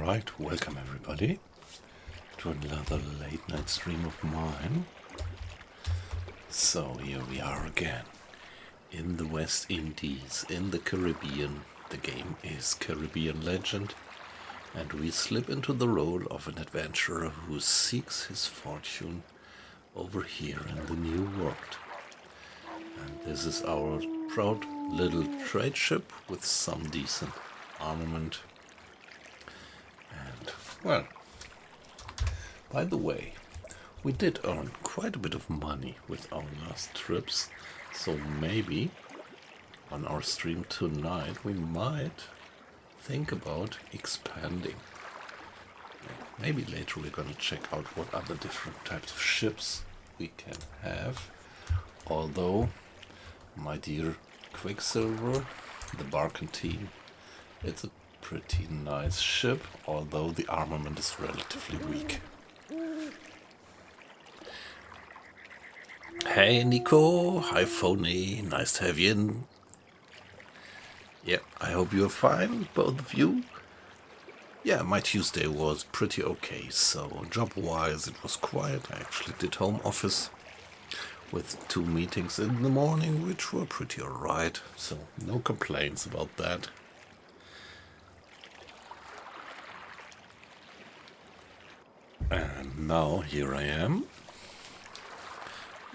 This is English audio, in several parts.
Alright, welcome everybody to another late night stream of mine. So here we are again in the West Indies, in the Caribbean. The game is Caribbean Legend, and we slip into the role of an adventurer who seeks his fortune over here in the New World. And this is our proud little trade ship with some decent armament. And, well, by the way, we did earn quite a bit of money with our last trips, so maybe on our stream tonight we might think about expanding. Maybe later we're gonna check out what other different types of ships we can have. Although, my dear Quicksilver, the Barkentine, it's a pretty nice ship, although the armament is relatively weak. Hey Nico, hi Phony, nice to have you in. Yeah, I hope you're fine, both of you. Yeah, my Tuesday was pretty okay, so job-wise it was quiet. I actually did home office with 2 meetings in the morning, which were pretty alright, so no complaints about that. And now here I am.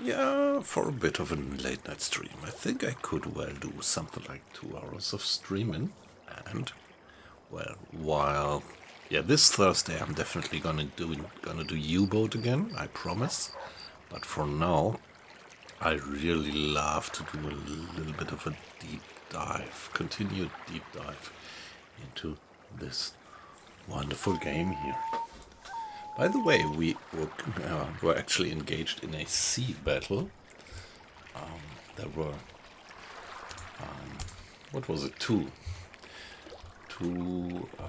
Yeah, for a bit of a late night stream. I think I could well do something like 2 hours of streaming. And, well, while... Yeah, this Thursday I'm definitely gonna do U-Boat again, I promise. But for now, I really love to do a little bit of a deep dive, continued deep dive into this wonderful game here. By the way, we were actually engaged in a sea battle. There were, what was it, two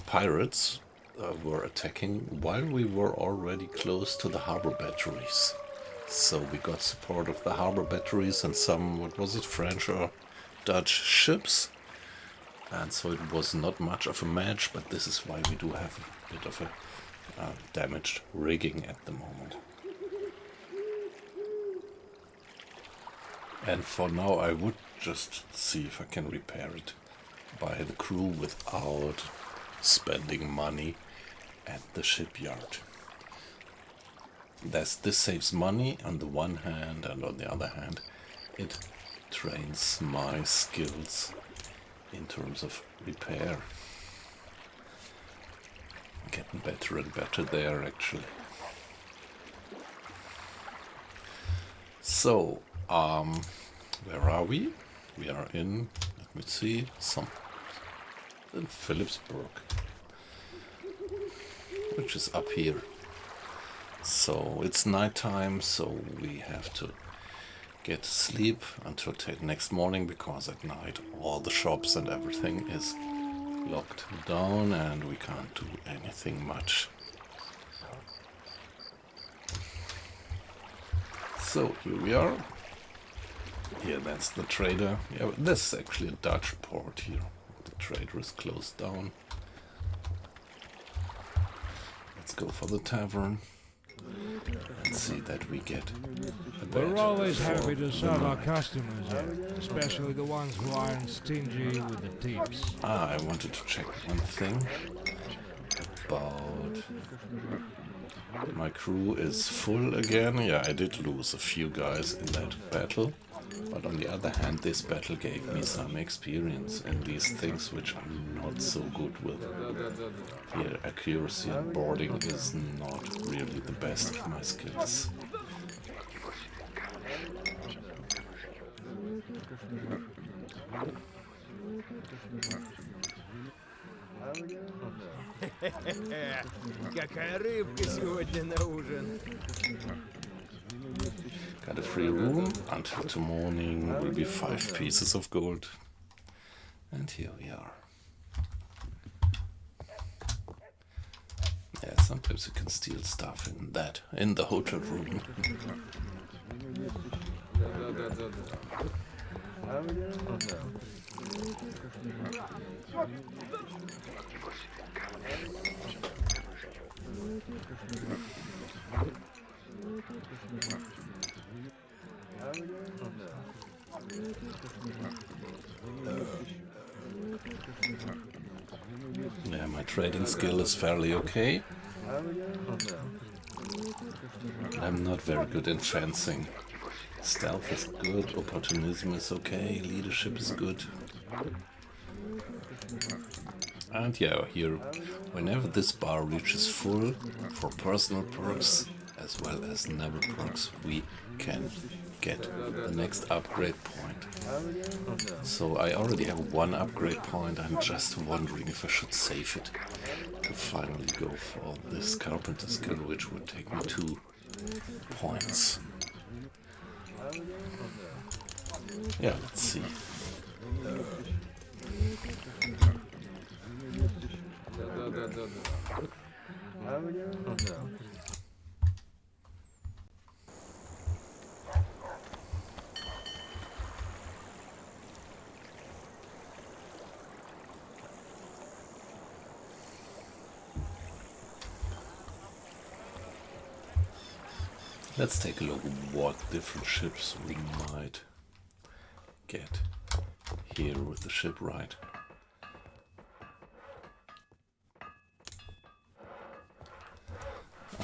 pirates were attacking while we were already close to the harbor batteries. So we got support of the harbor batteries and some, what was it, French or Dutch ships. And so it was not much of a match, but this is why we do have a bit of a damaged rigging at the moment. And for now I would just see if I can repair it by the crew without spending money at the shipyard. This saves money on the one hand, and on the other hand it trains my skills in terms of repair. Getting better and better there, actually. So, where are we? We are in, let me see, in Philipsburg, which is up here. So, it's nighttime, so we have to get to sleep until next morning, because at night all the shops and everything is locked down and we can't do anything much. So here we are. Yeah, that's the trader. Yeah, this is actually a Dutch port here. The trader is closed down. Let's go for the tavern and see that we get a bed. We're always happy to serve our customers, especially the ones who aren't stingy with the tips. I wanted to check one thing about... My crew is full again. Yeah, I did lose a few guys in that battle. But on the other hand, this battle gave me some experience in these things which I'm not so good with. Here, accuracy and boarding is not really the best of my skills. Какая рыбка сегодня на ужин? Got a free room. Until tomorrow morning will be 5 pieces of gold. And here we are. Yeah, sometimes you can steal stuff in the hotel room. Yeah, my trading skill is fairly okay. I'm not very good in fencing. Stealth is good, opportunism is okay, leadership is good. And yeah, here, whenever this bar reaches full, for personal perks as well as never perks, we can get the next upgrade point. So I already have one upgrade point, I'm just wondering if I should save it to finally go for this carpenter skill, which would take me 2 points. Yeah, let's see. Let's take a look at what different ships we might get here with the shipwright.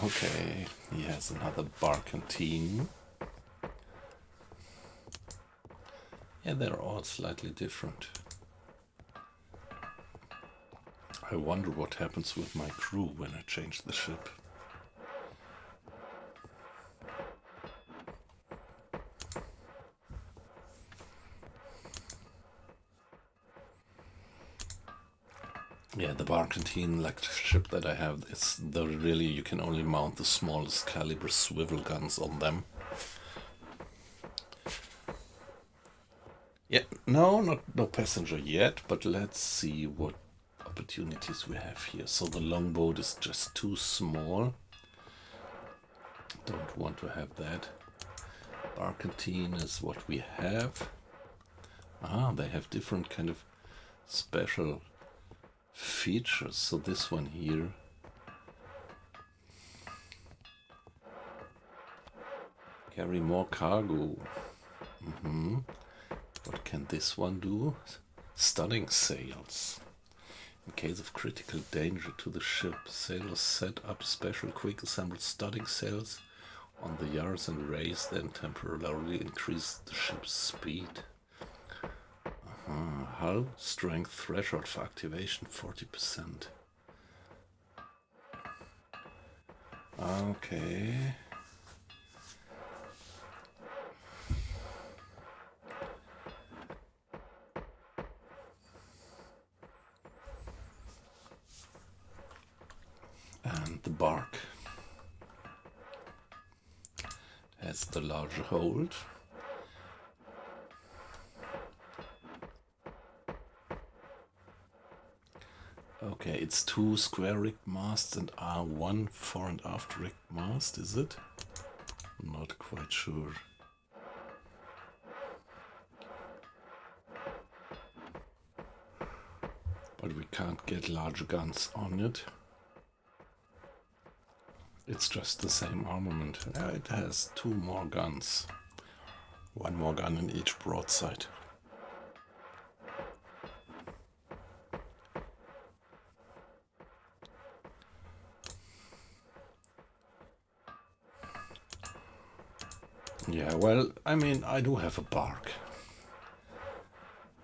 Okay, he has another barkentine. Yeah, they're all slightly different. I wonder what happens with my crew when I change the ship. Yeah, the barkentine, like the ship that I have, it's the really, you can only mount the smallest caliber swivel guns on them. Yeah, no passenger yet, but let's see what opportunities we have here. So the longboat is just too small. Don't want to have that. Barkentine is what we have. Ah, they have different kind of special features. So this one here, carry more cargo. What can this one do? Studding sails. In case of critical danger to the ship, sailors set up special quick assembled studding sails on the yards and raise, then temporarily increase the ship's speed. Hull strength threshold for activation 40%. Okay. And the bark has the larger hold. Okay, it's 2 square rigged masts and one fore and aft rigged mast, is it? Not quite sure. But we can't get large guns on it. It's just the same armament. It has 2 more guns. 1 more gun in each broadside. Yeah, well, I mean, I do have a bark.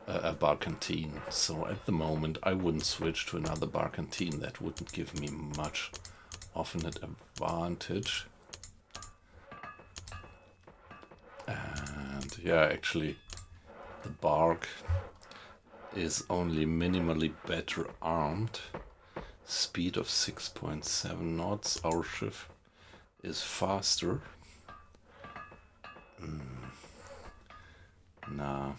A barkentine. So at the moment I wouldn't switch to another barkentine. That wouldn't give me much of an advantage. And yeah, actually the bark is only minimally better armed. Speed of 6.7 knots. Our ship is faster. Nah.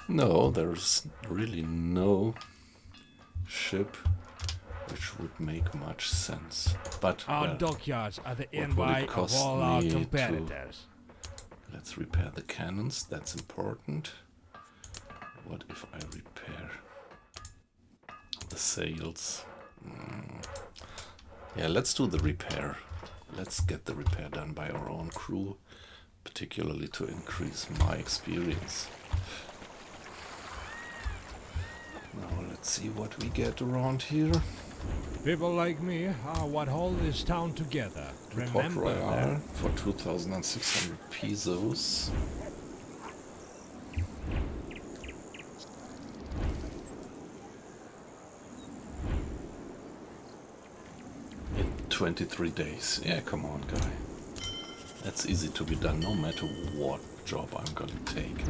No, there's really no ship which would make much sense. But Our well, dockyards are the what will it envy of cost all our me to- competitors. let's repair the cannons. That's important. What if I repair the sails? Yeah, let's do the repair. Let's get the repair done by our own crew, particularly to increase my experience. Now let's see what we get around here. People like me are what hold this town together. Port Remember Royal that. for 2,600 pesos. In 23 days. Yeah, come on, guy. That's easy to be done, no matter what job I'm gonna take.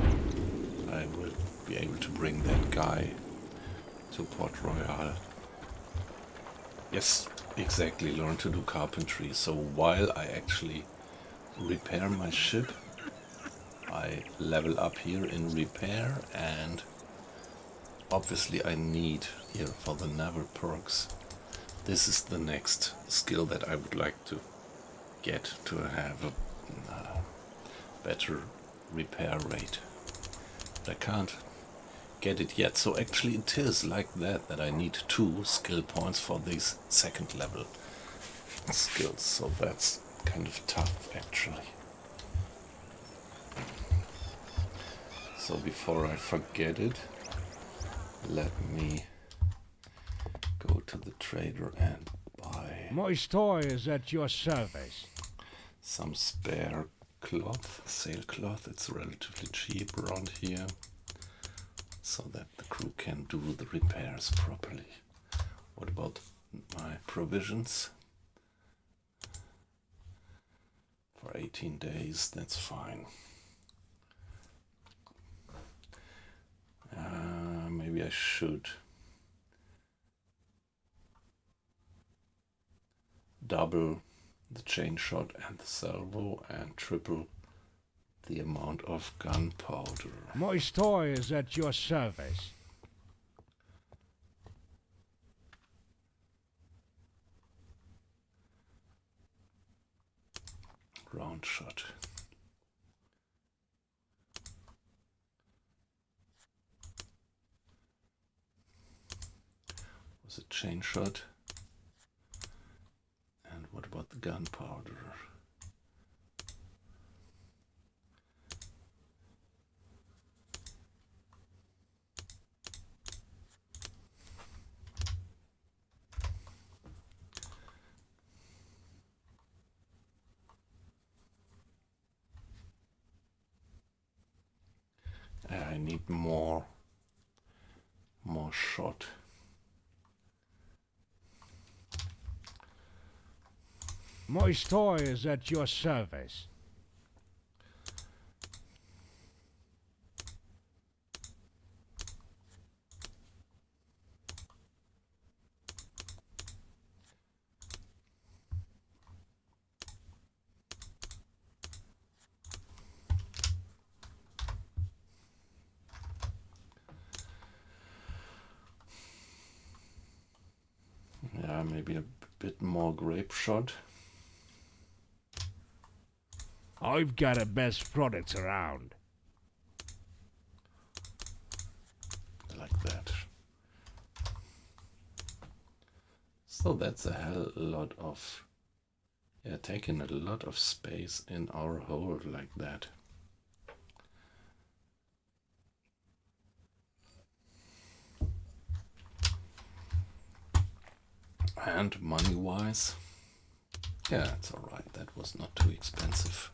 I will be able to bring that guy to Port Royal. Yes, exactly, learn to do carpentry. So while I actually repair my ship, I level up here in repair, and obviously I need here for the naval perks. This is the next skill that I would like to get to have a better repair rate. But I can't get it yet, so actually it is like that I need 2 skill points for these second level skills, so that's kind of tough actually. So before I forget it, let me go to the trader and buy My store is at your service. some spare cloth, sailcloth. It's relatively cheap around here, so that the crew can do the repairs properly. What about my provisions? For 18 days, that's fine. Maybe I should double the chain shot and the salvo and triple the amount of gunpowder. My store is at your service. Round shot. Was it chain shot? And what about the gunpowder? I need more shot. My store is at your service. Yeah, maybe a bit more grape shot. I've got the best products around. Like that. So that's a hell lot of, yeah, taking a lot of space in our hold like that. And money-wise, yeah, it's alright. That was not too expensive.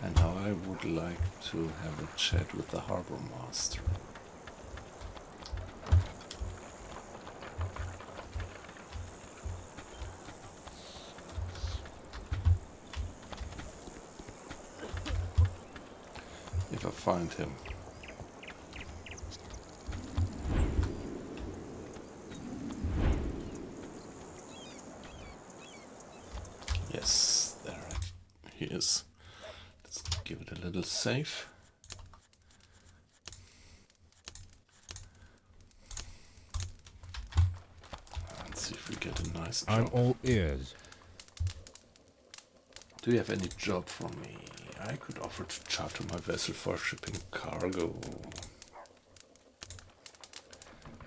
And now I would like to have a chat with the harbor master. If I find him. Yes, there he is. Let's give it a little save. see if we get a nice I'm job. all ears. Do you have any job for me? I could offer to charter my vessel for shipping cargo.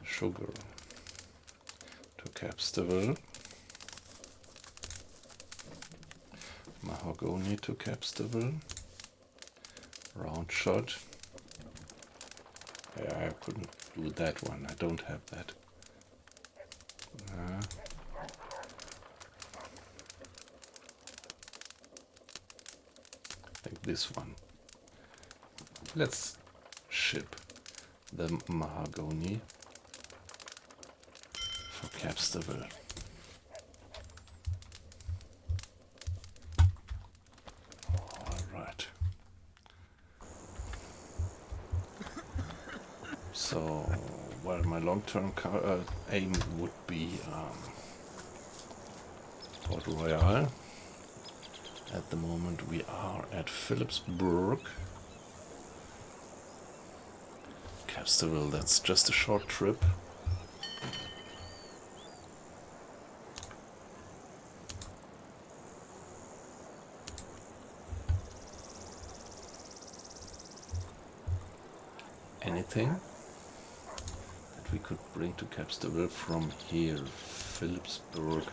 Sugar to Capstable. Mahogany to Capstable. Round shot. Yeah, I couldn't do that one. I don't have that. I think this one. Let's ship the mahogany for Capstable. Alright. So, well, my long-term aim would be Port Royal. At the moment we are at Philipsburg. Capstable, that's just a short trip. Anything that we could bring to Capstable from here, Philipsburg.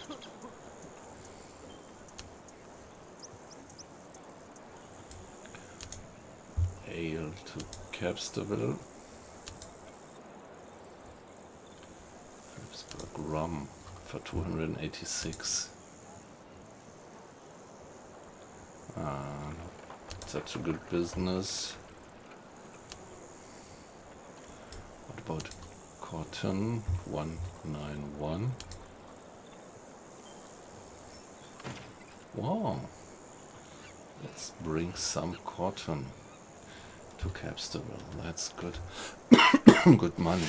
Ale to Capstable. Philipsburg rum for 286. Such a good business. What about cotton? 191. Wow. Let's bring some cotton to Capstable. That's good. Good money.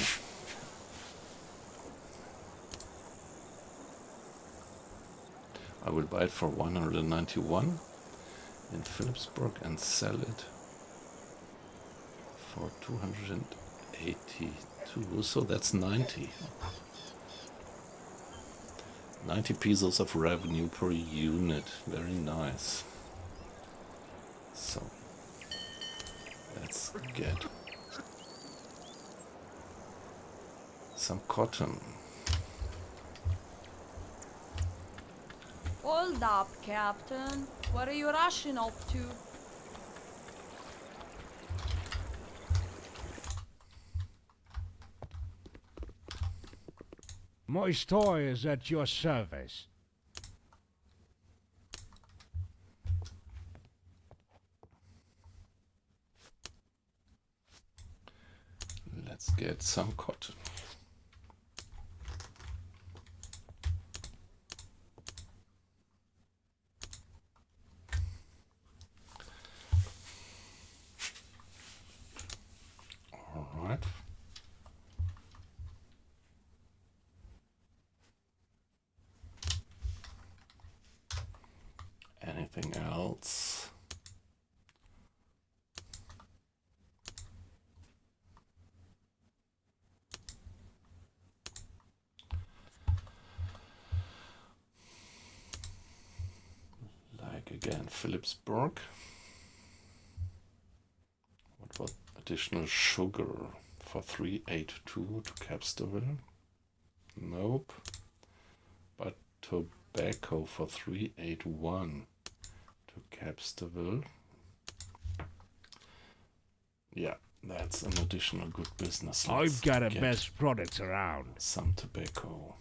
I will buy it for 191 in Philipsburg and sell it for 282. So that's 90. 90 pesos of revenue per unit. Very nice. So let's get some cotton. Hold up, Captain. What are you rushing off to? My store is at your service. Let's get some cotton. All right. Anything else? Like again, Philipsburg. What about additional sugar for 382 to Capstable? Nope. But tobacco for 381 to Capstable. Yeah, that's an additional good business. I've got the get best products around. some tobacco.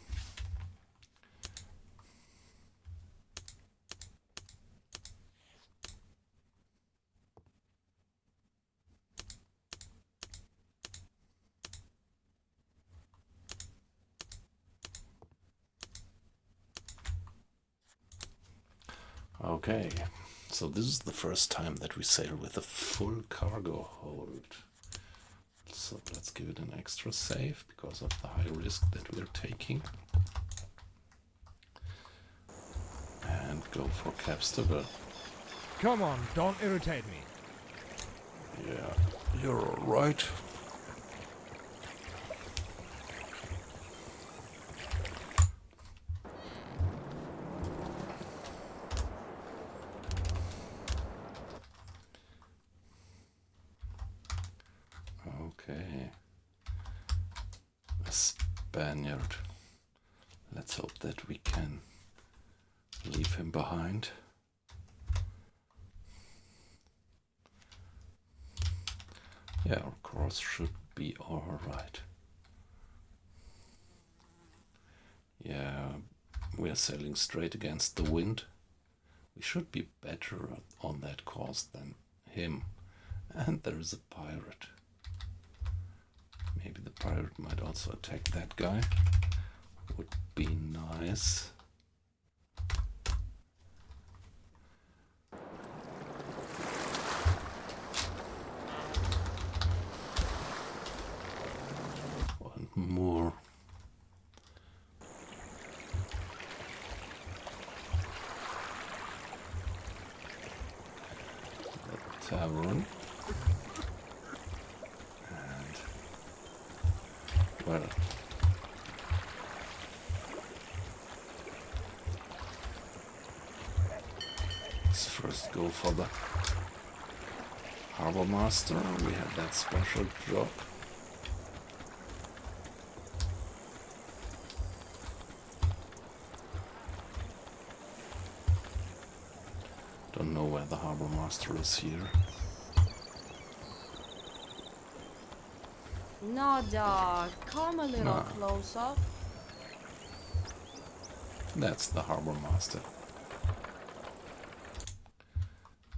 Okay, so this is the first time that we sail with a full cargo hold. So let's give it an extra save because of the high risk that we're taking. And go for Capstable. Come on, don't irritate me. Yeah, you're all right. Okay. A Spaniard. Let's hope that we can leave him behind. Yeah, our course should be alright. Yeah, we are sailing straight against the wind. We should be better on that course than him. And there is a pirate. Maybe the pirate might also attack that guy. Would be nice. One more. The tavern. And well, let's first go for the harbor master. We have that special job. Don't know where the harbor master is here. No, dog. Come a little closer. That's the harbor master.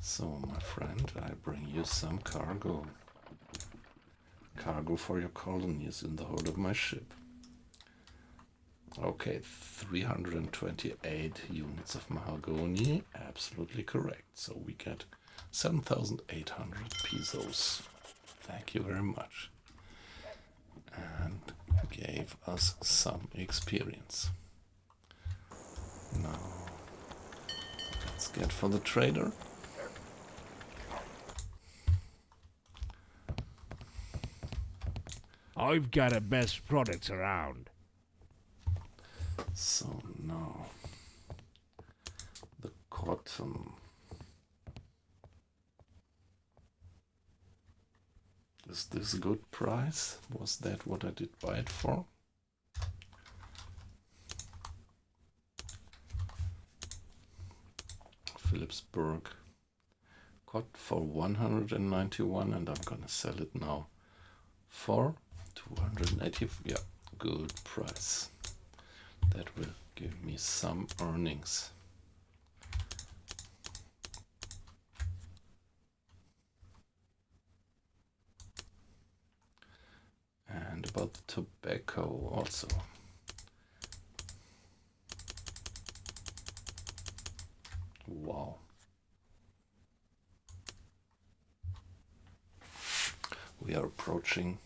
So, my friend, I bring you some cargo. Cargo for your colonies in the hold of my ship. Okay, 328 units of mahogany. Absolutely correct. So we get 7,800 pesos. Thank you very much. And gave us some experience. Now, let's get for the trader. I've got the best products around. So now, the cotton. Is this a good price? Was that what I did buy it for? Philipsburg. Got for 191 and I'm gonna sell it now for 280. Yeah, good price. That will give me some earnings. And about the tobacco also. Wow. We are approaching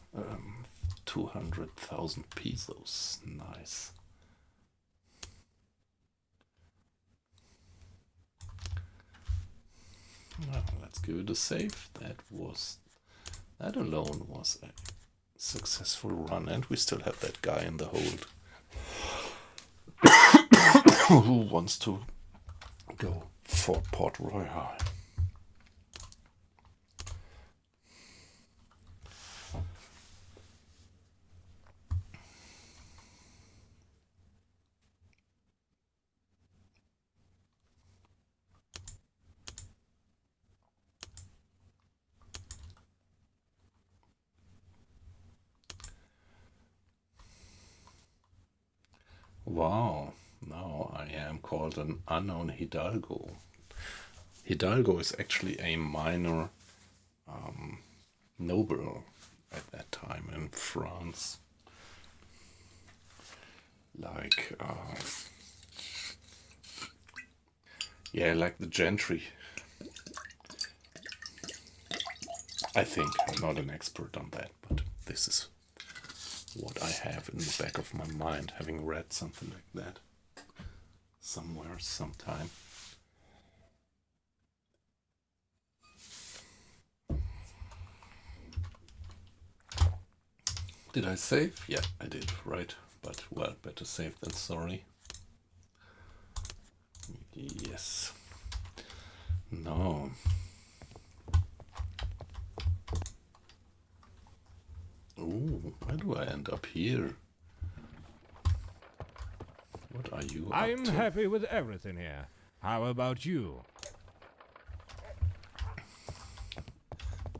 200,000 pesos. Nice. Well, let's give it a save. That alone was a successful run, and we still have that guy in the hold who wants to go for Port Royal. Wow, now I am called an unknown Hidalgo. Hidalgo is actually a minor noble at that time in France. Like, yeah, like the gentry. I think. I'm not an expert on that, but this is what I have in the back of my mind, having read something like that somewhere, sometime. Did I save? Yeah, I did, right. But, well, better safe than sorry. Yes. No. Why do I end up here? What are you up I'm to? happy with everything here. How about you?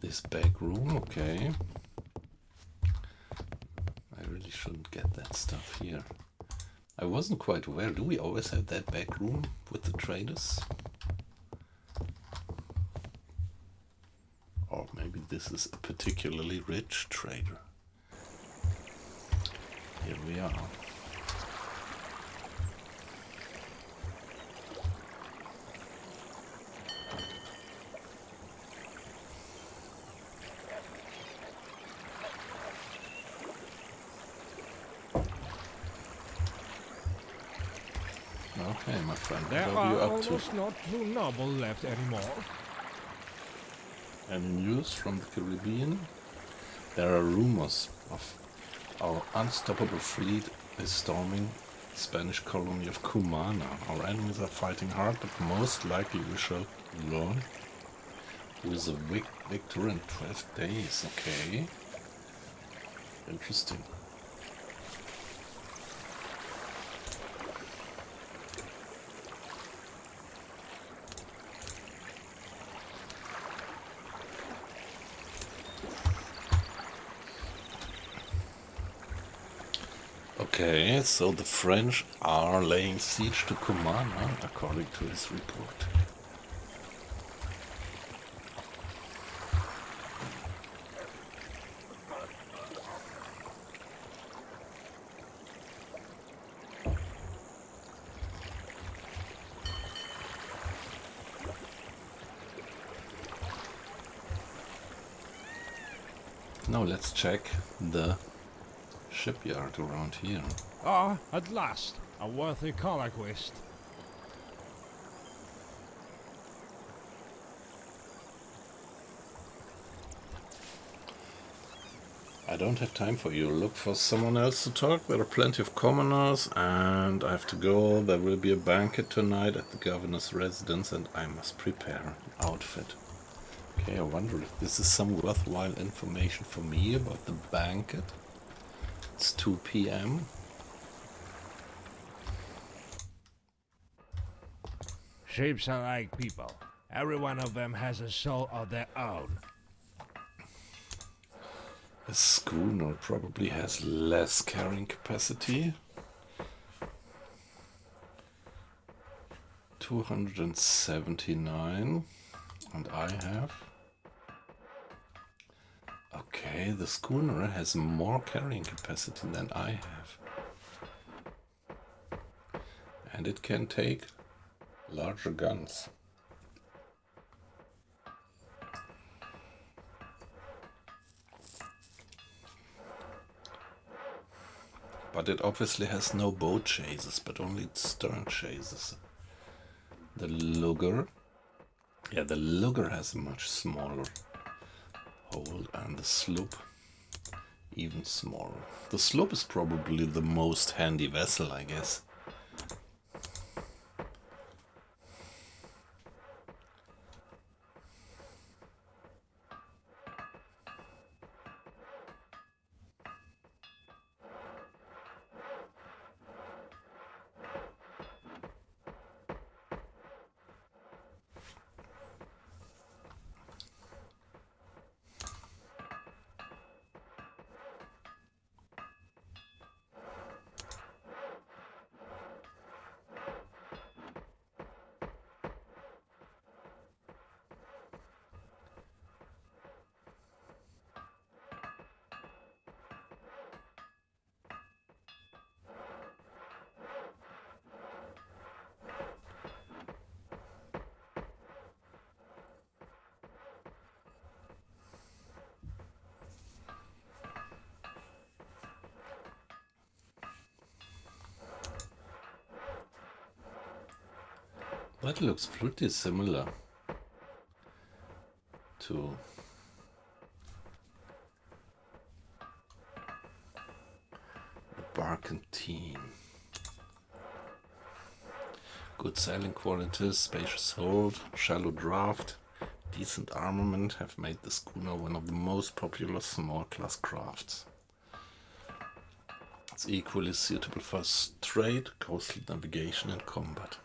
This back room, okay. I really shouldn't get that stuff here. I wasn't quite aware. Do we always have that back room with the traders? Or maybe this is a particularly rich trader. Here we are. Okay, my friend, There what are you are up to? almost not two noble left anymore. Any news from the Caribbean? There are rumors of our unstoppable fleet is storming the Spanish colony of Cumana. Our enemies are fighting hard, but most likely we shall learn who is a victor in 12 days. Okay. Interesting. Okay, so the French are laying siege to Cumana, according to his report. Now let's check the shipyard around here. Ah, at last, a worthy conquest. I don't have time for you. Look for someone else to talk. There are plenty of commoners and I have to go. There will be a banquet tonight at the governor's residence and I must prepare an outfit. Okay, I wonder if this is some worthwhile information for me about the banquet. It's 2 p.m. Ships are like people. Every one of them has a soul of their own. A schooner probably has less carrying capacity. 279. And I have... Okay, the schooner has more carrying capacity than I have. And it can take larger guns. But it obviously has no boat chases, but only stern chases. The lugger. Yeah, the lugger has a much smaller hold and the sloop even smaller. The sloop is probably the most handy vessel, I guess. That looks pretty similar to the Barkentine. Good sailing qualities, spacious hold, shallow draft, decent armament have made the schooner one of the most popular small class crafts. It's equally suitable for trade, coastal navigation, and combat.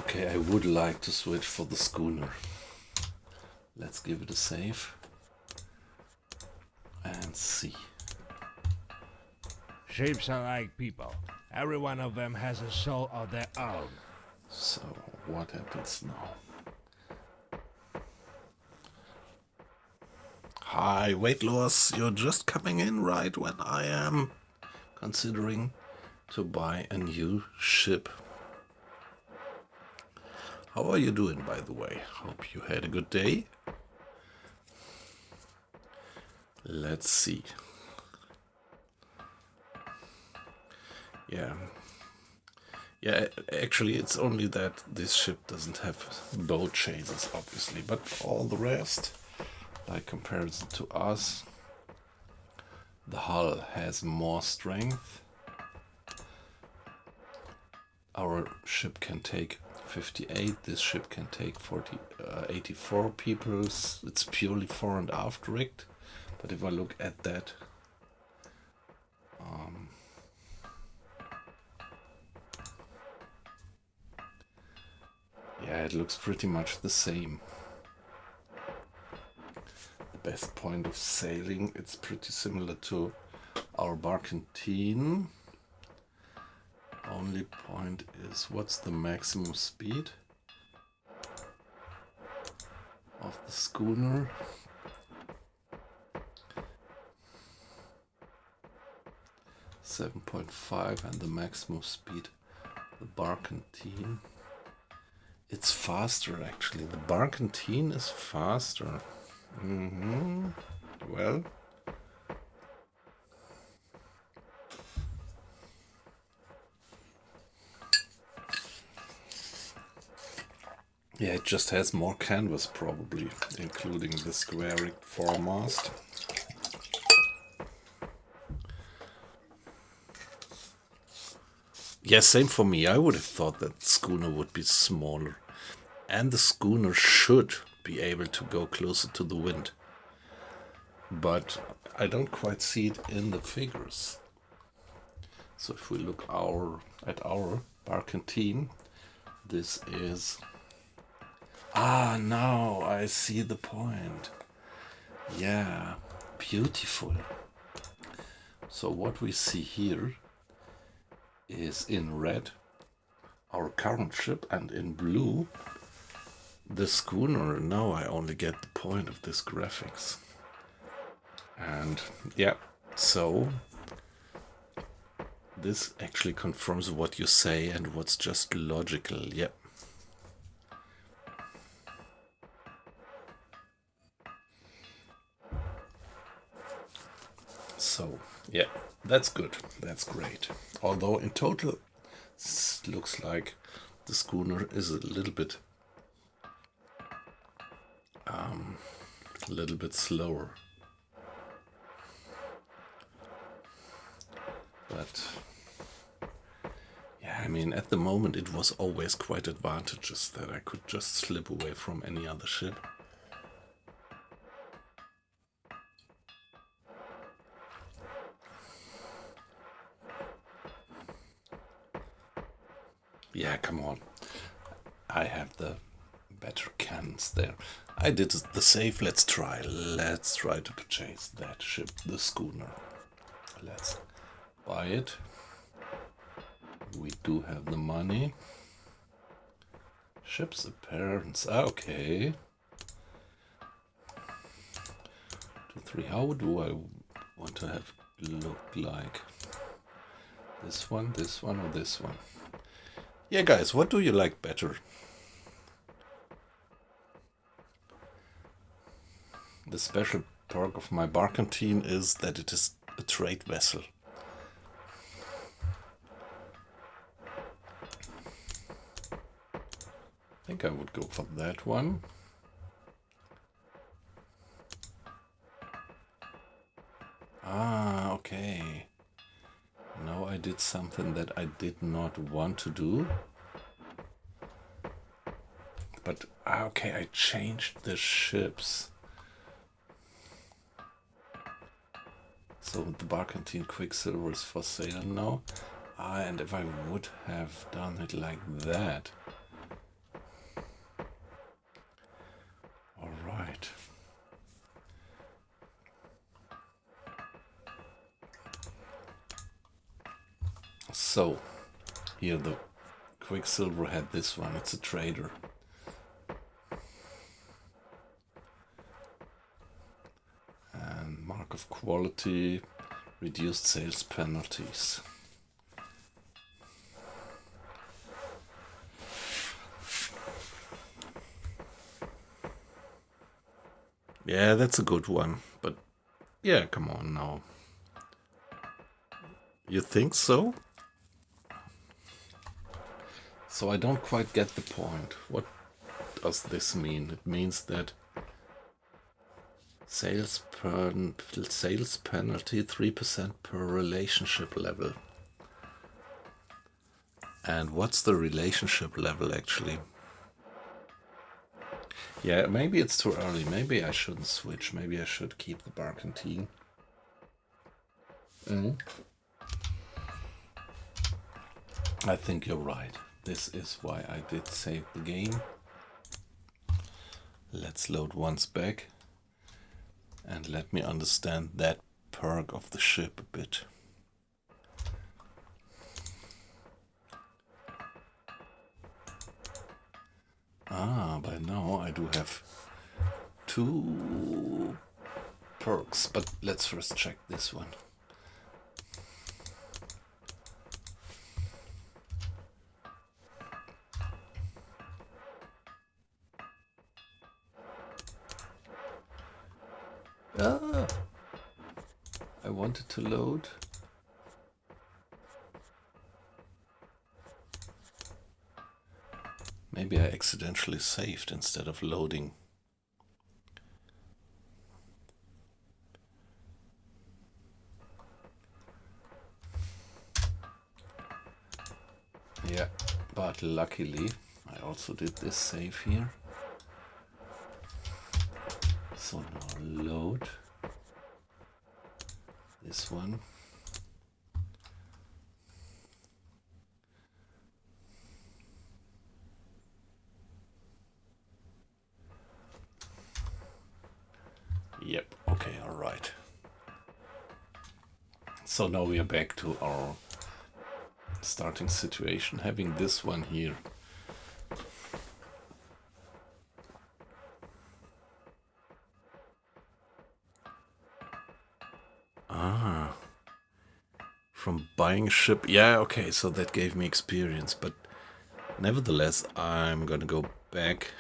Okay, I would like to switch for the schooner. Let's give it a save and see. Ships are like people. Every one of them has a soul of their own. So, what happens now? Hi, weight loss. You're just coming in right when I am considering to buy a new ship. How are you doing, by the way? Hope you had a good day. Let's see. Yeah, actually it's only that this ship doesn't have bow chases, obviously, but all the rest, by comparison to us, the hull has more strength. Our ship can take 58, this ship can take 84 people. It's purely fore and aft rigged, but if I look at that, yeah, it looks pretty much the same. The best point of sailing, it's pretty similar to our Barkentine. Only point is, what's the maximum speed of the schooner? .5, and the maximum speed of the Barkentine. It's faster, actually. The Barkentine is faster. Well, yeah, it just has more canvas, probably, including the square-rigged foremast. Yeah, same for me. I would have thought that the schooner would be smaller. And the schooner should be able to go closer to the wind. But I don't quite see it in the figures. So if we look at our Barkentine, this is... Ah, now I see the point. Yeah, beautiful. So what we see here is in red our current ship, and in blue the schooner. Now I only get the point of this graphics. And yeah, so this actually confirms what you say and what's just logical. Yep. So yeah, that's good. That's great. Although in total it looks like the schooner is a little bit slower. But yeah, I mean, at the moment it was always quite advantageous that I could just slip away from any other ship. Yeah, come on. I have the better cannons there. I did the save. Let's try to purchase that ship, the schooner. Let's buy it. We do have the money. Ship's appearance. Okay. 2, 3. How do I want to have look like? This one, or this one? Yeah, guys, what do you like better? The special perk of my Barkentine is that it is a trade vessel. I think I would go for that one. Ah, okay. Now I did something that I did not want to do. But, okay, I changed the ships. So the Barkentine Quicksilver is for sale now. Ah, and if I would have done it like that. Alright. So, here the Quicksilver had this one. It's a trader. And mark of quality, reduced sales penalties. Yeah, that's a good one. But, yeah, come on now. You think so? So I don't quite get the point. What does this mean? It means that sales penalty 3% per relationship level. And what's the relationship level actually? Yeah, maybe it's too early. Maybe I shouldn't switch. Maybe I should keep the Barkentine. I think you're right. This is why I did save the game. Let's load once back. And let me understand that perk of the ship a bit. Ah, by now I do have 2 perks, but let's first check this one. Ah, I wanted to load. Maybe I accidentally saved instead of loading. Yeah, but luckily I also did this save here. So now load this one. Yep, okay, all right. So now we are back to our starting situation, having this one here. Ah, from buying a ship. Yeah, okay, so that gave me experience, but nevertheless, I'm gonna go back.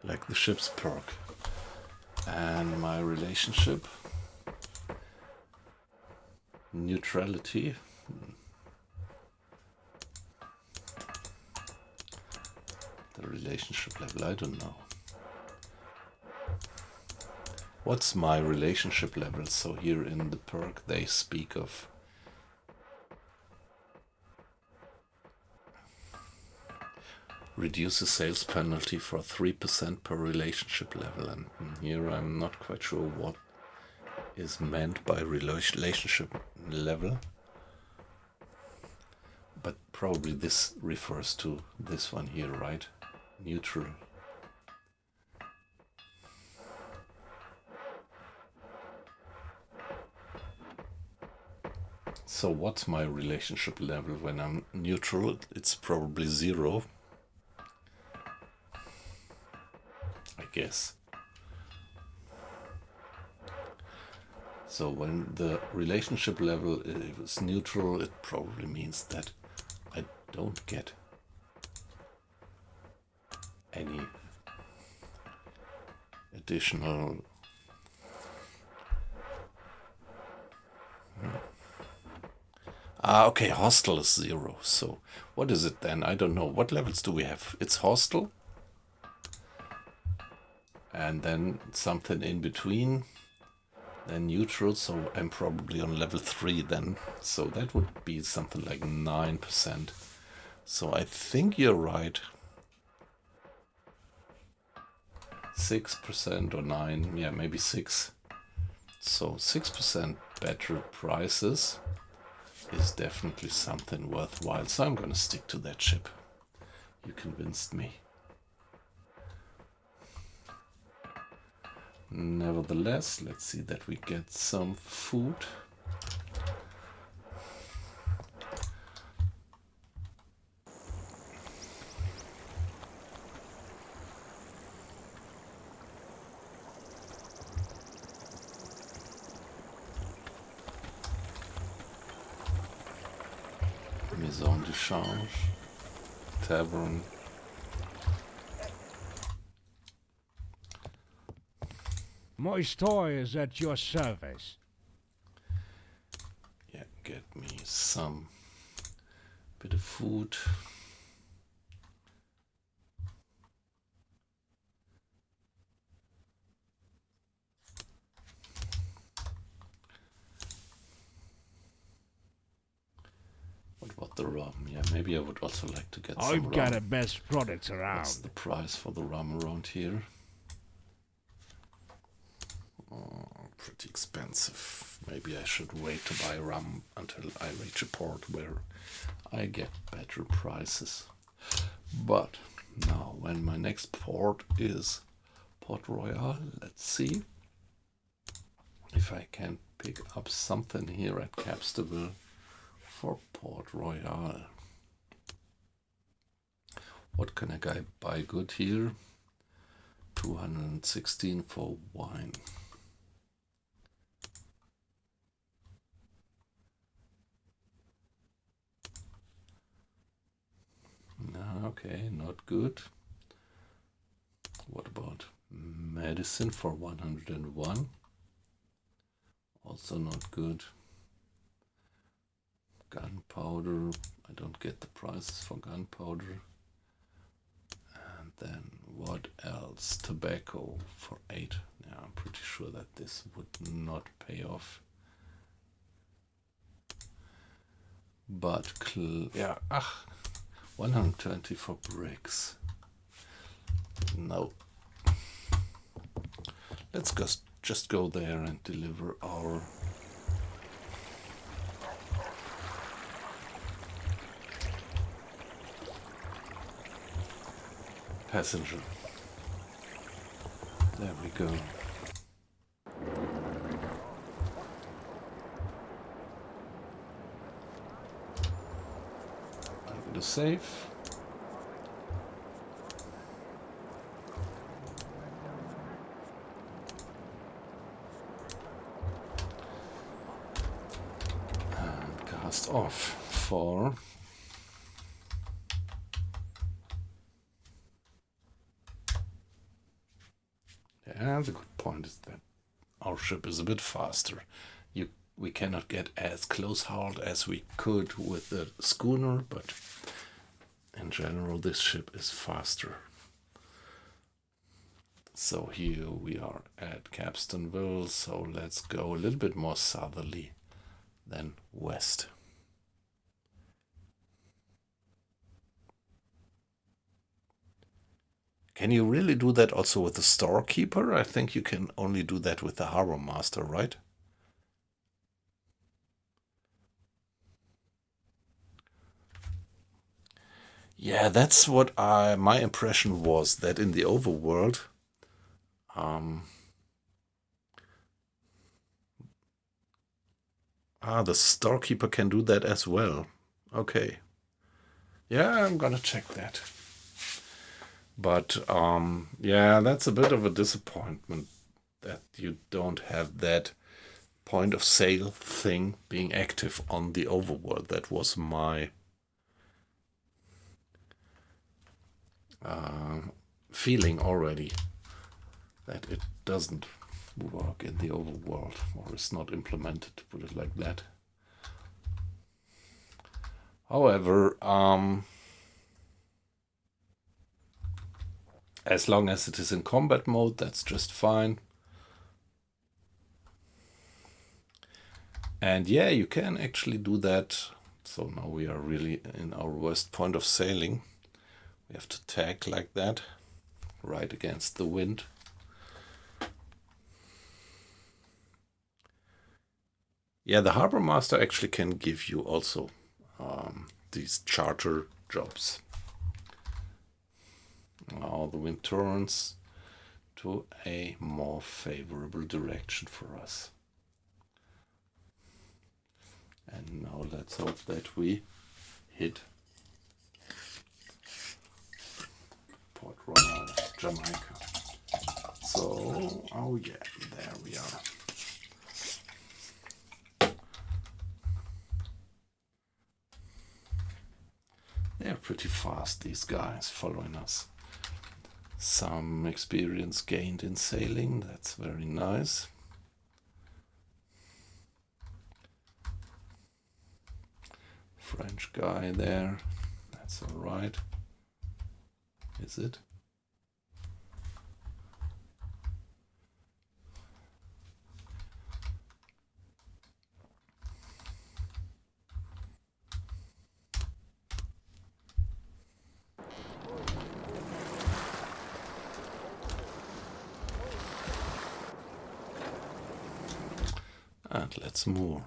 Like the ship's perk. And my relationship. Neutrality. The relationship level, I don't know. What's my relationship level? So here in the perk they speak of reduces sales penalty for 3% per relationship level, and here I'm not quite sure what is meant by relationship level, but probably this refers to this one here, right? Neutral. So what's my relationship level when I'm neutral? It's probably 0. I guess. So when the relationship level is neutral, it probably means that I don't get any additional Ah, okay, hostel is 0. So what is it then? I don't know. What levels do we have? It's hostel. And then something in between. Then neutral, so I'm probably on level 3 then. So that would be something like 9%. So I think you're right. 6% or 9, yeah, maybe 6. So 6% better prices is definitely something worthwhile. So I'm gonna stick to that ship. You convinced me. Nevertheless, let's see that we get some food. Maison de Change, Tavern. My store is at your service. Yeah, get me some bit of food. What about the rum? Yeah, maybe I would also like to get some I've rum. got the best products What's around. the price for the rum around here? Oh, pretty expensive. Maybe I should wait to buy rum until I reach a port where I get better prices. But now, when my next port is Port Royal, let's see if I can pick up something here at Capstable for Port Royal. What can I buy good here? 216 for wine. Okay, not good. What about medicine for 101? Also not good. Gunpowder, I don't get the prices for gunpowder. And then what else? Tobacco for 8. Yeah, I'm pretty sure that this would not pay off. But yeah, 120 for bricks. No. Let's just go there and deliver our passenger. There we go. I'm gonna save. And cast off for yeah, the good point is that our ship is a bit faster. We cannot get as close-hauled as we could with the schooner, but in general this ship is faster. So here we are at Capstonville, so let's go a little bit more southerly than west. Can you really do that also with the storekeeper? I think you can only do that with the harbor master, right? Yeah, that's what my impression was, that in the overworld, the storekeeper can do that as well. Okay. Yeah, I'm gonna check that. But yeah, that's a bit of a disappointment that you don't have that point of sale thing being active on the overworld. That was my feeling already, that it doesn't work in the overworld, or is not implemented, to put it like that. However, as long as it is in combat mode, that's just fine. And yeah, you can actually do that. So now we are really in our worst point of sailing. We have to tack like that, right against the wind. Yeah, the harbor master actually can give you also these charter jobs. Now the wind turns to a more favorable direction for us. And now let's hope that we hit Port Royal, Jamaica. So, oh yeah, there we are. They're pretty fast, these guys, following us. Some experience gained in sailing, that's very nice. French guy there, that's alright. Is it? And let's moor.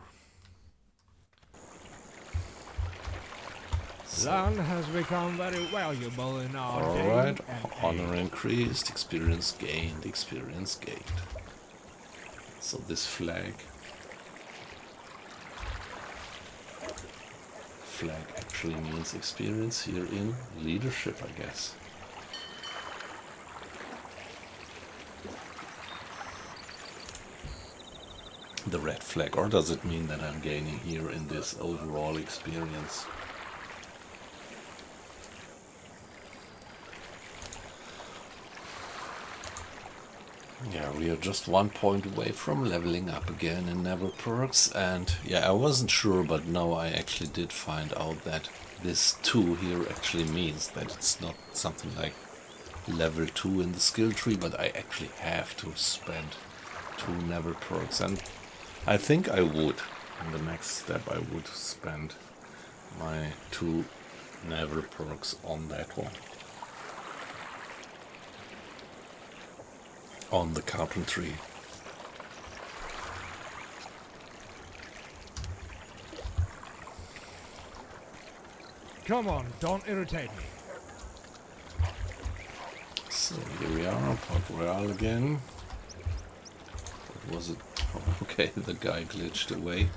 Land has become very valuable in our day. Alright, and honor increased, experience gained, experience gained. So this flag actually means experience here in leadership, I guess. The red flag, or does it mean that I'm gaining here in this overall experience? Yeah, we are just 1 point away from leveling up again in Never Perks, and yeah, I wasn't sure, but now I actually did find out that this 2 here actually means that it's not something like level 2 in the skill tree, but I actually have to spend 2 Never Perks, and I think I would. In the next step I would spend my 2 Never Perks on that one. On the carpentry. Come on, don't irritate me. So here we are, Port Royal again. What was it? Oh, okay, the guy glitched away.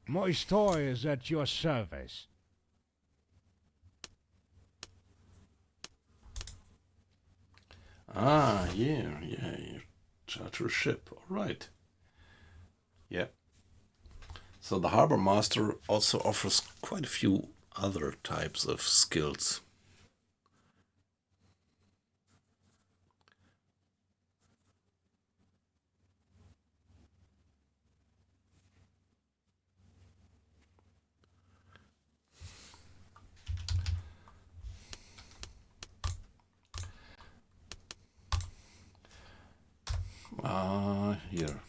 My store is at your service. Ah, yeah, your charter ship. All right. Yeah. So the harbor master also offers quite a few other types of skills. Here.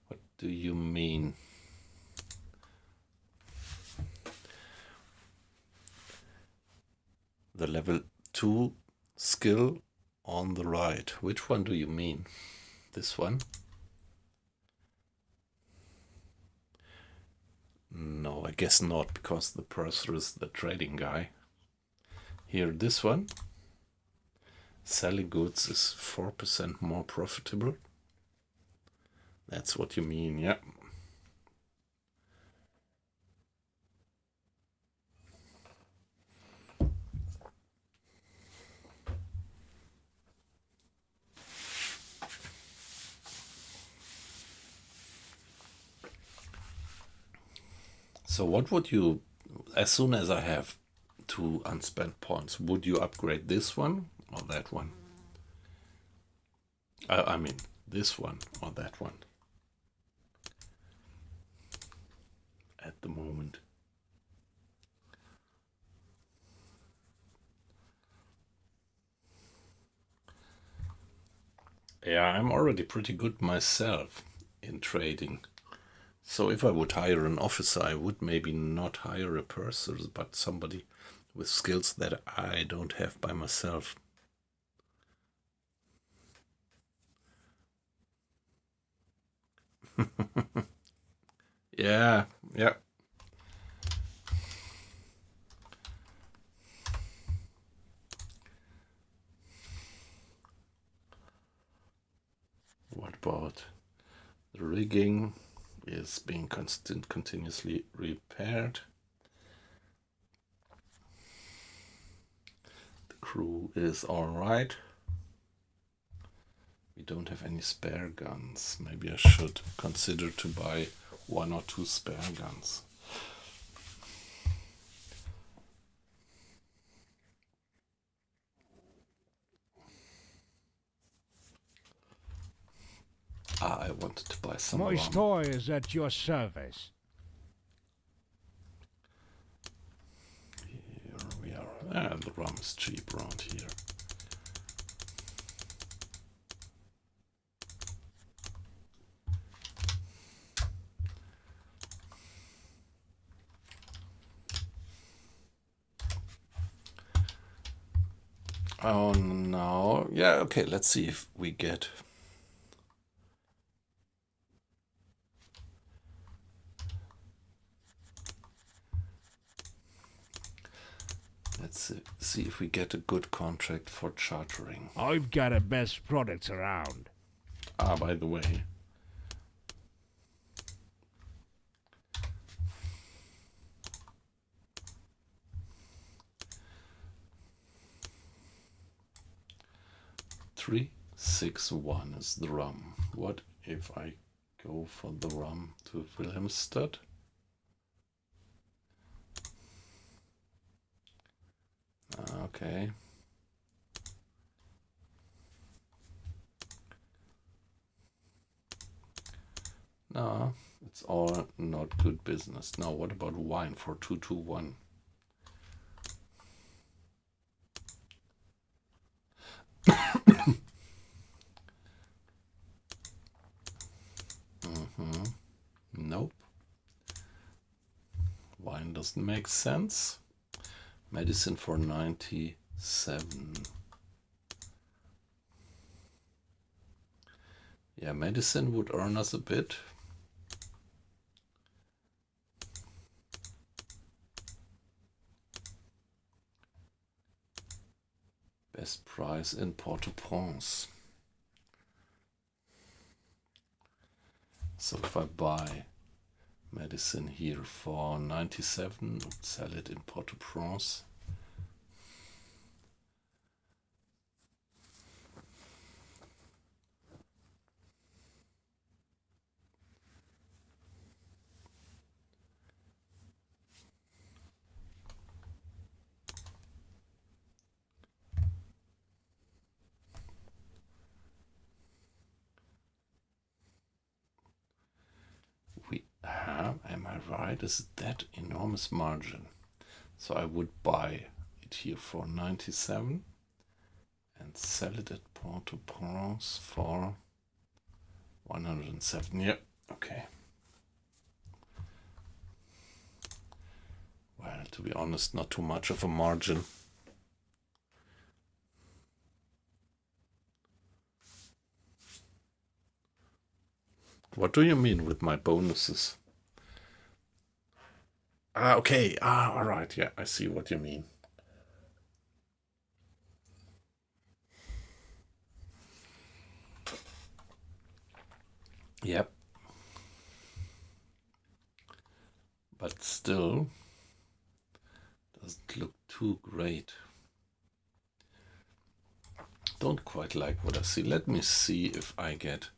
What do you mean? The level 2 skill on the right. Which one do you mean? This one? No, I guess not, because the purser is the trading guy. Here, this one. Selling goods is 4% more profitable. That's what you mean, yeah. So what would you as soon as I have 2 unspent points, would you upgrade this one or that one? I mean, this one or that one? At the moment. Yeah, I'm already pretty good myself in trading. So if I would hire an officer, I would maybe not hire a purser, but somebody with skills that I don't have by myself. Yeah, yeah. What about the rigging is being continuously repaired. The crew is all right. We don't have any spare guns. Maybe I should consider to buy 1 or 2 spare guns. I wanted to buy some My rum. store is at your service. Here we are. The rum is cheap around here. Oh no. Yeah, okay, let's see if we get... Let's see if we get a good contract for chartering. I've got the best products around. Ah, by the way. $361 is the rum. What if I go for the rum to Wilhelmstad? Okay. No, it's all not good business. Now, what about wine for 221? Nope. Wine doesn't make sense. Medicine for 97. Yeah, medicine would earn us a bit. Best price in Port-au-Prince. So if I buy medicine here for 97, sell it in Port-au-Prince. We have, am I right? Is that enormous margin? So I would buy it here for 97 and sell it at Port-au-Prince for 107. Yeah, okay. Well, to be honest, not too much of a margin. What do you mean with my bonuses? Ah, okay. Ah, all right. Yeah, I see what you mean. Yep. But still, doesn't look too great. Don't quite like what I see. Let me see if I get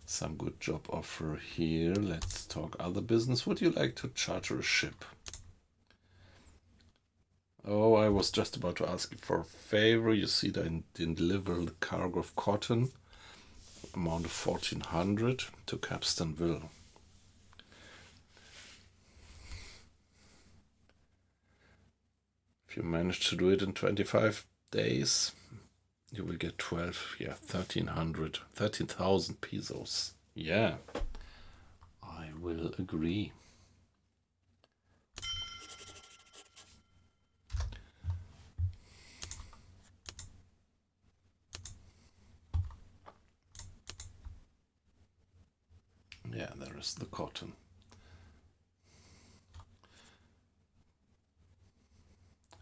some good job offer here. Let's talk other business. Would you like to charter a ship? Oh, I was just about to ask you for a favor. You see that I didn't deliver the cargo of cotton, amount of 1400 to Capstonville. If you manage to do it in 25 days, you will get 13,000 pesos. Yeah, I will agree. Yeah, there is the cotton.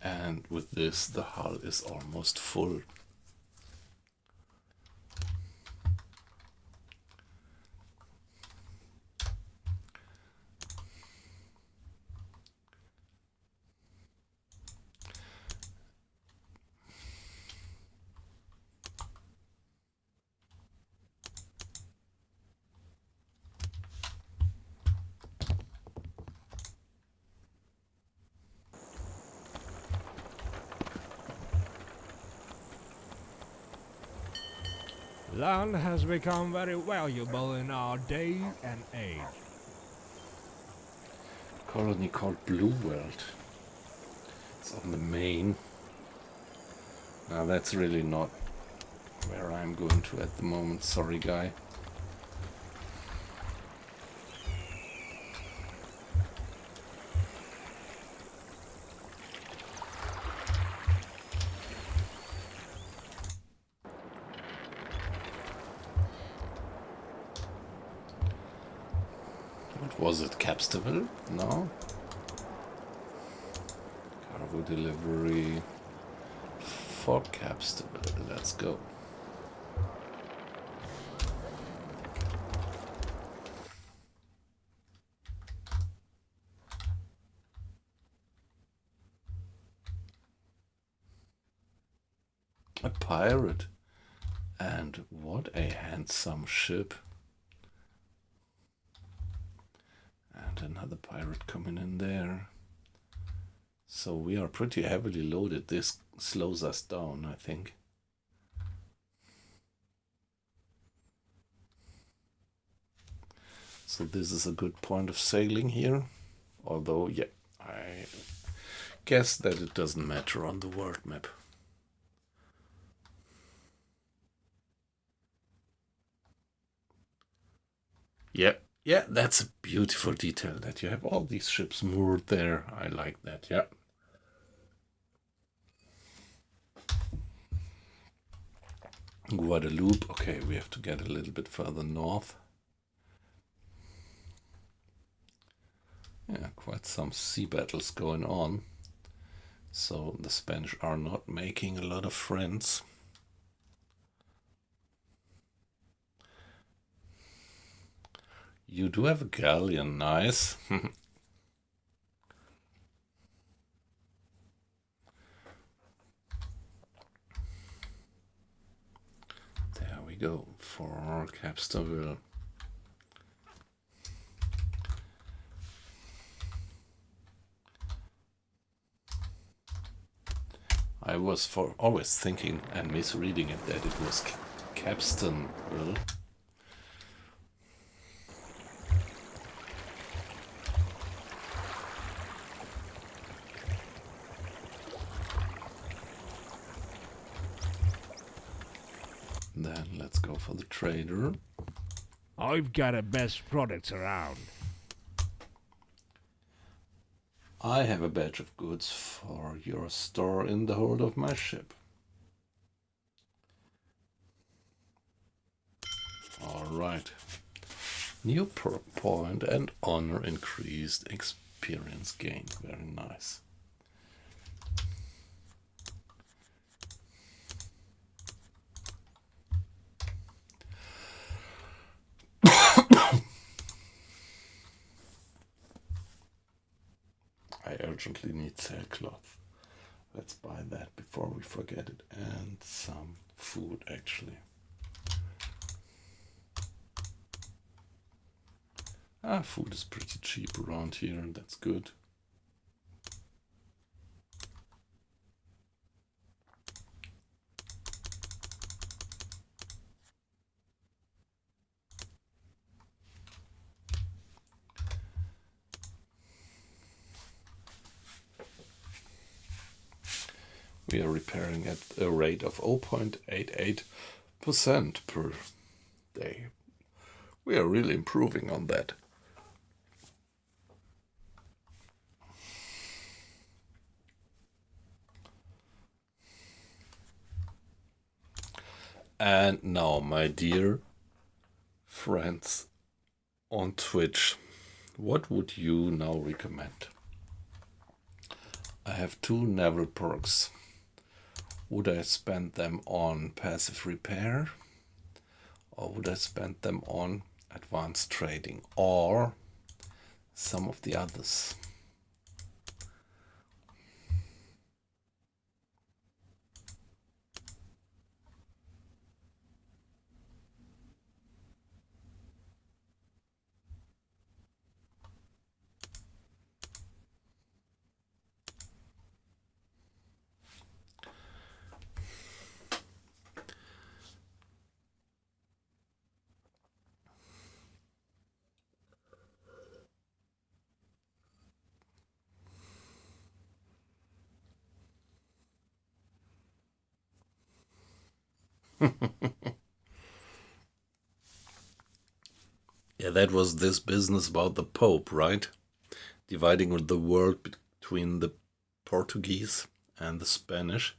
And with this, the hull is almost full. Land has become very valuable in our day and age. Colony called Blue World. It's on the main. Now that's really not where I'm going to at the moment. Sorry, guy. What was it? Capstonville? No. Cargo delivery for Capstonville. Let's go. A pirate. And what a handsome ship. And another pirate coming in there. So we are pretty heavily loaded. This slows us down, I think. So this is a good point of sailing here. Although, yeah, I guess that it doesn't matter on the world map. Yeah, yeah, that's a beautiful detail that you have all these ships moored there. I like that, yeah. Guadeloupe. Okay, we have to get a little bit further north. Yeah, quite some sea battles going on. So the Spanish are not making a lot of friends. You do have a galleon, nice. There we go for Capstonville. I was always thinking and misreading it that it was Capstonville. Then let's go for the trader. I've got the best products around. I have a batch of goods for your store in the hold of my ship. Alright. New point and honor increased, experience gained. Very nice. I urgently need sailcloth. Let's buy that before we forget it. And some food, actually. Food is pretty cheap around here, and that's good. we are repairing at a rate of 0.88% per day. We are really improving on that. And now, my dear friends on Twitch, what would you now recommend? I have 2 naval perks. Would I spend them on passive repair, or would I spend them on advanced trading, or some of the others? Yeah, that was this business about the Pope, right? Dividing the world between the Portuguese and the Spanish.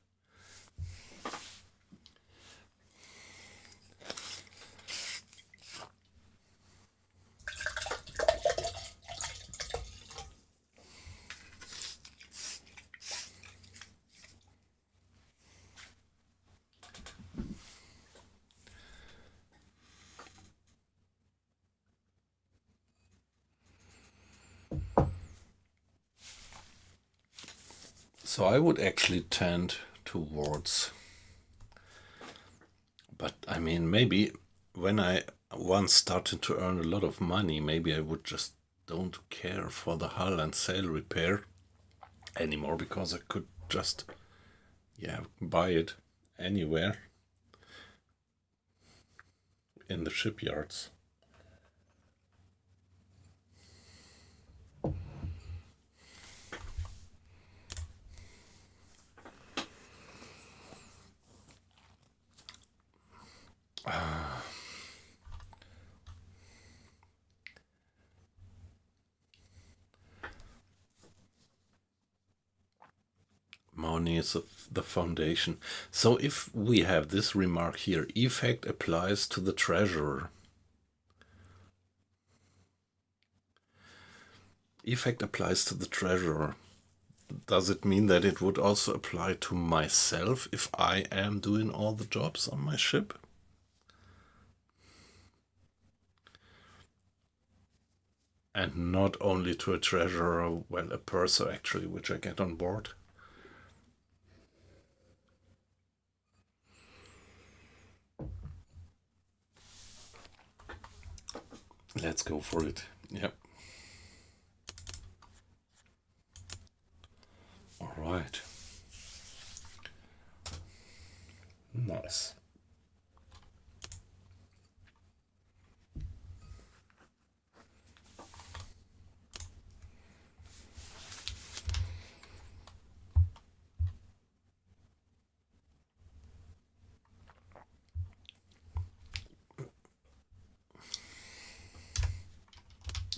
So I would actually tend towards, but I mean, maybe when I once started to earn a lot of money, maybe I would just don't care for the hull and sail repair anymore, because I could just, yeah, buy it anywhere in the shipyards. Money is the foundation. So if we have this remark here, effect applies to the treasurer. Effect applies to the treasurer. Does it mean that it would also apply to myself if I am doing all the jobs on my ship? And not only to a treasurer, well, a purser actually, which I get on board. Let's go for it. Yep. All right. Nice.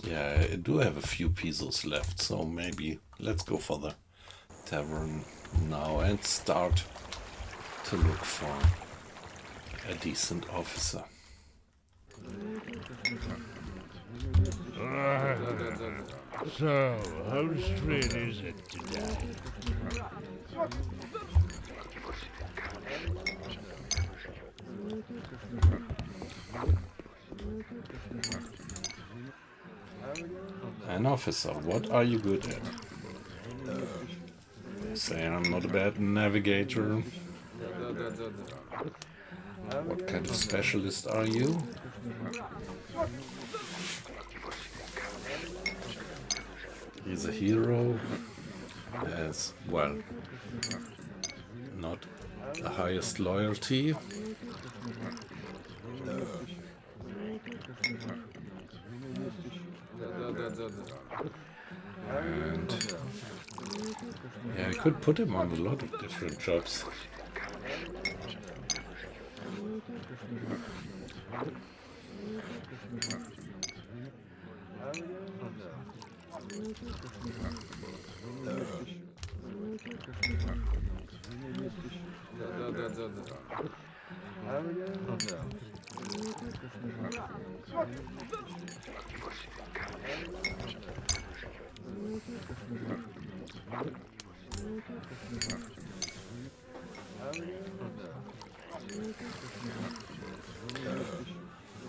Yeah, I do have a few pesos left, so maybe let's go for the tavern now and start to look for a decent officer. So, how straight is it today? An officer, what are you good at? Saying I'm not a bad navigator. What kind of specialist are you? He's a hero. Has, well, not the highest loyalty. And Yeah, I could put him on a lot of different jobs.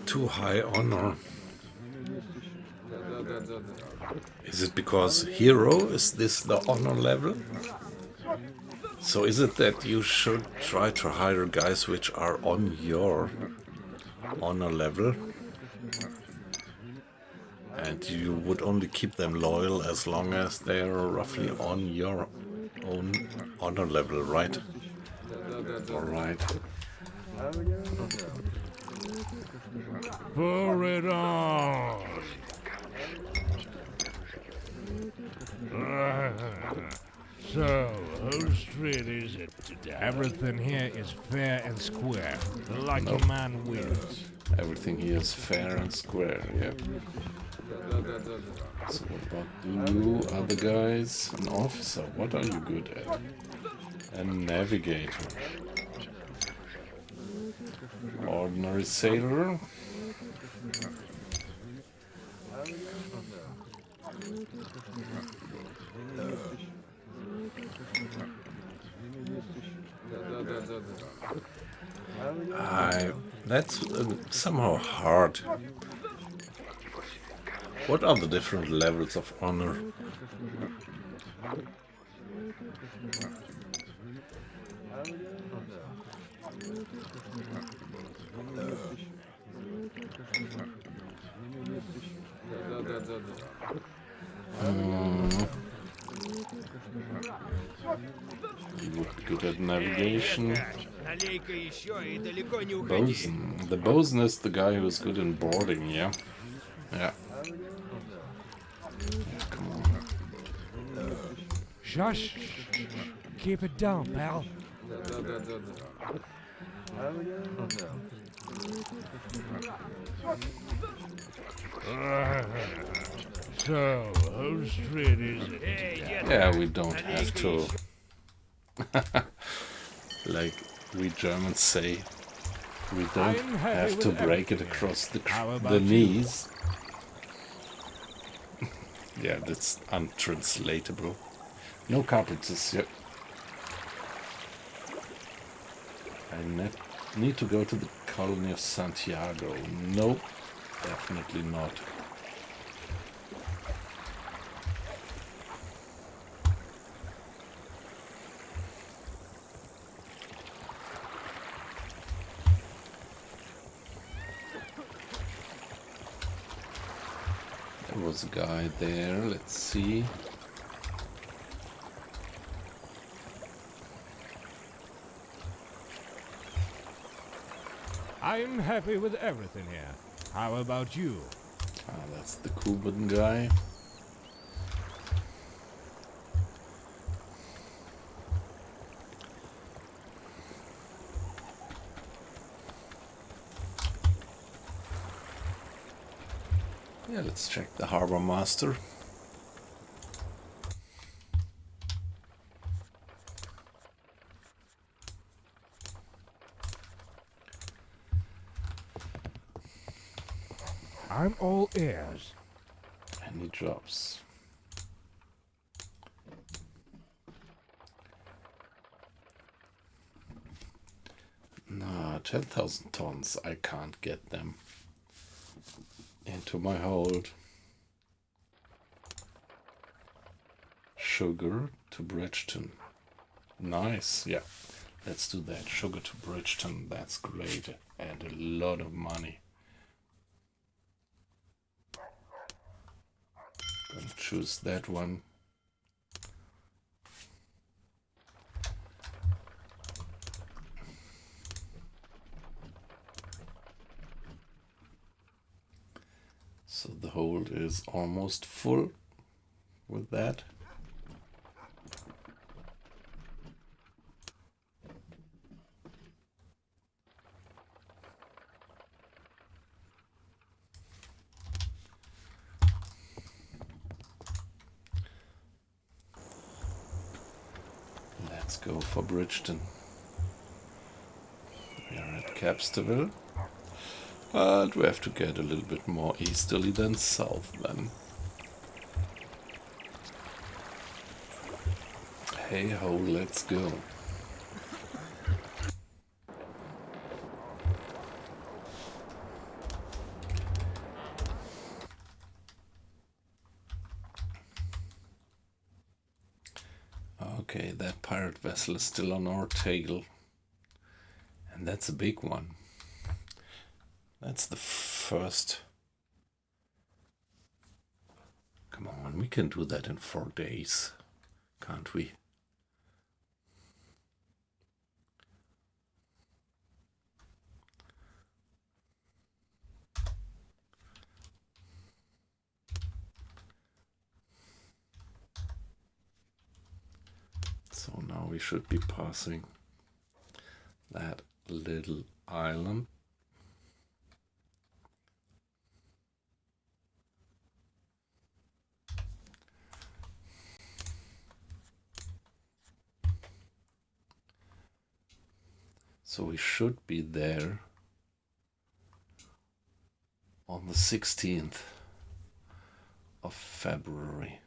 Too high honor. Is it because hero? Is this the honor level? So is it that you should try to hire guys which are on your honor level? And you would only keep them loyal as long as they are roughly on your own honor level, right? Alright. Pour it on! So, whose street is it today? Everything here is fair and square. The lucky man wins. Everything here is fair and square, yeah. So what about you other guys? An officer, what are you good at? A navigator. Ordinary sailor. That's somehow hard. What are the different levels of honor? Good at navigation. Bosun. The bosun is the guy who's good in boarding, yeah? Yeah. Come on. Shush! Keep it down, pal. So, whose street is it? Yeah, we don't have to. Like we Germans say, we don't have to break it across the knees. Yeah, that's untranslatable. No cartridges yet. I need to go to the colony of Santiago. Nope, definitely not. There was a guy there, let's see. I'm happy with everything here. How about you? Ah, that's the Cuban guy. Yeah, let's check the harbor master. I'm all ears. Any jobs? Nah, 10,000 tons. I can't get them into my hold. Sugar to Bridgeton. Nice, yeah. Let's do that. Sugar to Bridgeton. That's great. And a lot of money. Gonna choose that one. So the hold is almost full with that. Let's go for Bridgeton. We are at Capsterville. And we have to get a little bit more easterly than south then. Hey ho, let's go. Okay, that pirate vessel is still on our tail. And that's a big one. That's the first. Come on, we can do that in 4 days, can't we? So now we should be passing that little island. So we should be there on the 16th of February.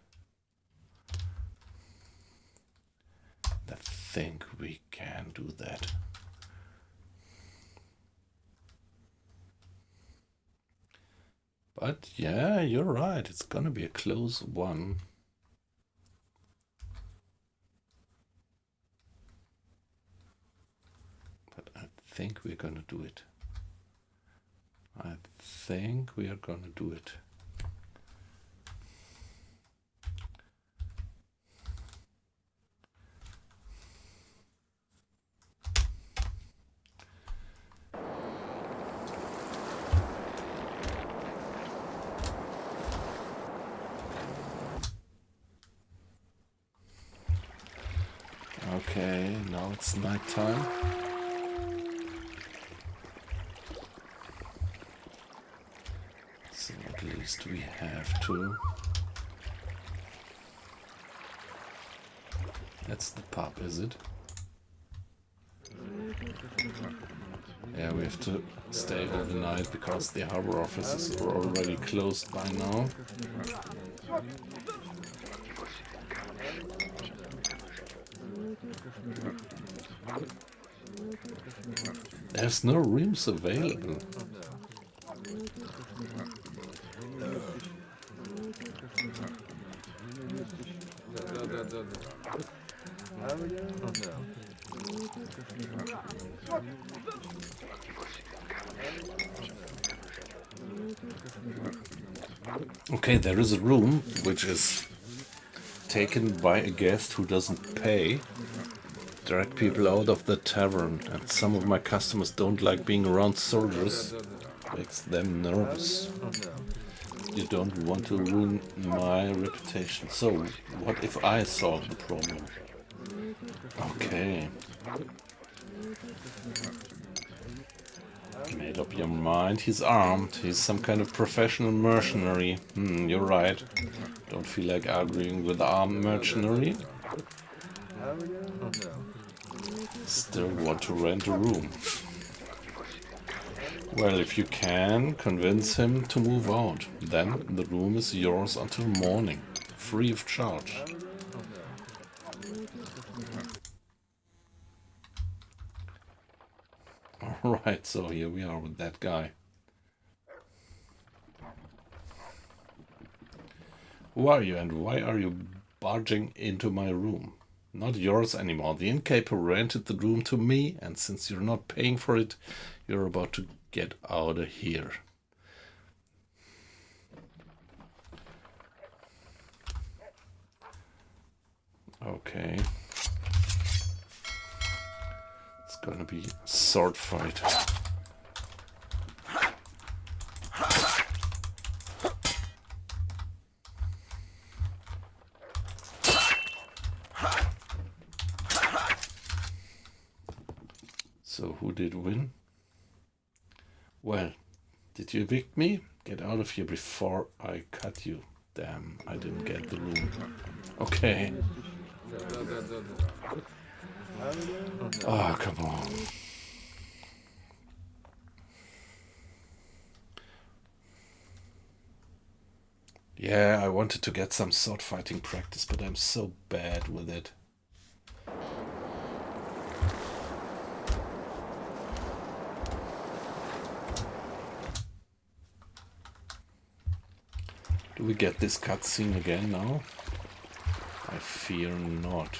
I think we can do that. But yeah, you're right, it's gonna be a close one. But I think we're gonna do it. I think we are gonna do it. Okay, now it's night time. So at least we have to. That's the pub, is it? Yeah, we have to stay overnight because the harbor offices are already closed by now. There's no rooms available. Okay, there is a room which is taken by a guest who doesn't pay. Drag people out of the tavern, and some of my customers don't like being around soldiers. Makes them nervous. You don't want to ruin my reputation. So, what if I solve the problem? Okay. Made up your mind. He's armed. He's some kind of professional mercenary. You're right. Don't feel like arguing with armed mercenary. Still want to rent a room. Well, if you can, convince him to move out. Then the room is yours until morning, free of charge. Alright, so here we are with that guy. Who are you and why are you barging into my room? Not yours anymore. The innkeeper rented the room to me, and since you're not paying for it, you're about to get out of here. Okay. It's gonna be a sword fight. So who did win? Well, did you evict me? Get out of here before I cut you. Damn, I didn't get the room. Okay. Oh, come on. Yeah, I wanted to get some sword fighting practice, but I'm so bad with it. Do we get this cutscene again now? I fear not.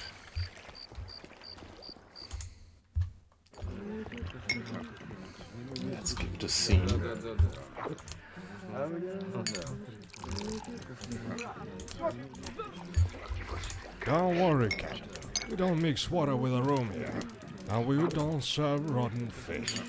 Let's give it a scene. Don't worry, Captain. We don't mix water with a room here. And we don't serve rotten fish.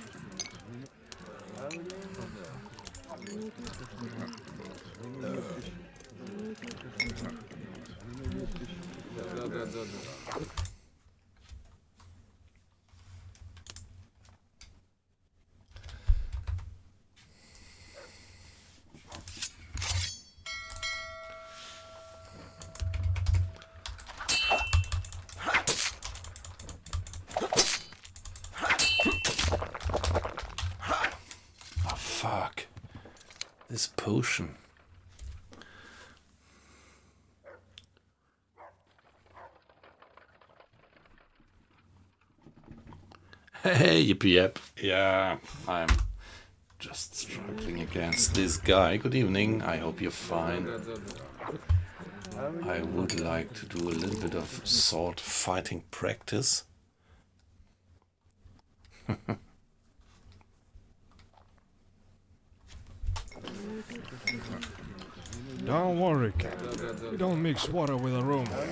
Oh, fuck. This potion. Hey, yippee yep. Yeah, I'm just struggling against this guy. Good evening, I hope you're fine. I would like to do a little bit of sword fighting practice. Don't worry, Captain. We don't mix water with a room here.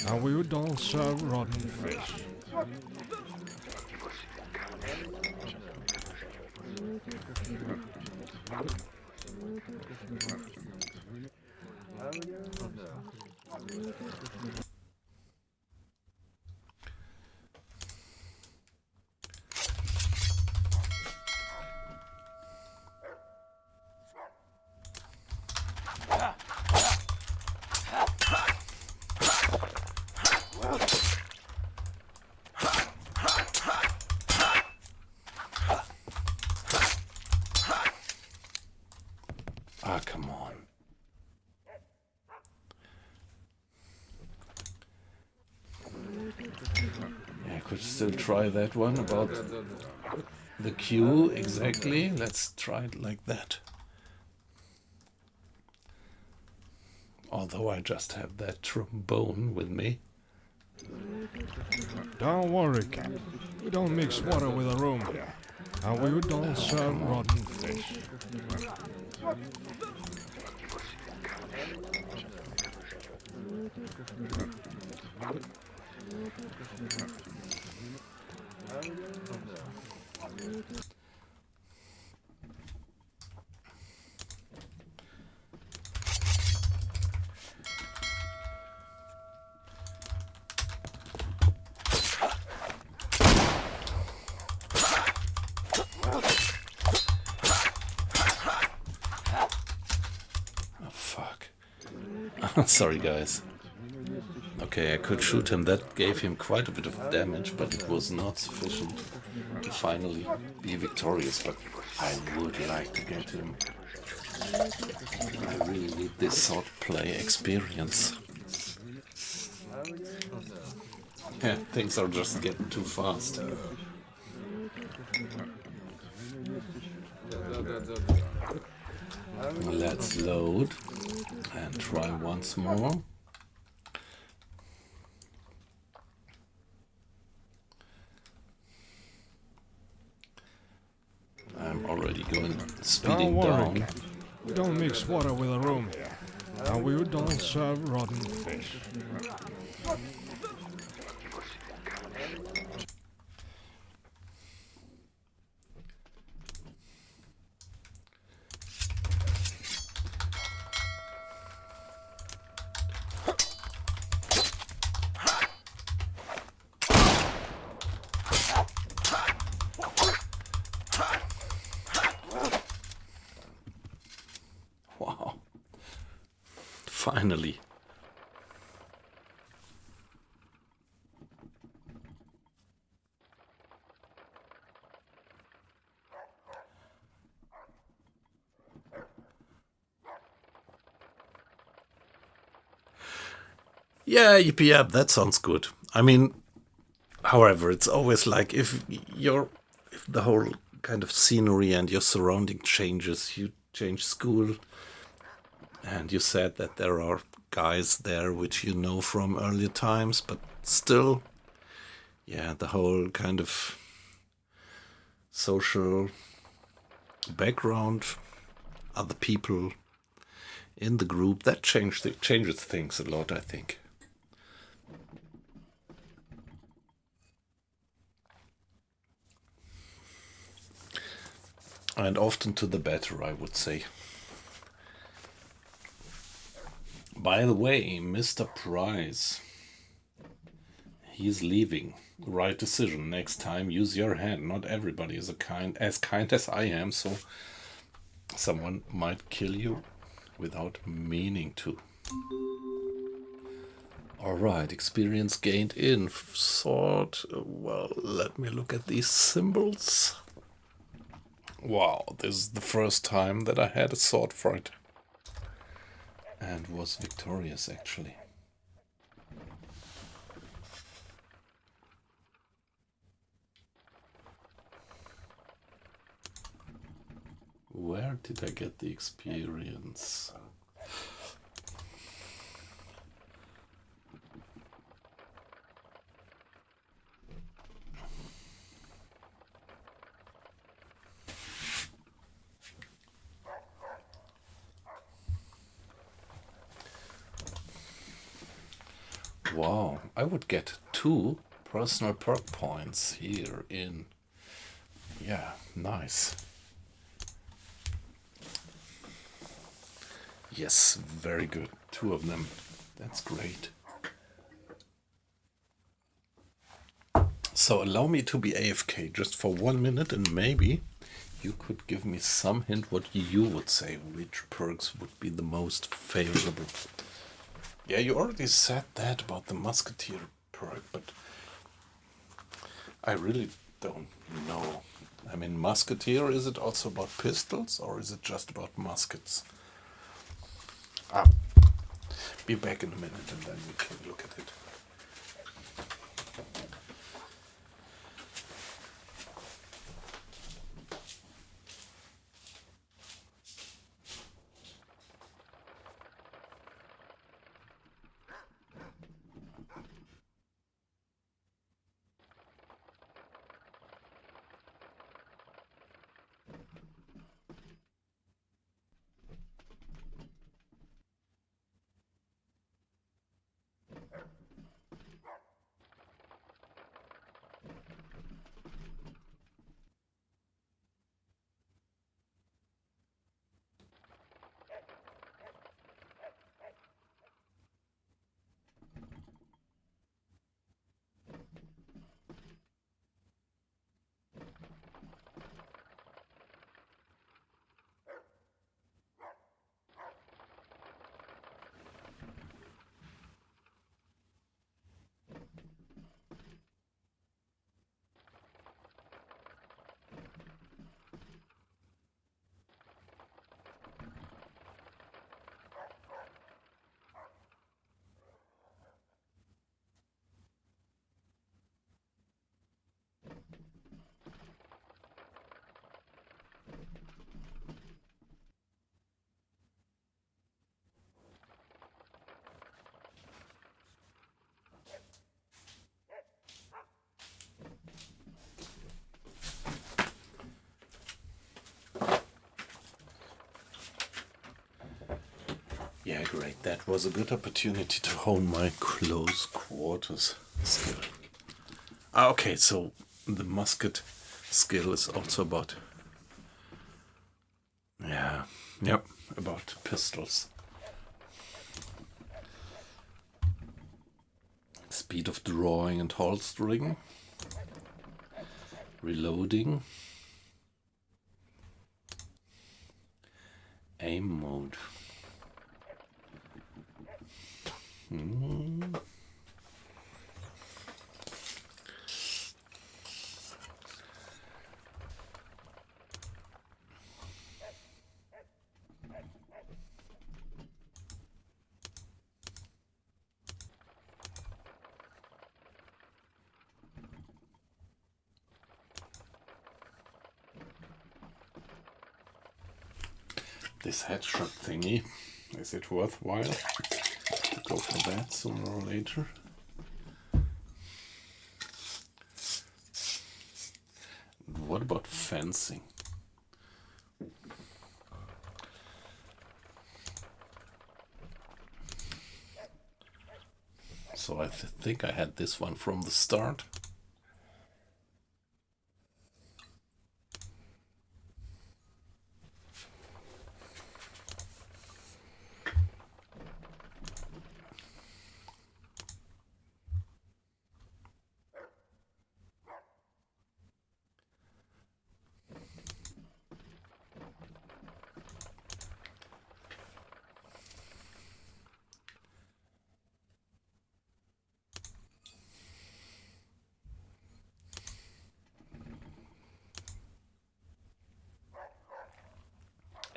And we don't serve rotten fish. Ah, come on. Yeah, I could still try that one about the cue exactly. Let's try it like that. Although I just have that trombone with me. Don't worry, Captain. We don't mix water with a room here. And we don't serve rotten fish. Oh, fuck. Sorry, guys. Okay, I could shoot him. That gave him quite a bit of damage, but it was not sufficient to finally be victorious. But I would like to get him. I really need this sword play experience. Yeah, things are just getting too fast. Let's load and try once more. I'm already going speeding Don't worry, down. Captain. We don't mix water with a room here. And we don't serve rotten fish. Wow. Finally. Yeah, yep, yeah, that sounds good. I mean, however, it's always like if the whole kind of scenery and your surrounding changes, you change school, and you said that there are guys there which you know from earlier times, but still, yeah, the whole kind of social background, other people in the group, that changes things a lot, I think. And often to the better, I would say. By the way, Mr. Price, he's leaving. Right decision. Next time, use your hand. Not everybody is as kind as I am, so someone might kill you without meaning to. Alright, experience gained in sword. Well, let me look at these symbols. Wow, this is the first time that I had a sword fight. And was victorious, actually. Where did I get the experience? Wow, I would get 2 personal perk points here in... Yeah, nice. Yes, very good. 2 of them. That's great. So allow me to be AFK just for 1 minute, and maybe you could give me some hint what you would say, which perks would be the most favorable. Yeah, you already said that about the musketeer perk, but I really don't know. I mean, musketeer, is it also about pistols, or is it just about muskets? Be back in a minute and then we can look at it. Yeah, great. That was a good opportunity to hone my close quarters skill. Okay, so the musket skill is also about... Yeah, yep, about pistols. Speed of drawing and holstering. Reloading. Aim mode. This headshot thingy, is it worthwhile to go for that sooner or later? What about fencing? So I think I had this one from the start.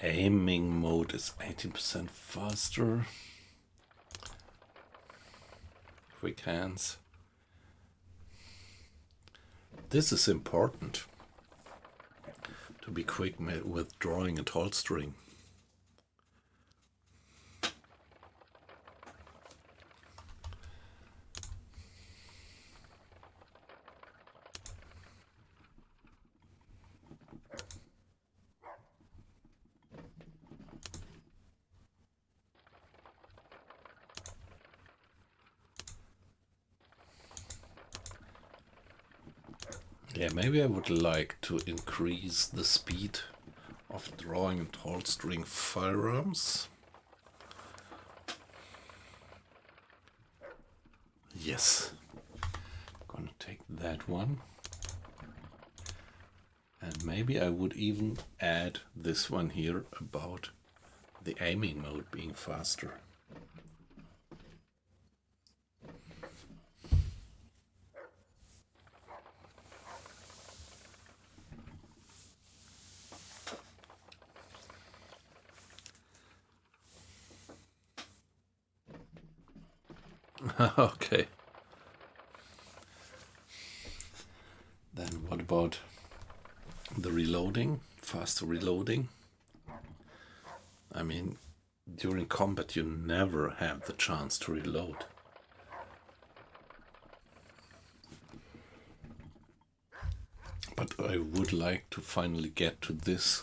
Aiming mode is 18% faster. Quick hands. This is important. To be quick with drawing and hold string. Yeah, maybe I would like to increase the speed of drawing and hold string firearms. Yes, gonna take that one. And maybe I would even add this one here about the aiming mode being faster. Okay. Then what about the reloading? Faster reloading? I mean, during combat you never have the chance to reload. But I would like to finally get to this.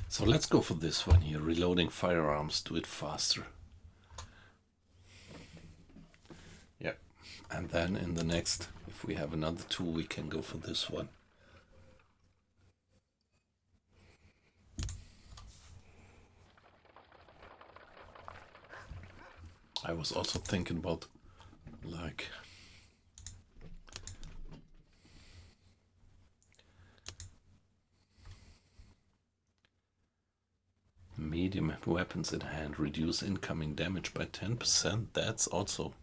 So let's go for this one here, reloading firearms, do it faster. Yeah, and then in the next, if we have another tool, we can go for this one. I was also thinking about like medium weapons in hand reduce incoming damage by 10%. That's also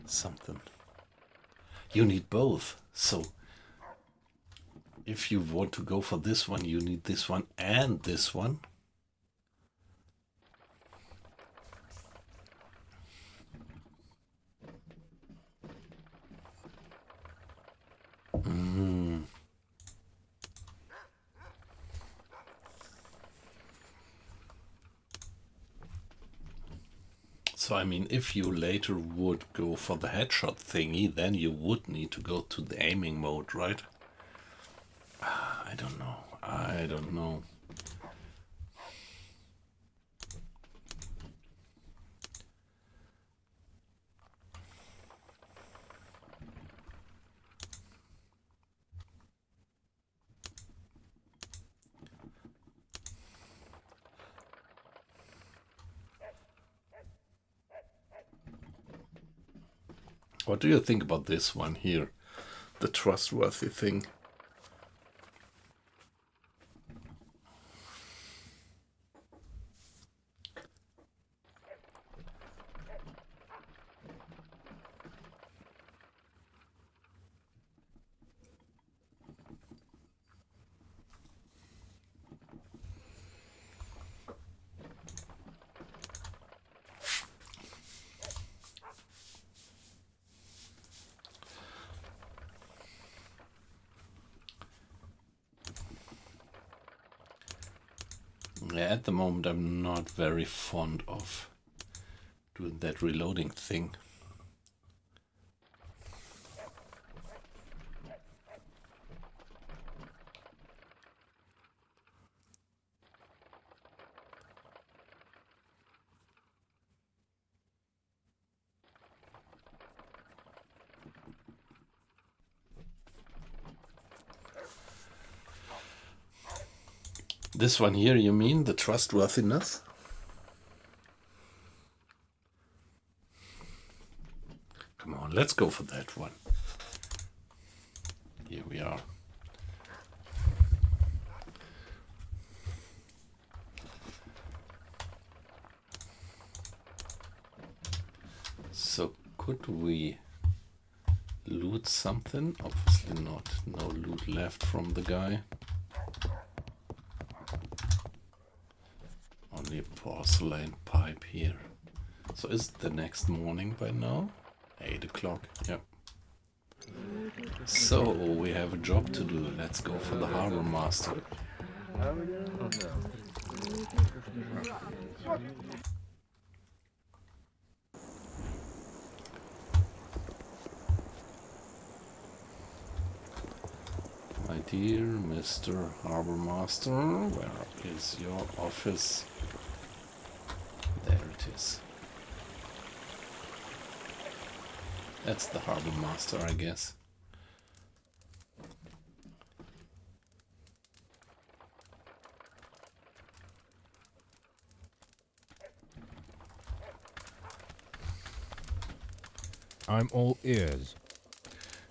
something. You need both. So if you want to go for this one, you need this one and this one. So, I mean, if you later would go for the headshot thingy, then you would need to go to the aiming mode, right? I don't know. I don't know. What do you think about this one here? The trustworthy thing. Yeah, at the moment I'm not very fond of doing that reloading thing. This one here, you mean the trustworthiness? Come on, let's go for that one. Here we are. So could we loot something? Obviously not. No loot left from the guy. Only a porcelain pipe here. So is it the next morning by now? 8 o'clock, yep. So we have a job to do. Let's go for the harbor master. My dear Mr. Harbor Master, where is your office? There it is. That's the Harbor Master, I guess. I'm all ears.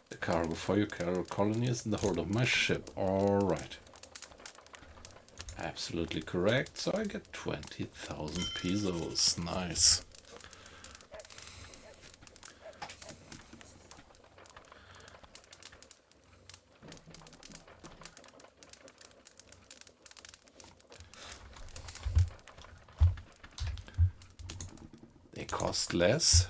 The cargo for your cargo colony is in the hold of my ship. Alright. Absolutely correct. So I get 20,000 pesos. Nice. They cost less.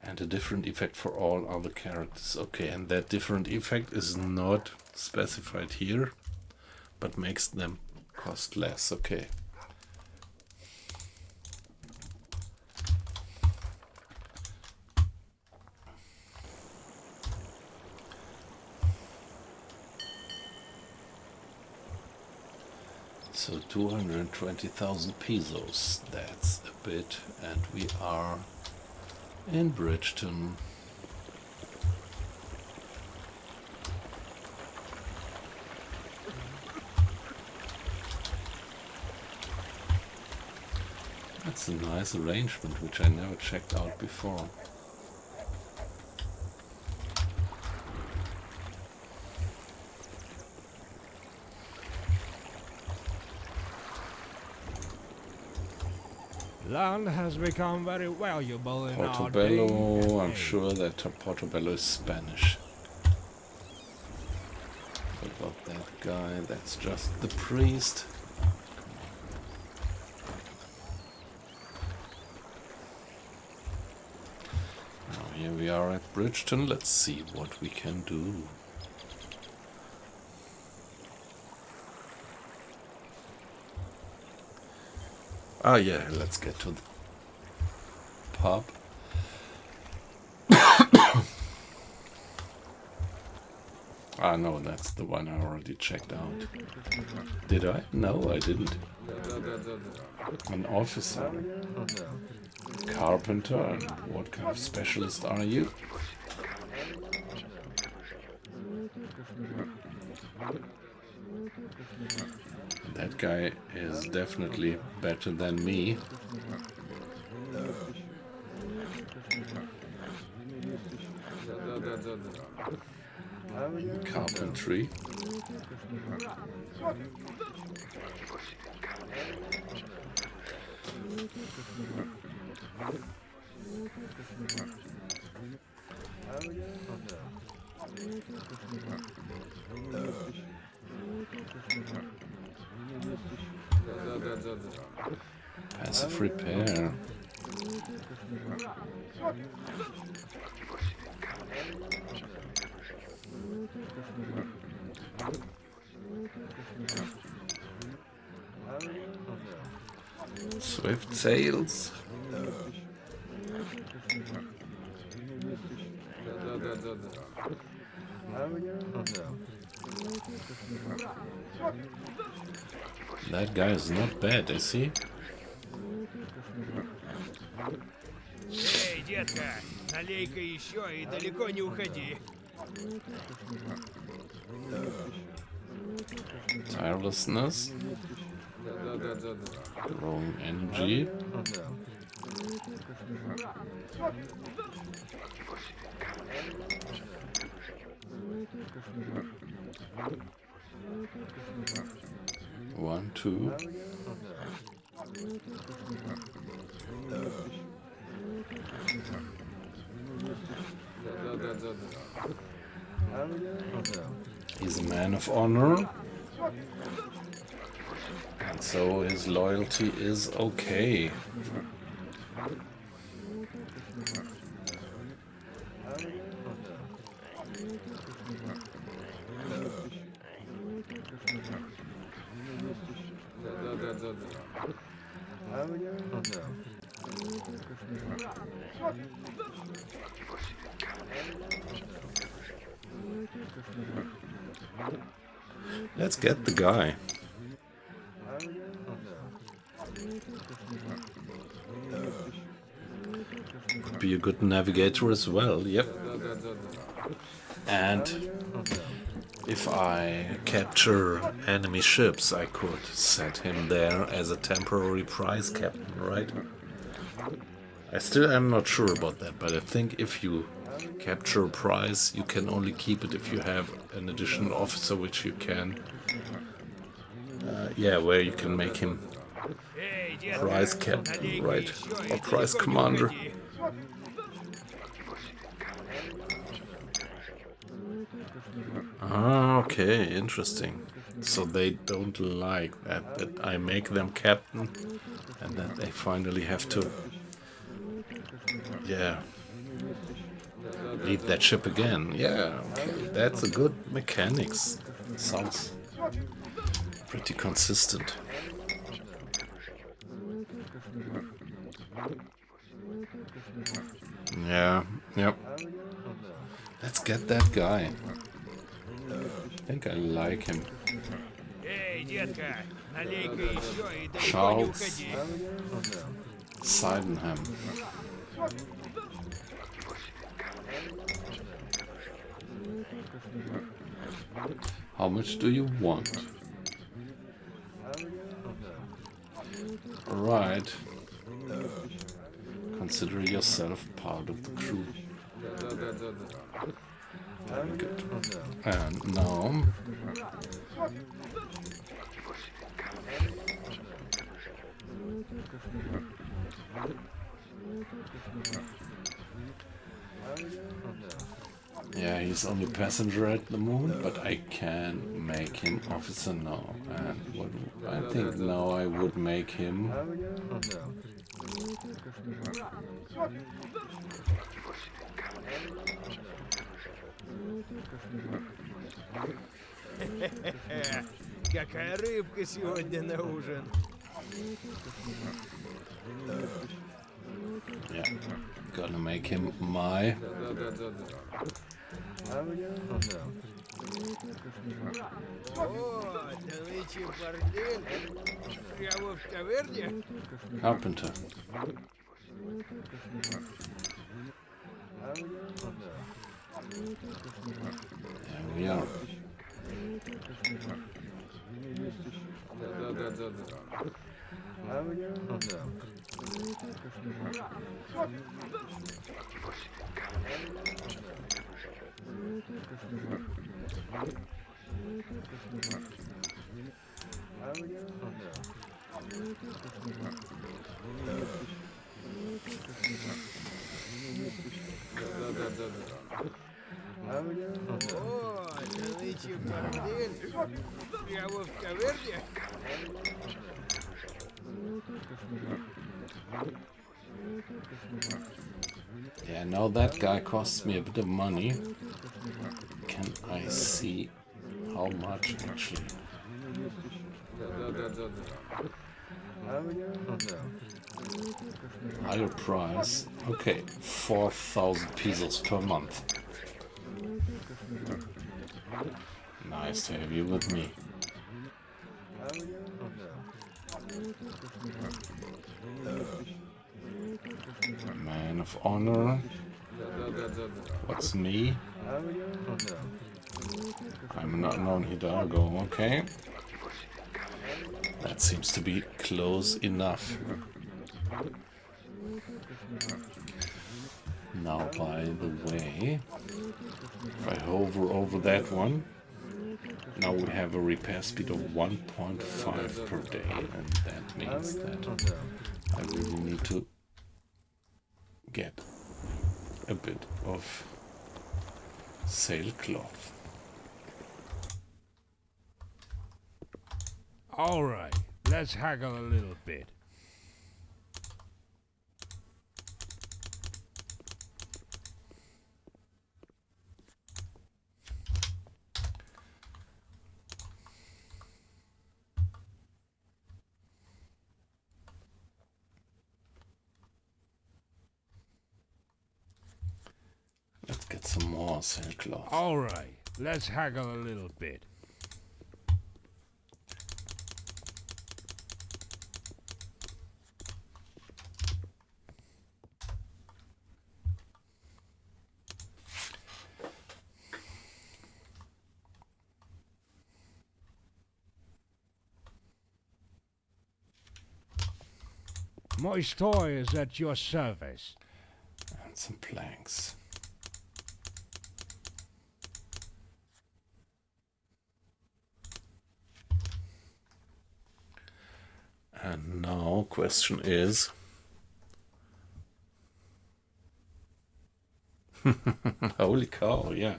And a different effect for all other characters. Okay, and that different effect is not specified here, but makes them cost less. Okay. So 220,000 pesos. That's a bit, and we are in Bridgeton. That's a nice arrangement which I never checked out before. Land has become very valuable in our day. Portobello, I'm sure that Portobello is Spanish. What about that guy? That's just the priest. Now here we are at Bridgeton. Let's see what we can do. Ah yeah, let's get to the pub. Ah no, that's the one I already checked out. Did I? No, I didn't. An officer. Carpenter, and what kind of specialist are you? That guy is definitely better than me. Carpentry. Passive repair. Swift sails. That guy is not bad, is he? Эй, детка, налей-ка еще и далеко не уходи. Tirelessness. Growing energy. One, two. He's a man of honor. And so his loyalty is okay. Let's get the guy. Could be a good navigator as well, yep. And if I capture enemy ships, I could set him there as a temporary prize captain, right? I still am not sure about that, but I think if you capture a prize, you can only keep it if you have an additional officer which you can... yeah, where you can make him prize captain, right? Or prize commander. Ah, okay, interesting. So they don't like that I make them captain and that they finally have to, yeah, lead that ship again. Yeah, okay, that's a good mechanics. Sounds pretty consistent. Yeah, yep. Let's get that guy. I think I like him. Charles Sydenham. How much do you want? Right. Consider yourself part of the crew. Very good. And now... yeah, he's only passenger at the moment, but I can make him officer now. And what I think now I would make him... Какая рыбка сегодня на ужин? Yeah, gonna make him my... О, да нынче бордель. Прямо в таверне? Carpenter. There we are. О, да нынче бордель. Прямо в таверне? Yeah, now that guy costs me a bit of money. Can I see how much actually? Higher price. Okay, 4,000 pesos per month. Nice to have you with me. Man of honor. What's me? I'm not known Hidalgo, okay. That seems to be close enough. Now, by the way, if I hover over that one, now we have a repair speed of 1.5 per day, and that means that I really need to get a bit of sailcloth. All right, let's haggle a little bit. Let's get some more sailcloth. All right, let's haggle a little bit. My store is at your service. And some planks. And now, question is... Holy cow, yeah.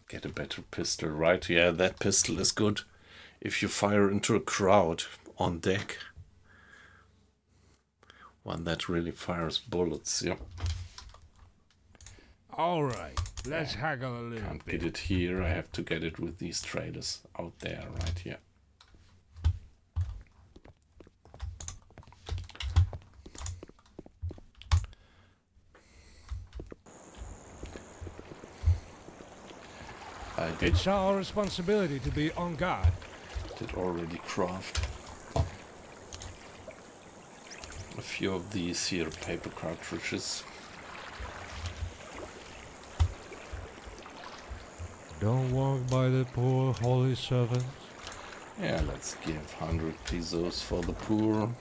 Get a better pistol, right? Yeah, that pistol is good if you fire into a crowd on deck. One that really fires bullets, yeah. All right, let's haggle a little Can't bit. get it here, I have to get it with these traders out there, right here. I It's our responsibility to be on guard. did already craft a few of these here paper cartridges. Don't walk by the poor holy servants. Yeah, let's give 100 pesos for the poor.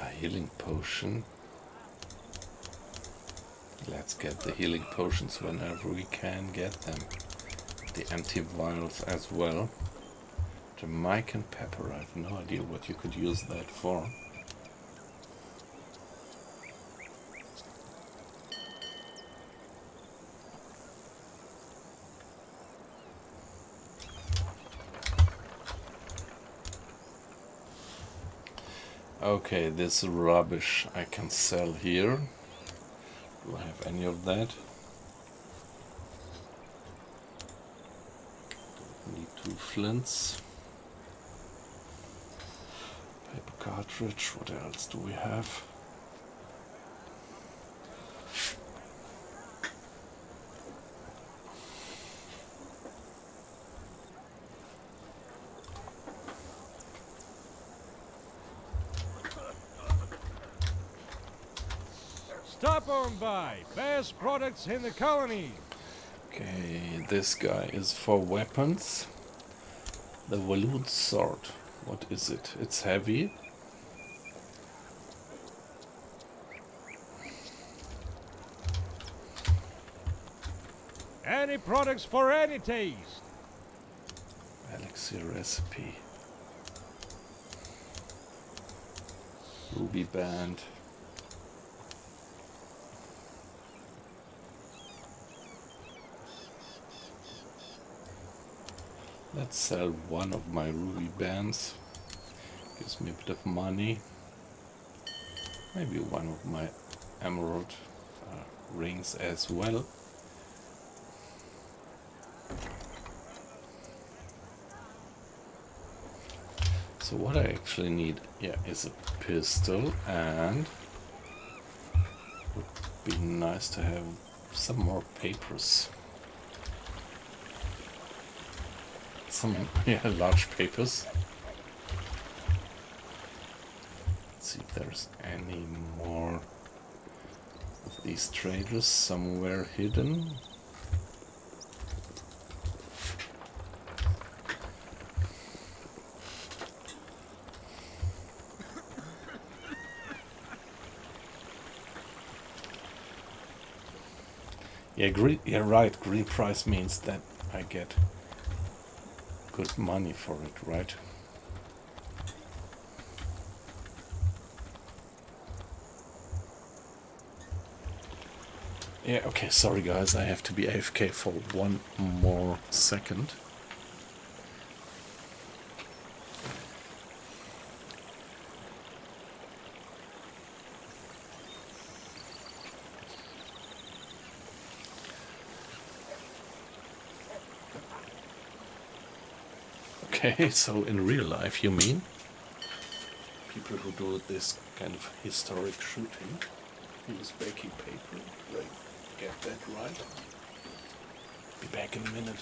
A healing potion. Let's get the healing potions whenever we can get them. The antivirals as well. Jamaican pepper, I have no idea what you could use that for. Okay, this rubbish I can sell here. Do I have any of that? Need 2 flints. Paper cartridge, what else do we have? Stop on by. Best products in the colony. Okay, this guy is for weapons. The Walloon sword. What is it? It's heavy. Any products for any taste. Elixir recipe. Ruby band. Let's sell one of my ruby bands. Gives me a bit of money. Maybe one of my emerald rings as well. So what I actually need, yeah, is a pistol, and would be nice to have some more papers. Some, yeah, large papers. Let's see if there's any more of these traders somewhere hidden. Yeah, green. Yeah, right. Green price means that I get good money for it, right? Yeah. Okay. Sorry, guys. I have to be AFK for one more second. Okay, so in real life, you mean? People who do this kind of historic shooting use baking paper. Do I get that right? Be back in a minute.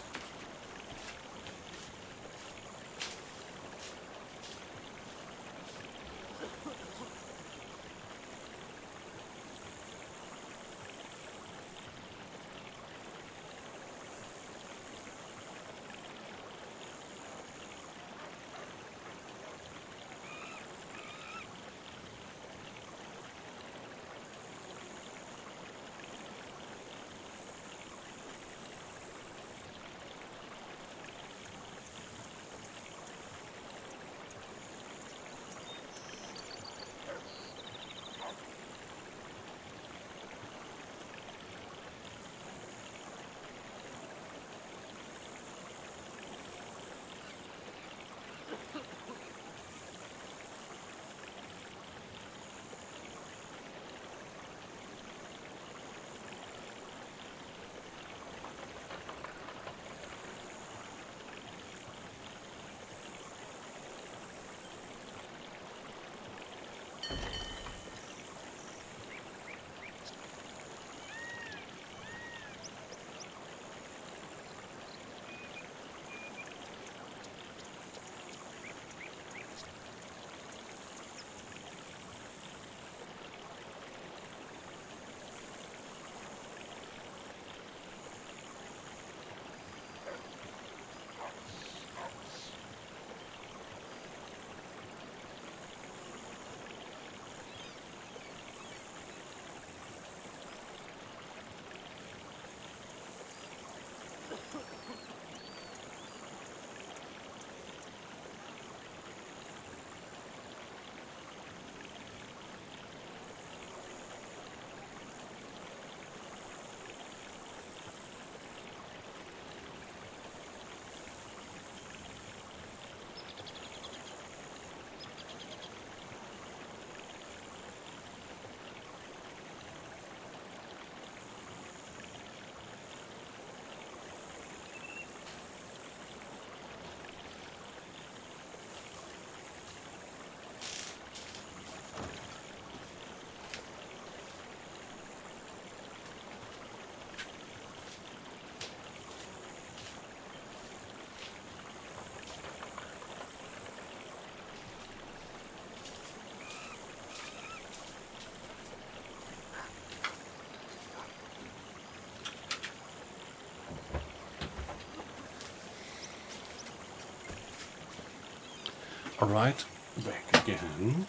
Alright, back again.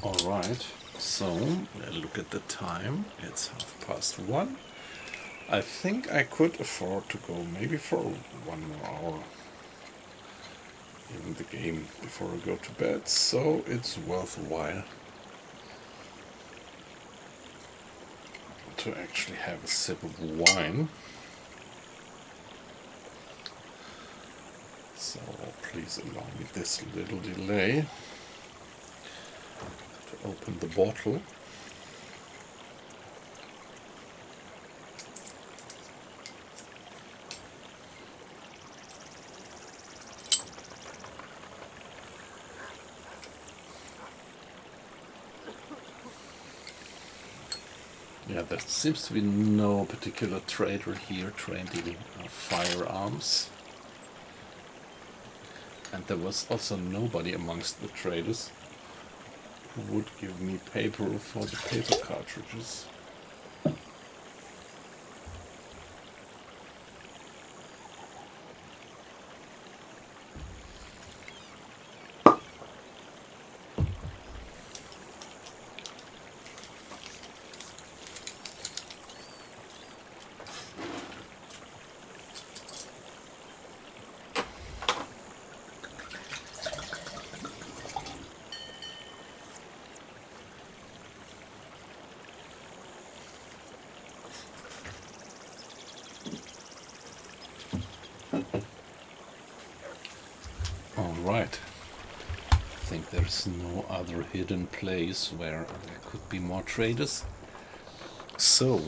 Alright, so look at the time. It's 1:30. I think I could afford to go maybe for 1 more hour in the game before I go to bed, so it's worthwhile. to actually have a sip of wine. So please allow me this little delay to open the bottle. Yeah, there seems to be no particular trader here trained in firearms. And there was also nobody amongst the traders who would give me paper for the paper cartridges. Alright. I think there's no other hidden place where there could be more traders. So,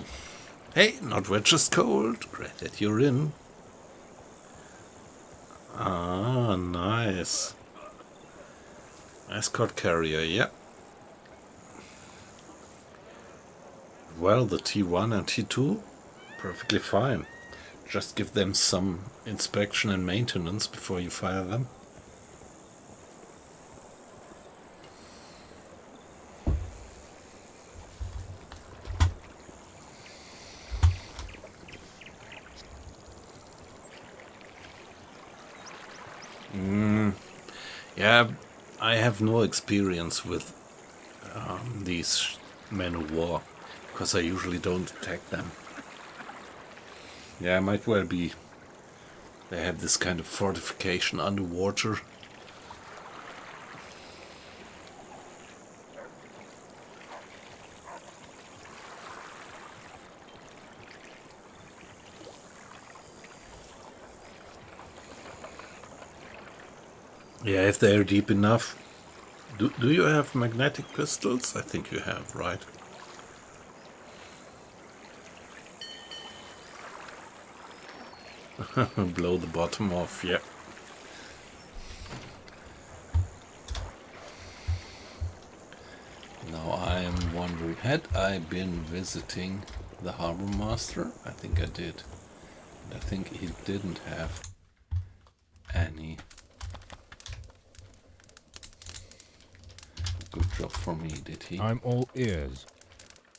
hey, not wet, just cold. Great that you're in. Ah, nice. Escort carrier, yeah. Well, the T1 and T2, perfectly fine. Just give them some inspection and maintenance before you fire them. Yeah, I have no experience with these men of war, because I usually don't attack them. Yeah, might well be. They have this kind of fortification underwater. Yeah, if they're deep enough. Do you have magnetic pistols? I think you have, right? Blow the bottom off, yeah. Now I'm wondering, had I been visiting the harbor master? I think I did. And I think he didn't have any good job for me, did he? I'm all ears.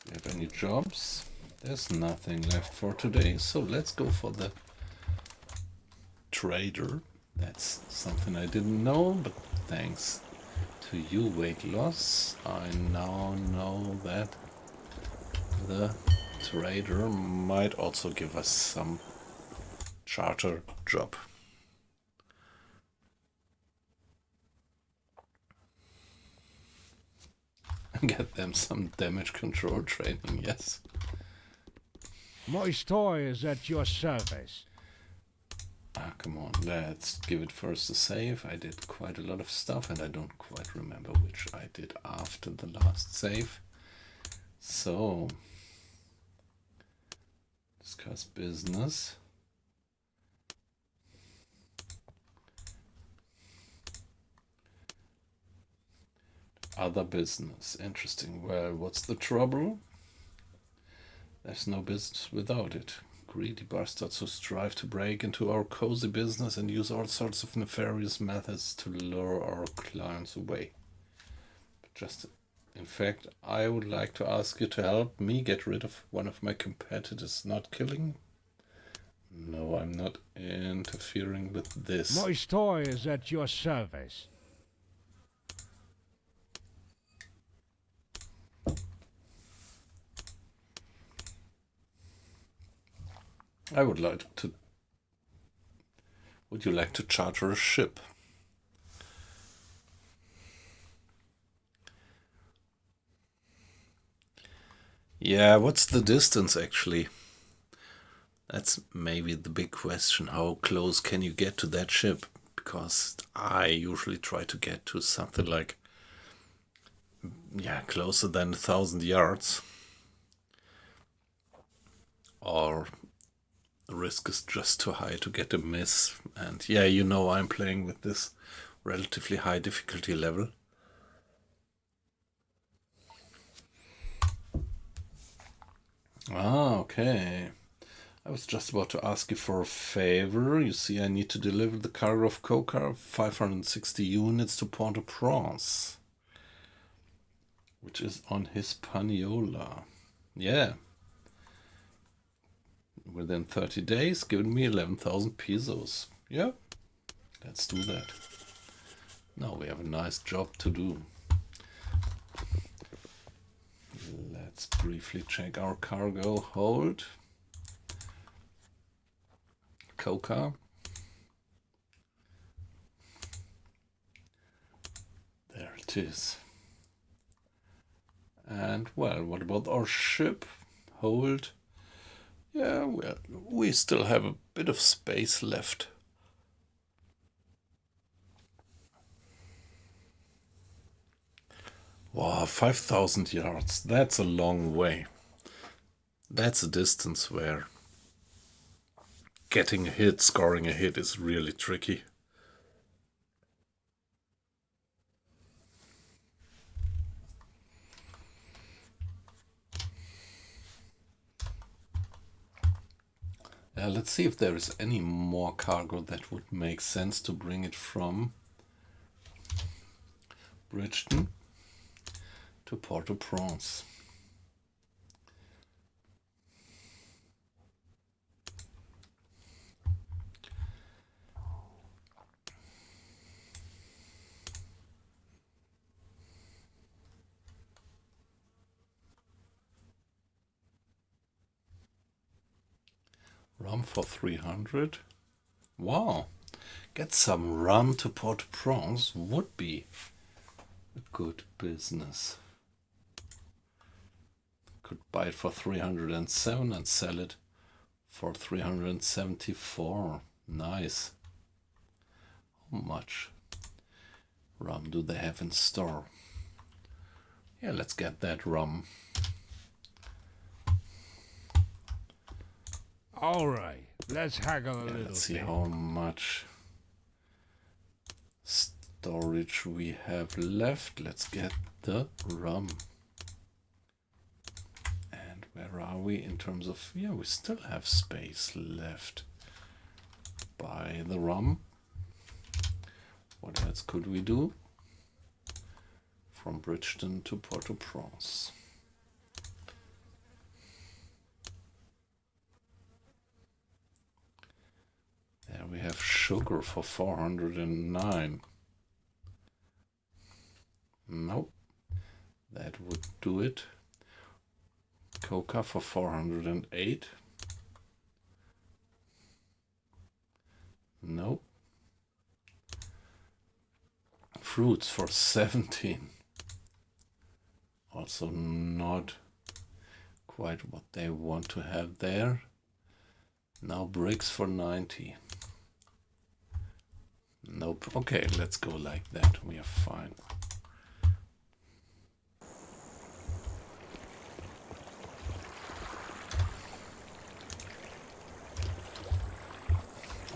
Do you have any jobs? There's nothing left for today, so let's go for the trader. That's something I didn't know, but thanks to you, weight loss, I now know that the trader might also give us some charter job. Get them some damage control training, yes. My store is at your service. Ah, come on, let's give it first a save. I did quite a lot of stuff and I don't quite remember which I did after the last save. So, discuss business. Other business, interesting. Well, what's the trouble? There's no business without it. Greedy bastards who strive to break into our cozy business and use all sorts of nefarious methods to lure our clients away. But just in fact, I would like to ask you to help me get rid of one of my competitors. Not killing? No, I'm not interfering with this. My store is at your service. I would like to... Would you like to charter a ship? Yeah, what's the distance actually? That's maybe the big question. How close can you get to that ship? Because I usually try to get to something like, yeah, closer than 1,000 yards. Or the risk is just too high to get a miss. And yeah, you know I'm playing with this relatively high difficulty level. Ah, okay. I was just about to ask you for a favor. You see, I need to deliver the cargo of coca, 560 units to Port-au-Prince, which is on Hispaniola. Yeah. Within 30 days, giving me 11,000 pesos. Yeah, let's do that. Now we have a nice job to do. Let's briefly check our cargo hold. Coca. There it is. And well, what about our ship? Hold. Yeah, well, we still have a bit of space left. Wow, 5,000 yards. That's a long way. That's a distance where getting a hit, scoring a hit is really tricky. Let's see if there is any more cargo that would make sense to bring it from Bridgeton to Port-au-Prince. Rum for 300. Wow. Get some rum to Port-au-Prince would be a good business. Could buy it for 307 and sell it for 374. Nice. How much rum do they have in store? Yeah, let's get that rum. All right, let's haggle a little Let's see bit. how much storage we have left. Let's get the rum. And where are we in terms of... Yeah, we still have space left. Buy the rum. What else could we do? From Bridgeton to Port-au-Prince. There we have sugar for 409. Nope, that would do it. Coca for 408. Nope. Fruits for 17. Also not quite what they want to have there. Now bricks for 90. Nope. Okay, let's go like that. We are fine.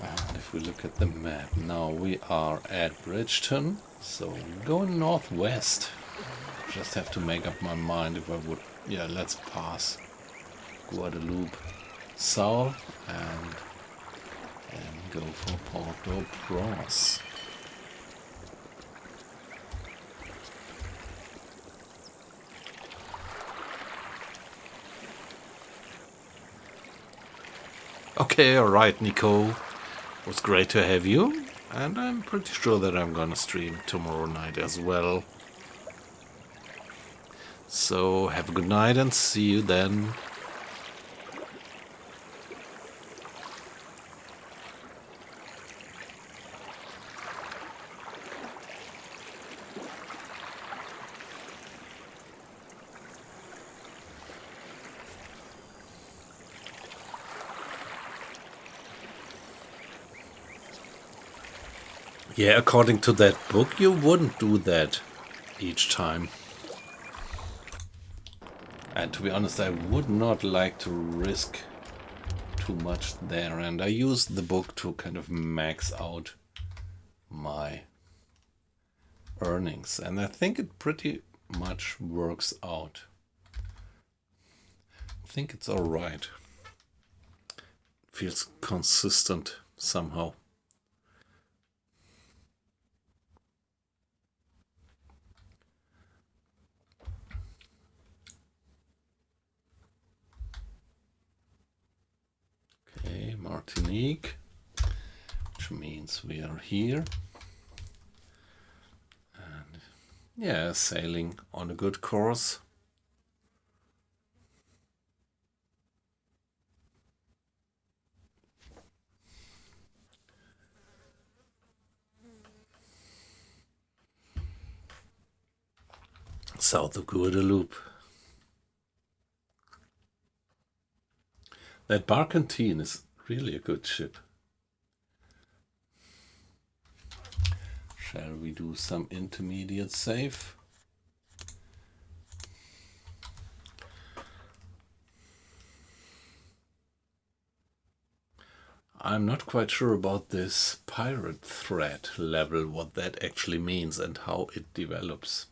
And if we look at the map, now we are at Bridgeton, so going northwest. Just have to make up my mind if I would. Yeah, let's pass Guadeloupe south and go for Port-au-Prince. Okay, alright, Nico. It was great to have you, and I'm pretty sure that I'm gonna stream tomorrow night as well. So, have a good night and see you then. Yeah, according to that book, you wouldn't do that each time. And to be honest, I would not like to risk too much there. And I used the book to kind of max out my earnings. And I think it pretty much works out. I think it's all right. Feels consistent somehow. Okay, Martinique, which means we are here. And yeah, sailing on a good course. South of Guadeloupe. That Barkentine is really a good ship. Shall we do some intermediate save? I'm not quite sure about this pirate threat level, what that actually means and how it develops,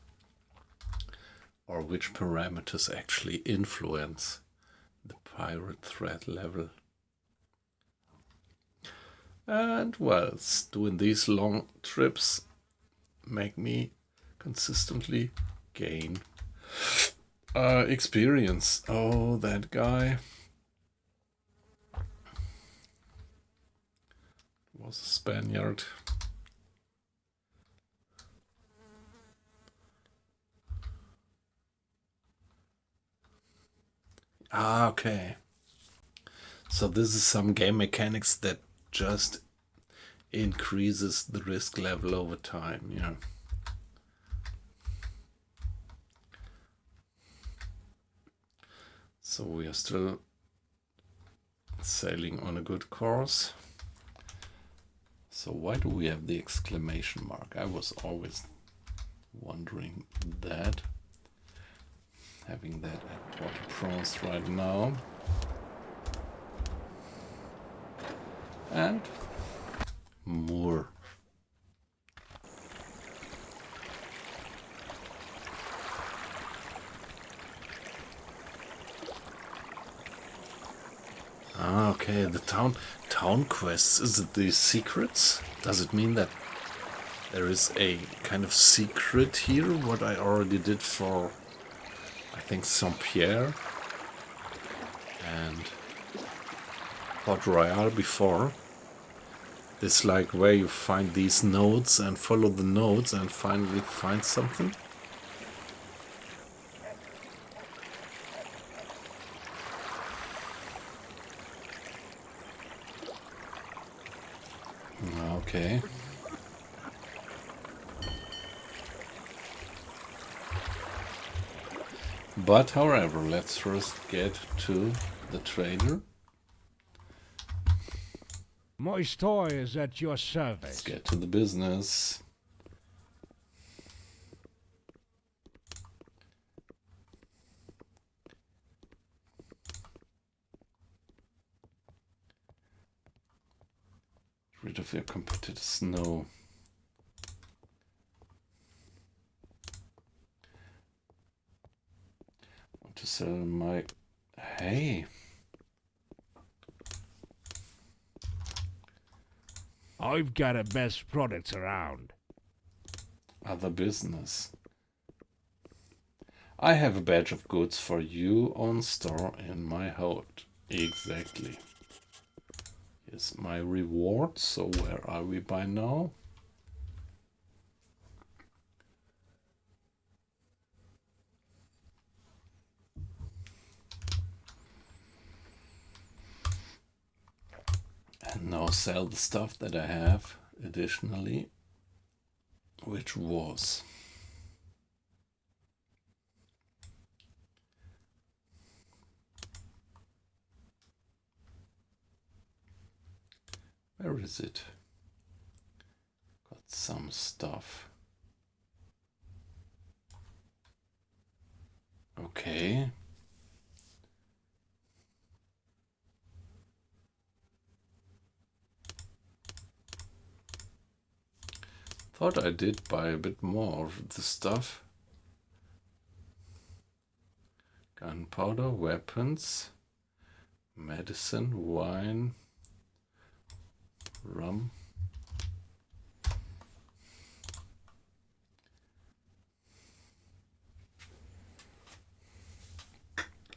or which parameters actually influence the pirate threat level. And well, doing these long trips make me consistently gain experience. Oh, that guy was a Spaniard. Ah, okay. So this is some game mechanics that just increases the risk level over time, yeah. So we are still sailing on a good course. So why do we have the exclamation mark? I was always wondering that. Having that at Port-au-Prince right now. And more. Ah, okay, the town quests. Is it the secrets? Does it mean that there is a kind of secret here? What I already did for, I think, Saint-Pierre and Port Royal before. It's like where you find these nodes and follow the nodes and finally find something. Okay. But however, let's first get to the trader. My store is at your service. Let's get to the business. Rid of your competitors. No. Want to sell my... Hey. I've got the best products around. Other business. I have a badge of goods for you on store in my hold. Exactly. Here's my reward. So where are we by now? And now sell the stuff that I have additionally, which was where is it? Got some stuff. Okay. Thought I did buy a bit more of the stuff. Gunpowder, weapons, medicine, wine, rum.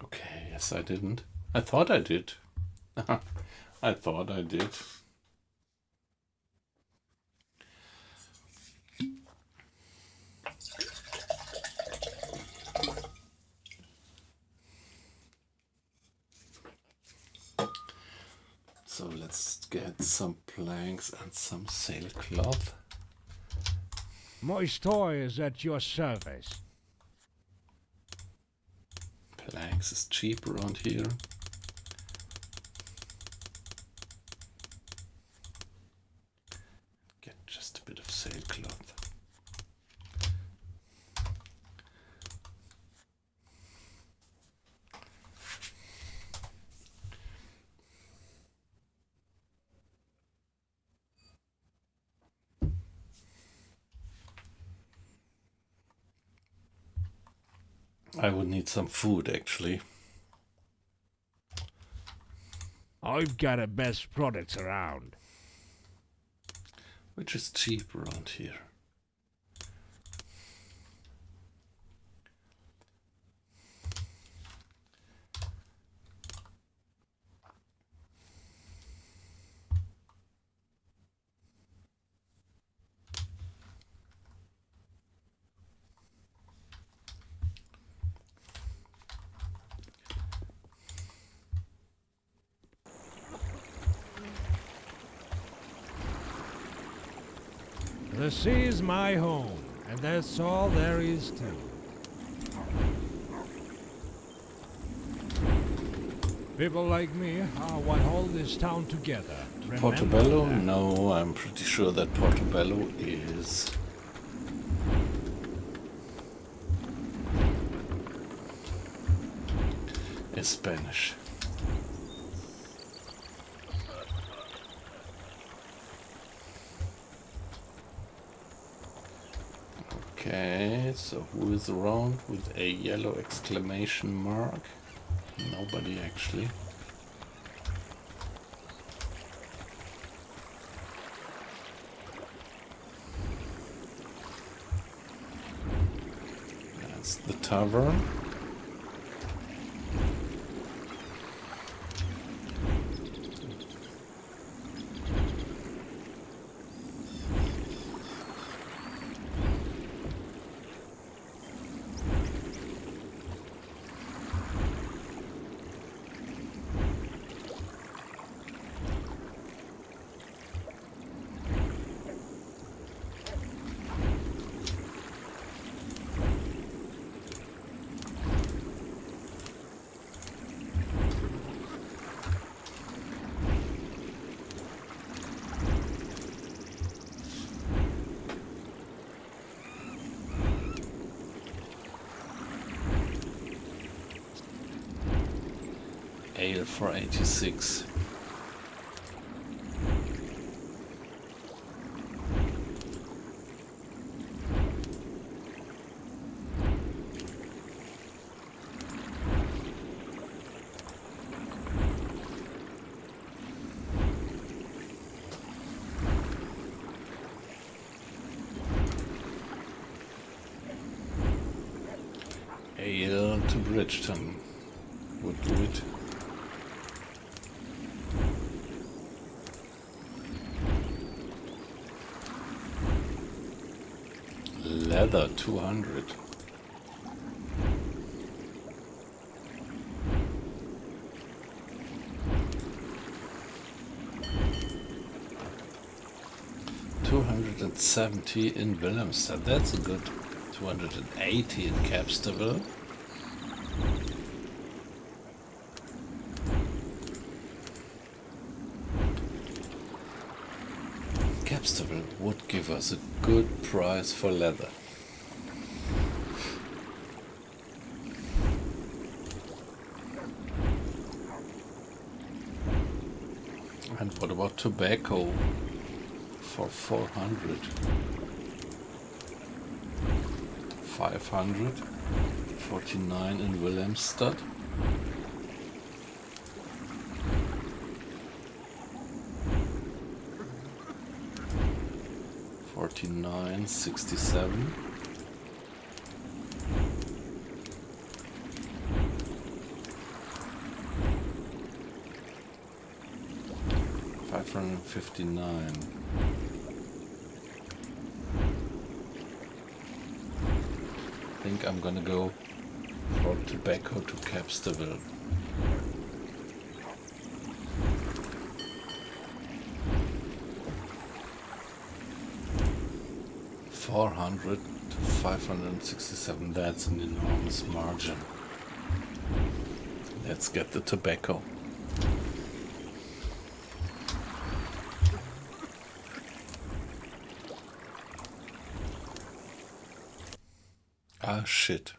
Okay, yes, I didn't. I thought I did. I thought I did. So let's get some planks and some sailcloth. My store is at your service. Planks is cheap around here. Get just a bit of sailcloth. I would need some food actually. I've got the best products around. Which is cheap around here. The sea is my home, and that's all there is to it. People like me are what hold this town together. Remember Portobello? that. No, I'm pretty sure that Portobello is Spanish. Okay, so who is around with a yellow exclamation mark? Nobody actually. That's the tavern. Ale for 86. Ale to Bridgeton would do it. Leather 200. $270 in Willemstad. That's a good 280 in Capsterville. Capsterville. would give us a good price for leather. And what about tobacco for 400? 500? 49 in Wilhelmstad? $49, 67. $559. I think I'm gonna go for tobacco to Capsterville. $400 to $567. That's an enormous margin. Let's get the tobacco. Ah, shit.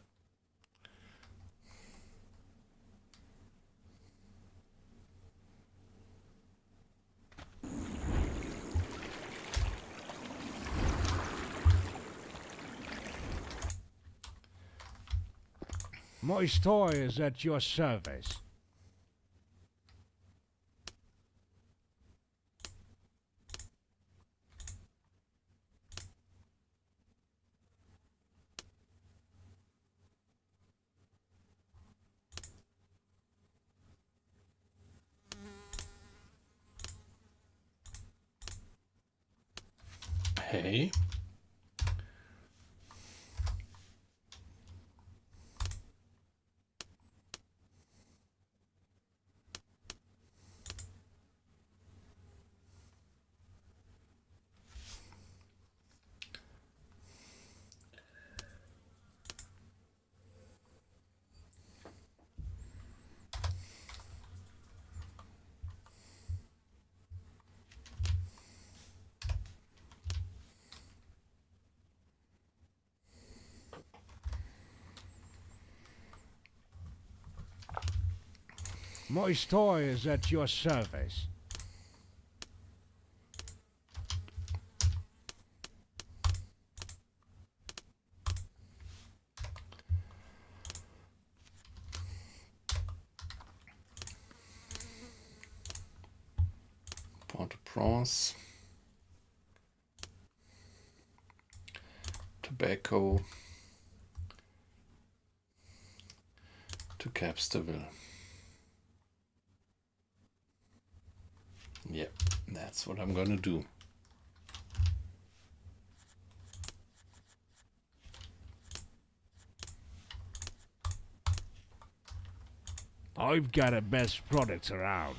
My store is at your service. Hey. My store is at your service. Port-au-Prince. Tobacco to Capsterville. Yep, that's what I'm gonna do. I've got the best products around.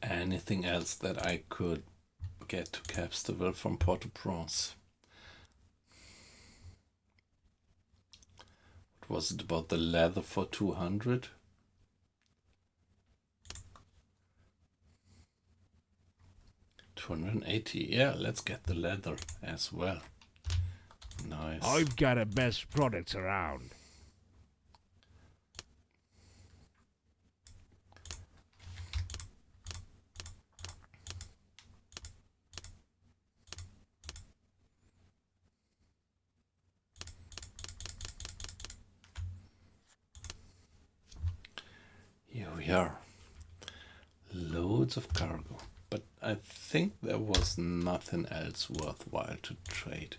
Anything else that I could get to Capsterville from Port-au-Prince? What was it about the leather for 200? $280. Yeah, let's get the leather as well. Nice. I've got the best products around. Here we are. Loads of cargo. But I think there was nothing else worthwhile to trade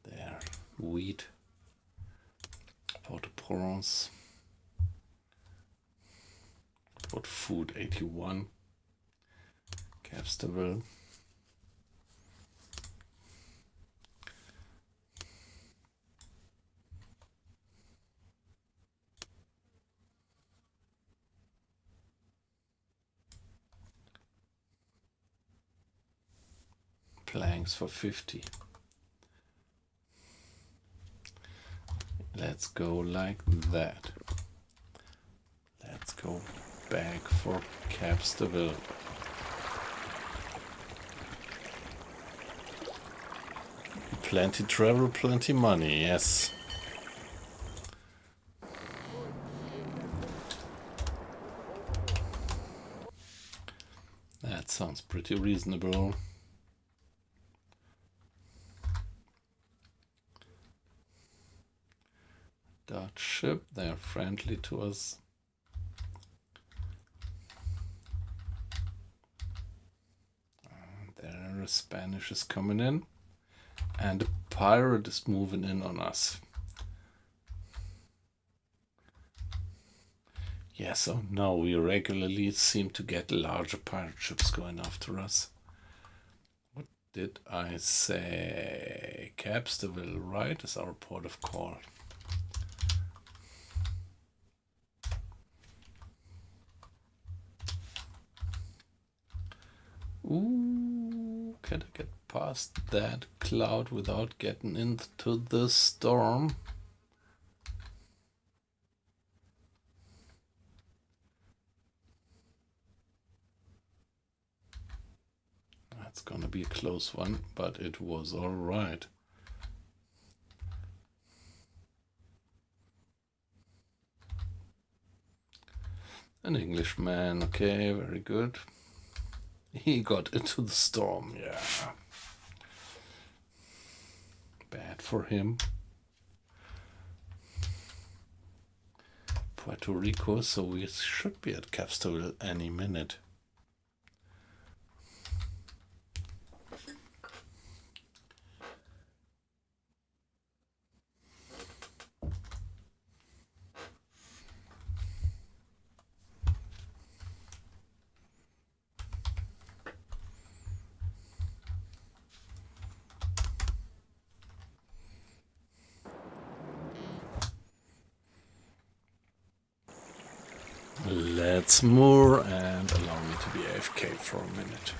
there. Wheat. Port-au-Prince. What food? 81. Capsterville. planks for 50. Let's go like that. Let's go back for Capsterville. Plenty travel, plenty money, yes. That sounds pretty reasonable. Dutch ship, they're friendly to us. There, a Spanish is coming in, and a pirate is moving in on us. Yeah, so now we regularly seem to get larger pirate ships going after us. What did I say? Capsterville, right, is our port of call. Ooh, can I get past that cloud without getting into the storm? That's gonna be a close one, but it was all right. An Englishman, okay, very good. He got into the storm, yeah. Bad for him. Puerto Rico, so we should be at Capsterville any minute. Let's moor and allow me to be AFK for a minute.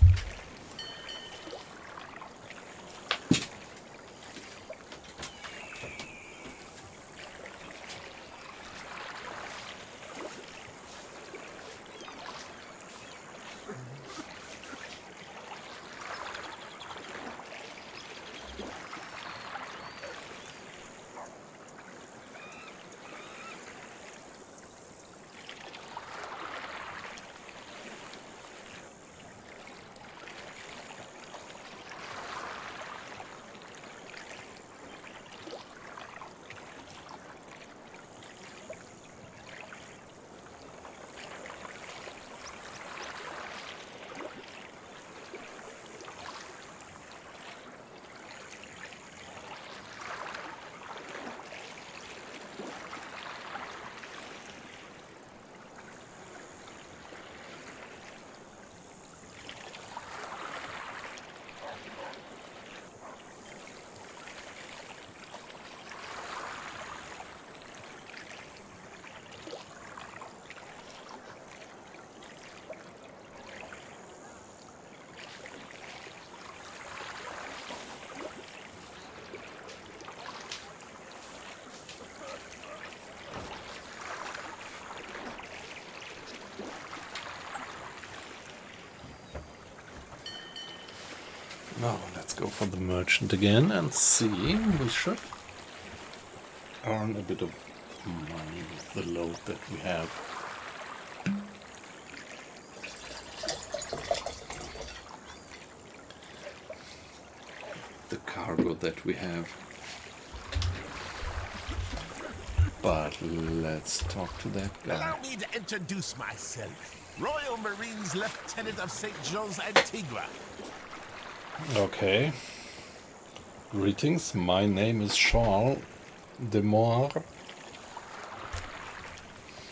Now let's go for the merchant again and see. We should earn a bit of money with the load that we have. The cargo that we have. But let's talk to that guy. Allow me to introduce myself. Royal Marines Lieutenant of St. Joe's Antigua. Okay. Greetings, my name is Charles de Moir.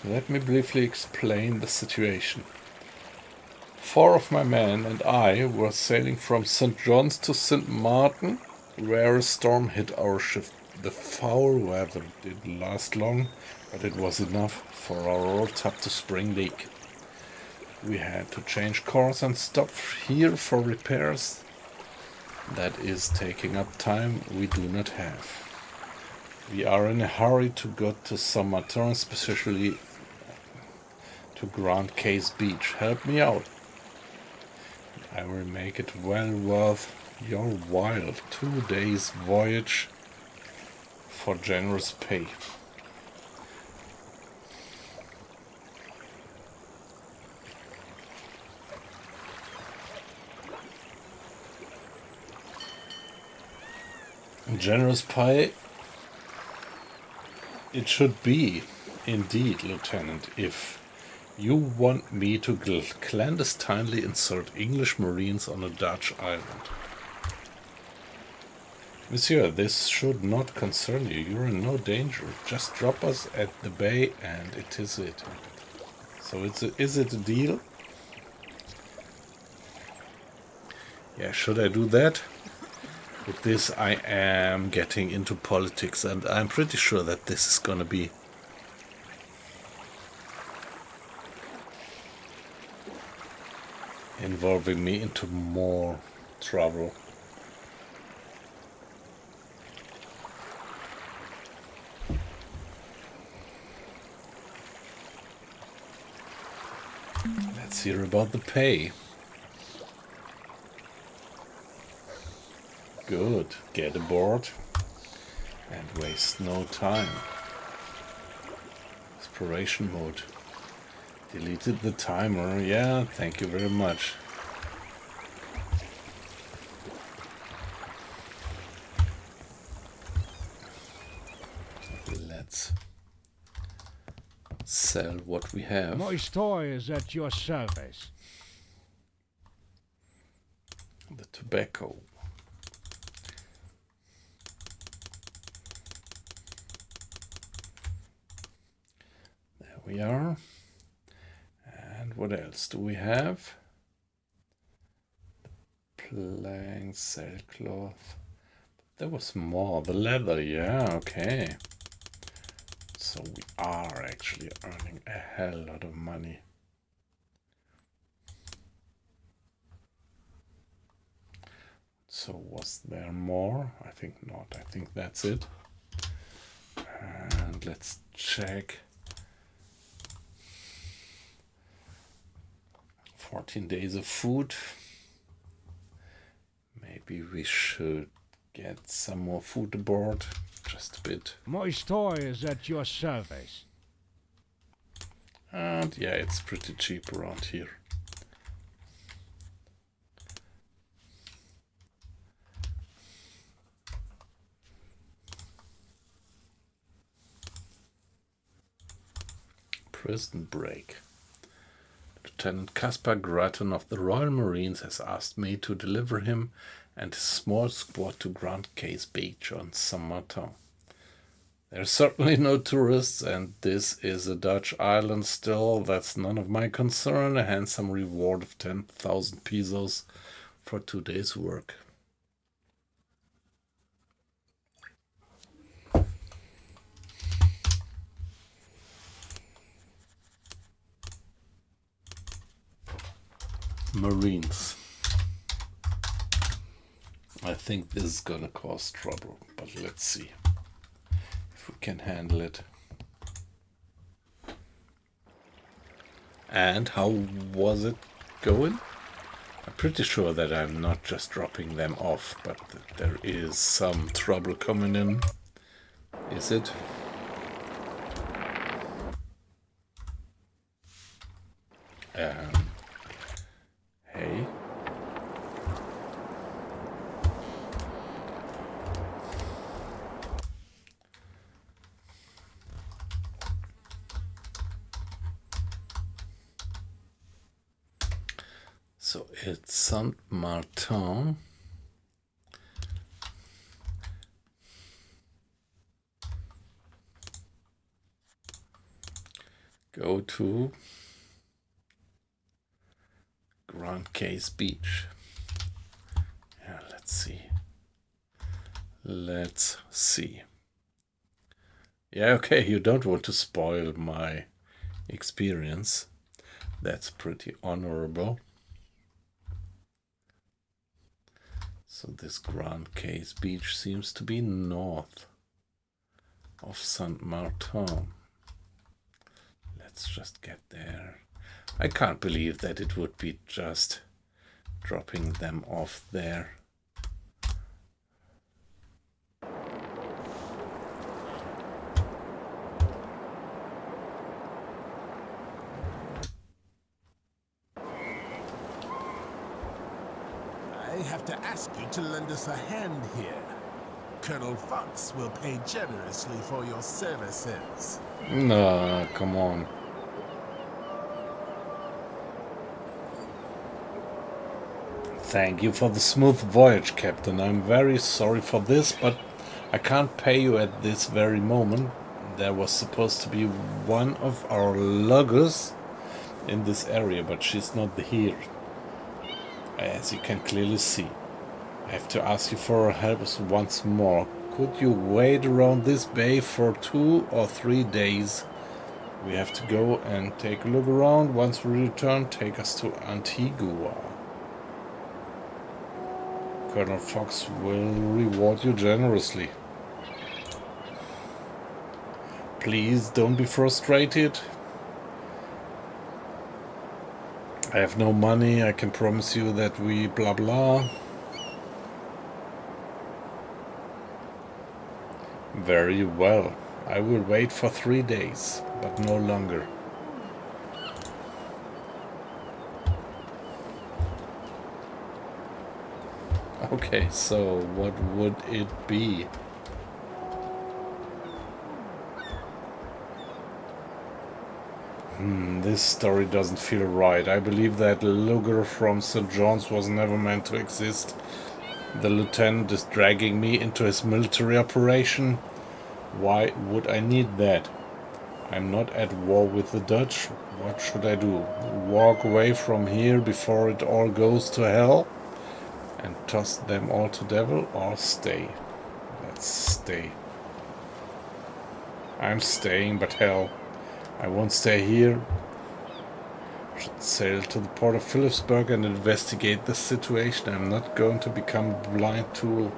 Let me briefly explain the situation. 4 of my men and I were sailing from St. John's to St. Martin, where a storm hit our ship. The foul weather didn't last long, but it was enough for our old tub to spring leak. We had to change course and stop here for repairs. That is taking up time we do not have. We are in a hurry to go to Saint-Martin, especially to Grand Case Beach. Help me out. I will make it well worth your while. 2 days voyage for generous pay. Generous pay it should be, indeed, Lieutenant, if you want me to clandestinely insert English Marines on a Dutch island. Monsieur, this should not concern you. You're in no danger. Just drop us at the bay and it is it. So is it a deal? Yeah, should I do that? With this I am getting into politics, and I'm pretty sure that this is gonna be involving me into more trouble. Let's hear about the pay. Good. Get aboard and waste no time. Exploration mode. Deleted the timer. Yeah, thank you very much. Let's sell what we have. My store is at your service. The tobacco. We are. And what else do we have? Planks, sailcloth. There was more. The leather, yeah, okay. So we are actually earning a hell lot of money. So was there more? I think not. I think that's it. And let's check. 14 days of food. Maybe we should get some more food aboard. Just a bit. My store is at your service. And yeah, it's pretty cheap around here. Prison break. Lieutenant Caspar Grattan of the Royal Marines has asked me to deliver him and his small squad to Grand Case Beach on Saint-Martin. There are certainly no tourists, and this is a Dutch island still. That's none of my concern. A handsome reward of 10,000 pesos for 2 days' work. Marines. I think this is gonna cause trouble, but let's see if we can handle it. And how was it going? I'm pretty sure that I'm not just dropping them off, but that there is some trouble coming in. Is it? Hey. So it's Saint-Martin. Go to Grand Case Beach. Yeah, let's see. Let's see. Yeah, okay, you don't want to spoil my experience. That's pretty honorable. So this Grand Case Beach seems to be north of Saint Martin. Let's just get there. I can't believe that it would be just dropping them off there. I have to ask you to lend us a hand here. Colonel Fox will pay generously for your services. No, come on. Thank you for the smooth voyage, Captain. I'm very sorry for this, but I can't pay you at this very moment. There was supposed to be one of our luggers in this area, but she's not here. As you can clearly see. I have to ask you for help once more. Could you wait around this bay for 2 or 3 days? We have to go and take a look around. Once we return, take us to Antigua. Colonel Fox will reward you generously. Please don't be frustrated. I have no money. I can promise you that we blah blah. Very well. I will wait for 3 days, but no longer. Okay, so what would it be? This story doesn't feel right. I believe that lugger from St. John's was never meant to exist. The lieutenant is dragging me into his military operation. Why would I need that? I'm not at war with the Dutch. What should I do? Walk away from here before it all goes to hell? And toss them all to devil, or stay? Let's stay. I'm staying, but hell, I won't stay here. I should sail to the port of Philipsburg and investigate the situation. I'm not going to become a blind tool.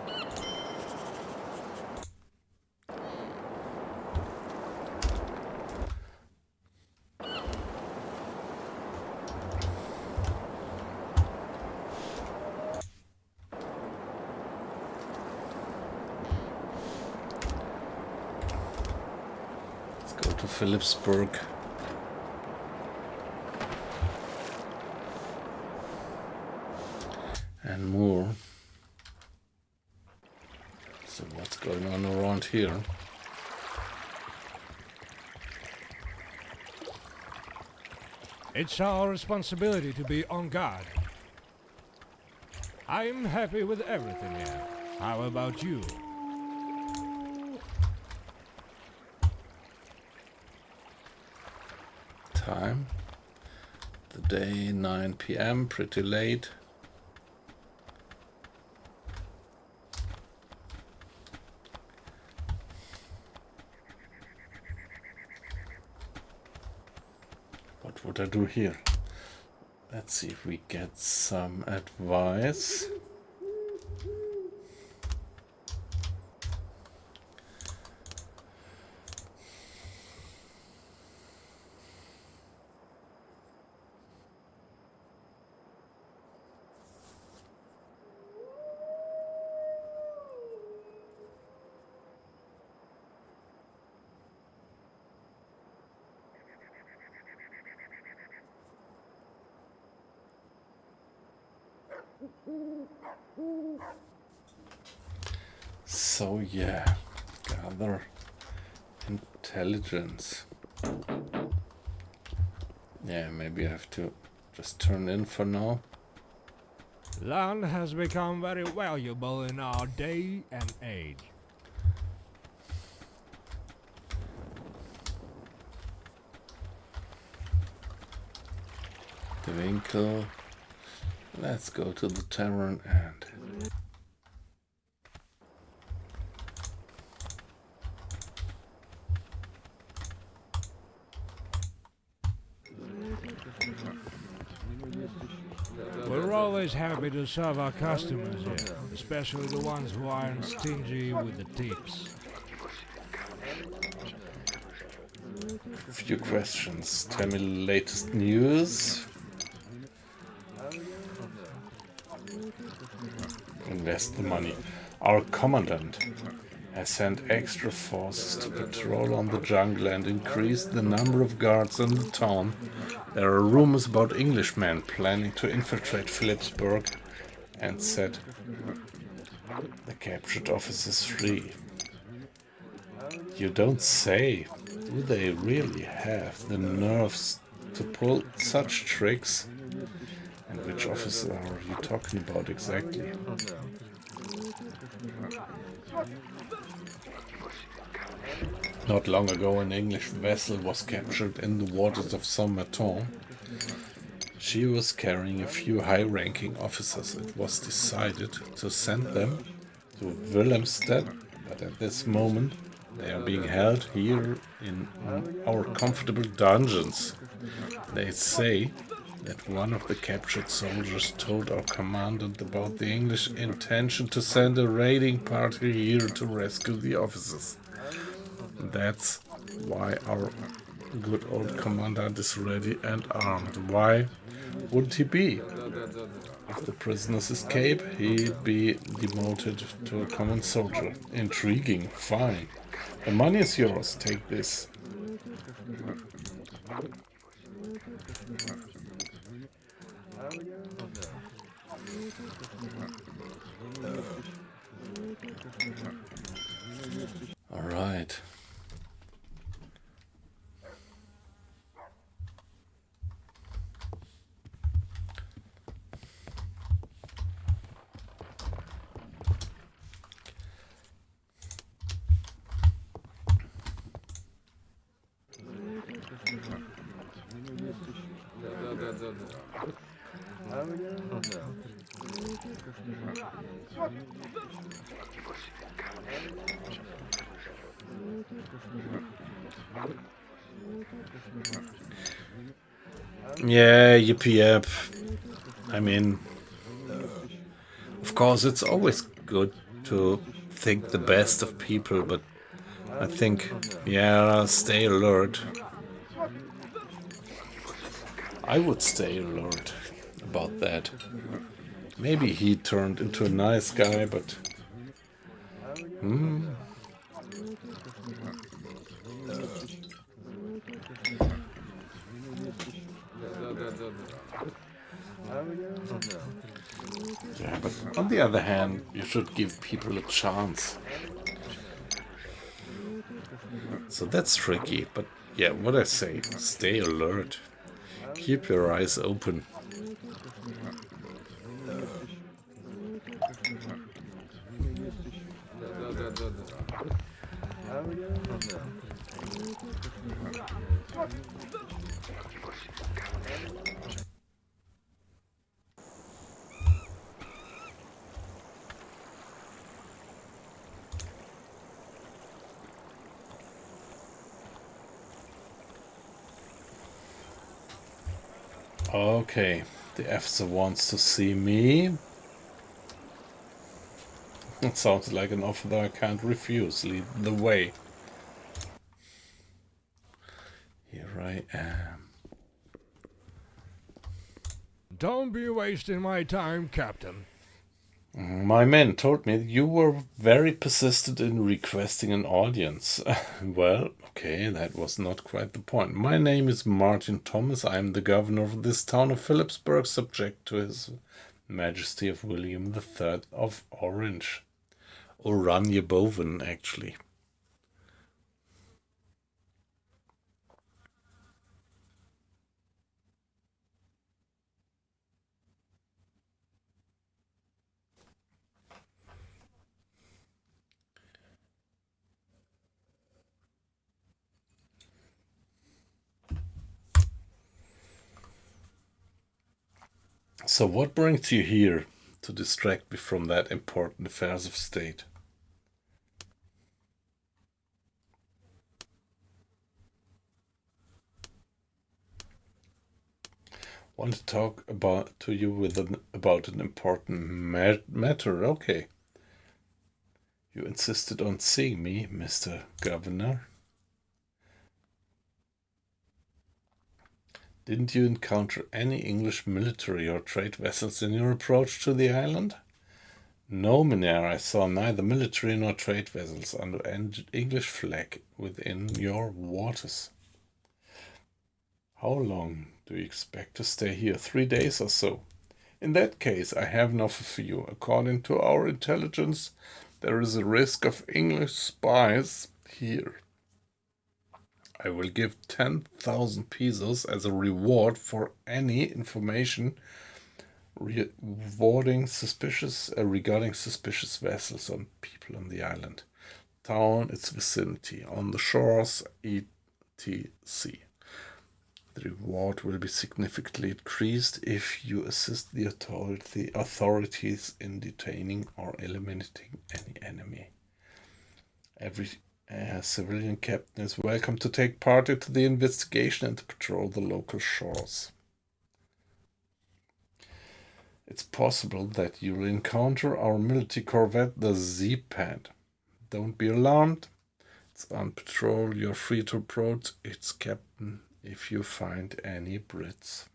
To Philipsburg. And more. So what's going on around here? It's our responsibility to be on guard. I'm happy with everything here. How about you? Time. The day 9 p.m. Pretty late. What would I do here? Let's see if we get some advice. So yeah, gather intelligence. Yeah, maybe I have to just turn in for now. Land has become very valuable in our day and age. The Winkle. Let's go to the tavern and We'll roll always happy to serve our customers here, especially the ones who aren't stingy with the tips. Few questions. Tell me the latest news. Invest the money. Our commandant has sent extra forces to patrol on the jungle and increased the number of guards in the town. There are rumors about Englishmen planning to infiltrate Phillipsburg and set the captured officers free. You don't say. Do they really have the nerves to pull such tricks? And which officer are you talking about exactly? Not long ago, an English vessel was captured in the waters of Saint-Martin. She was carrying a few high-ranking officers. It was decided to send them to Willemstad, but at this moment they are being held here in our comfortable dungeons. They say that one of the captured soldiers told our commandant about the English intention to send a raiding party here to rescue the officers. That's why our good old commandant is ready and armed. Why would he be? If the prisoners escape, he'd be demoted to a common soldier. Intriguing, fine. The money is yours, take this. All right. Yeah, yippee yep. I mean, of course, it's always good to think the best of people, but I think, yeah, stay alert. I would stay alert about that. Maybe he turned into a nice guy, but... Yeah, but on the other hand, you should give people a chance. So that's tricky, but yeah, what I say, stay alert. Keep your eyes open. Okay, the officer wants to see me. It sounds like an offer that I can't refuse. Lead the way. Here I am. Don't be wasting my time, Captain. My men told me you were very persistent in requesting an audience. Well, okay, that was not quite the point. My name is Martin Thomas. I am the governor of this town of Phillipsburg, subject to His Majesty of William III of Orange. Oranje-Boven, actually. So what brings you here to distract me from that important affairs of state? Want to talk to you about an important matter? Okay. You insisted on seeing me, Mr. Governor. Didn't you encounter any English military or trade vessels in your approach to the island? No, Mynheer, I saw neither military nor trade vessels under an English flag within your waters. How long do you expect to stay here? 3 days or so? In that case, I have an offer for you. According to our intelligence, there is a risk of English spies here. I will give 10,000 pesos as a reward for any information regarding suspicious vessels and people on the island, town, its vicinity, on the shores, etc. The reward will be significantly increased if you assist the authorities in detaining or eliminating any enemy. Every civilian captain is welcome to take part into the investigation and to patrol the local shores. It's possible that you'll encounter our military corvette, the Z-Pad. Don't be alarmed. It's on patrol. You're free to approach its captain if you find any Brits.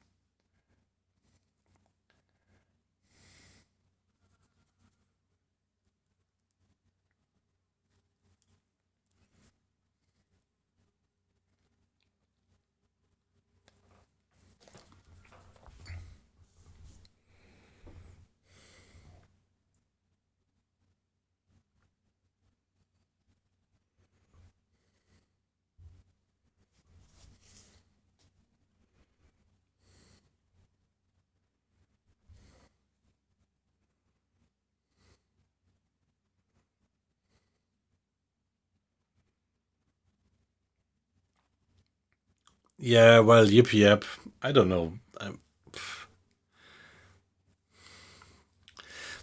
Yeah, well, yip yap. I don't know.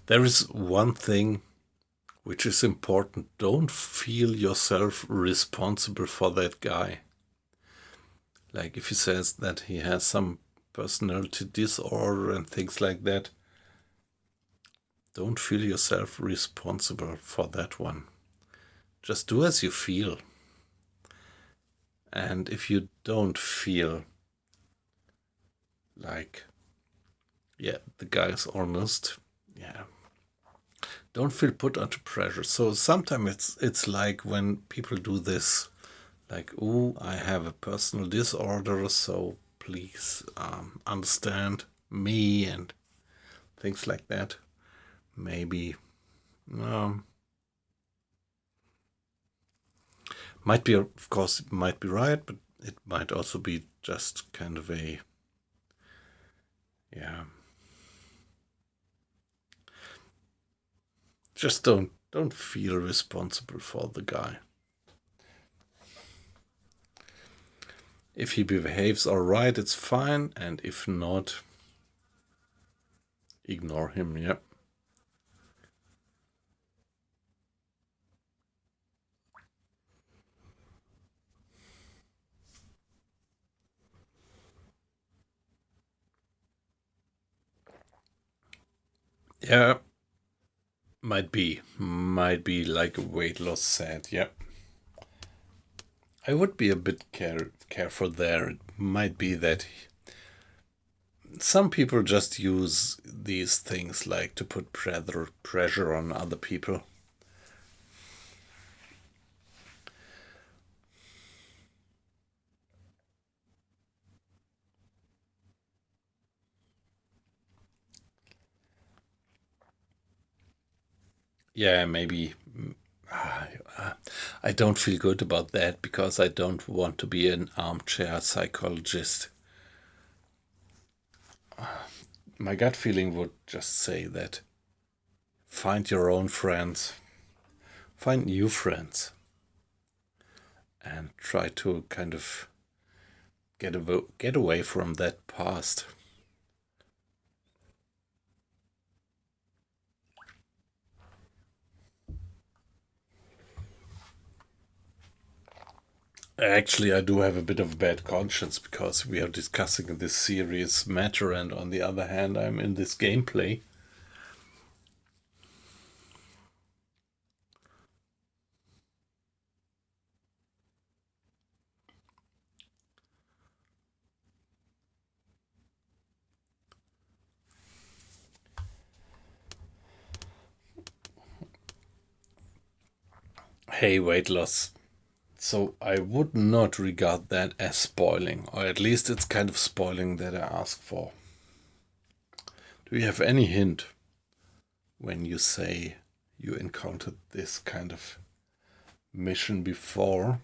There is one thing which is important. Don't feel yourself responsible for that guy. Like if he says that he has some personality disorder and things like that, don't feel yourself responsible for that one. Just do as you feel. And if you don't feel like, yeah, the guy is honest, yeah, don't feel put under pressure. So sometimes it's like when people do this, like, oh, I have a personal disorder, so please understand me and things like that. Maybe might be, of course, it might be right, but it might also be just kind of a, yeah. Just don't feel responsible for the guy. If he behaves all right, it's fine, and if not, ignore him. Yep. Yeah. Might be like a weight loss sad. Yep. I would be a bit careful there. It might be that some people just use these things like to put pressure on other people. Yeah, maybe. I don't feel good about that because I don't want to be an armchair psychologist. My gut feeling would just say that find your own friends, find new friends, and try to kind of get away from that past. Actually, I do have a bit of a bad conscience because we are discussing this serious matter, and on the other hand, I'm in this gameplay. Hey, weight loss. So I would not regard that as spoiling, or at least it's kind of spoiling that I ask for. Do you have any hint when you say you encountered this kind of mission before?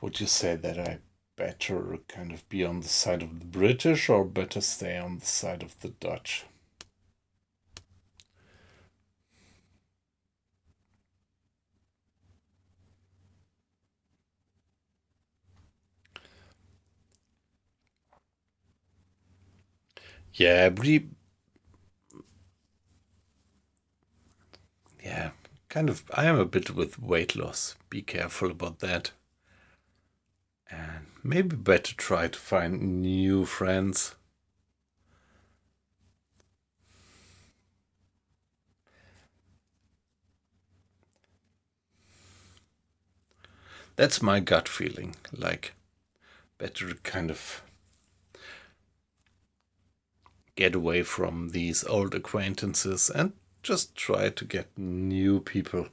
Would you say that I better kind of be on the side of the British or better stay on the side of the Dutch? Yeah, yeah, kind of. I am a bit with weight loss. Be careful about that. And maybe better try to find new friends. That's my gut feeling. Like, better kind of get away from these old acquaintances and just try to get new people.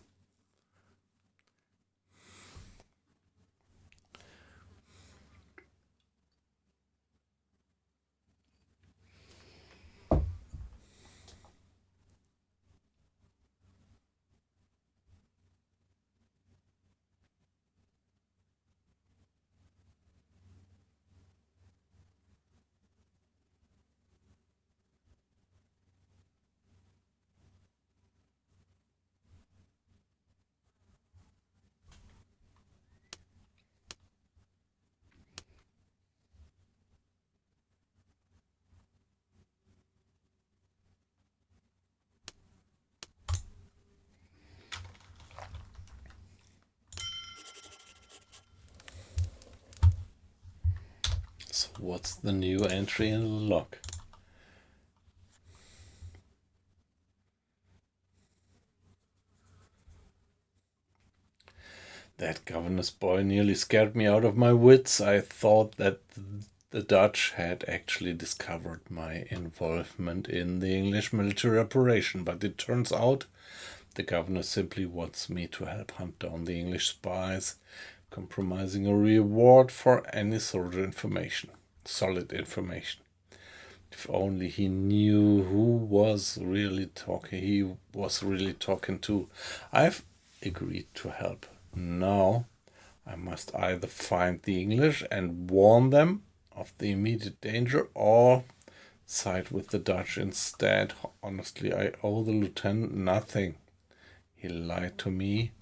So what's the new entry in the log? That governor's boy nearly scared me out of my wits. I thought that the Dutch had actually discovered my involvement in the English military operation, but it turns out the governor simply wants me to help hunt down the English spies, compromising a reward for any sort of information, solid information. If only he knew who he was really talking to. I've agreed to help. Now I must either find the English and warn them of the immediate danger or side with the Dutch instead. Honestly, I owe the lieutenant nothing. He lied to me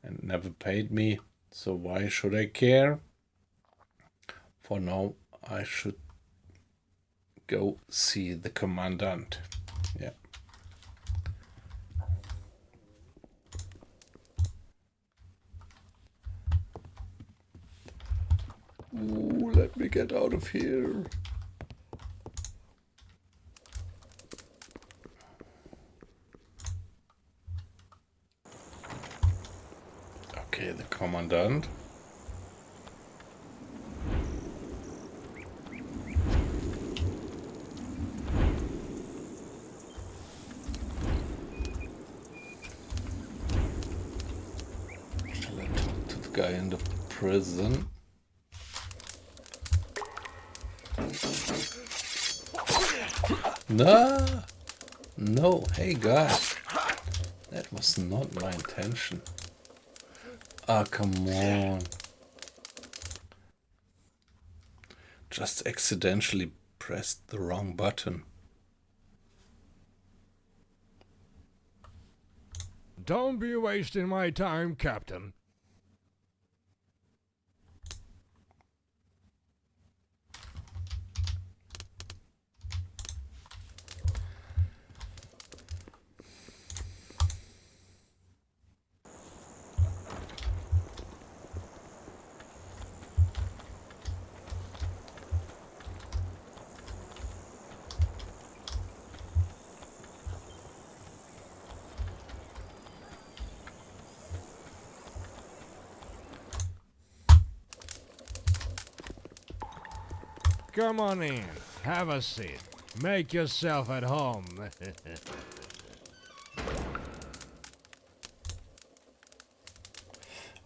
and never paid me, so why should I care? For now, I should go see the commandant. Yeah. Ooh, let me get out of here. Okay, the commandant. Shall I talk to the guy in the prison? No, hey guys, that was not my intention. Ah, come on. Just accidentally pressed the wrong button. Don't be wasting my time, Captain. Come on in. Have a seat. Make yourself at home.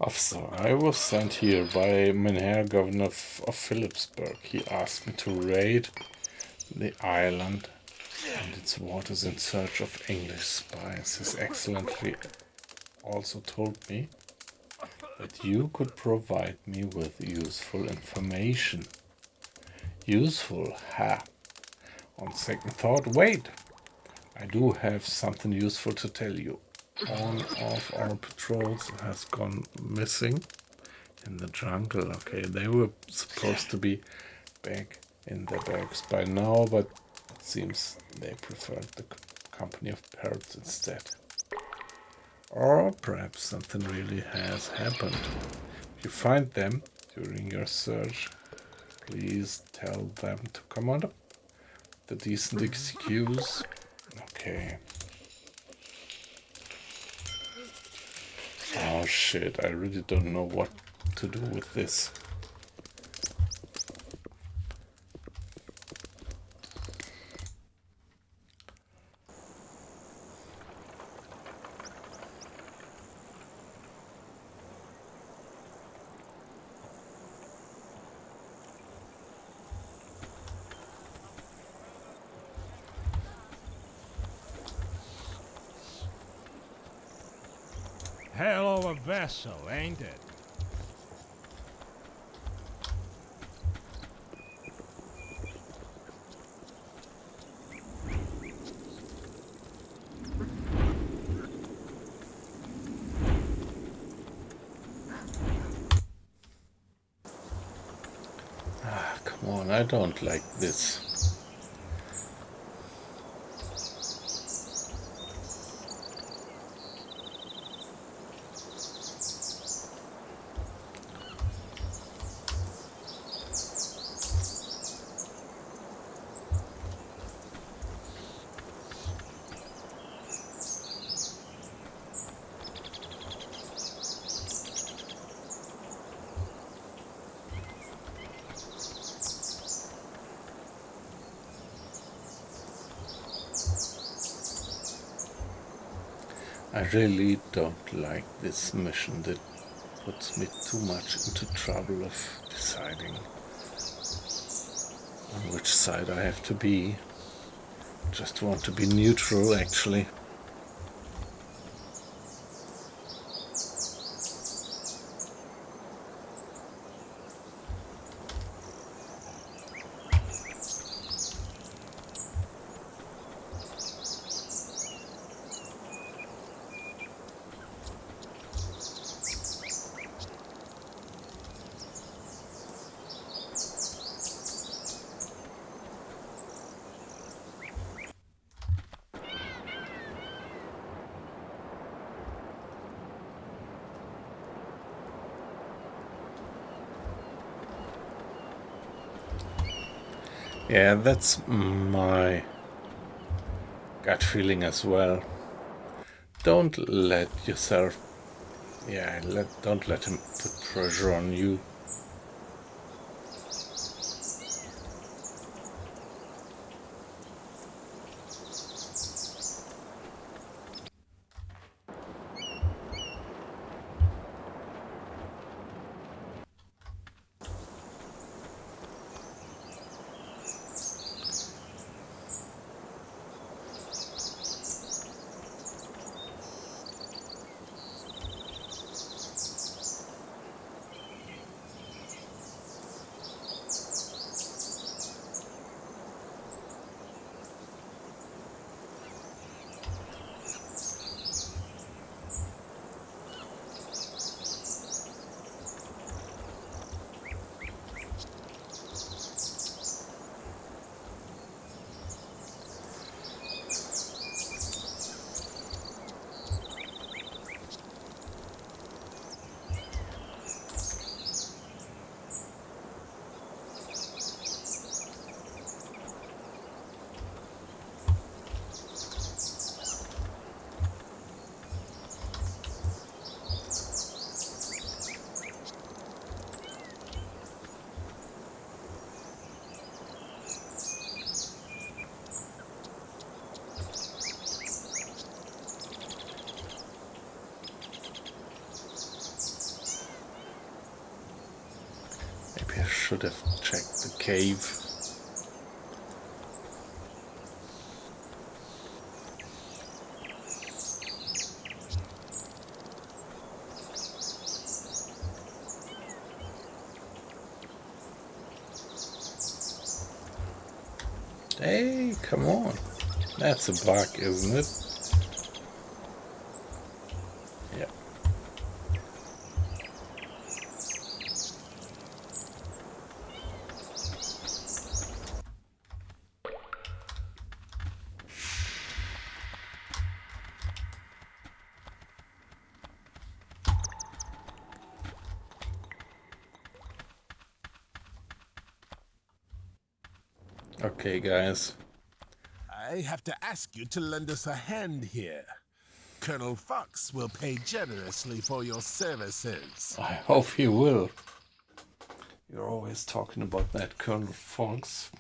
Officer, I was sent here by Mynheer Governor of Philipsburg. He asked me to raid the island and its waters in search of English spies. His Excellency also told me that you could provide me with useful information. Useful? Ha! On second thought, wait! I do have something useful to tell you. One of our patrols has gone missing in the jungle. Okay, they were supposed to be back in their bags by now, but it seems they preferred the company of parrots instead. Or perhaps something really has happened. If you find them during your search, please tell them to come on up. The decent excuse. Okay. Oh shit, I really don't know what to do with this. Hell of a vessel, ain't it? Ah, come on, I don't like this. I really don't like this mission. That puts me too much into trouble of deciding on which side I have to be. Just want to be neutral, actually. Yeah, that's my gut feeling as well. Don't let yourself, don't let him put pressure on you. should have checked the cave. Hey, come on. That's a bug, isn't it? Yeah. Okay, guys. I have to ask you to lend us a hand here. Colonel Fox will pay generously for your services. I hope he will. You're always talking about that Colonel Fox.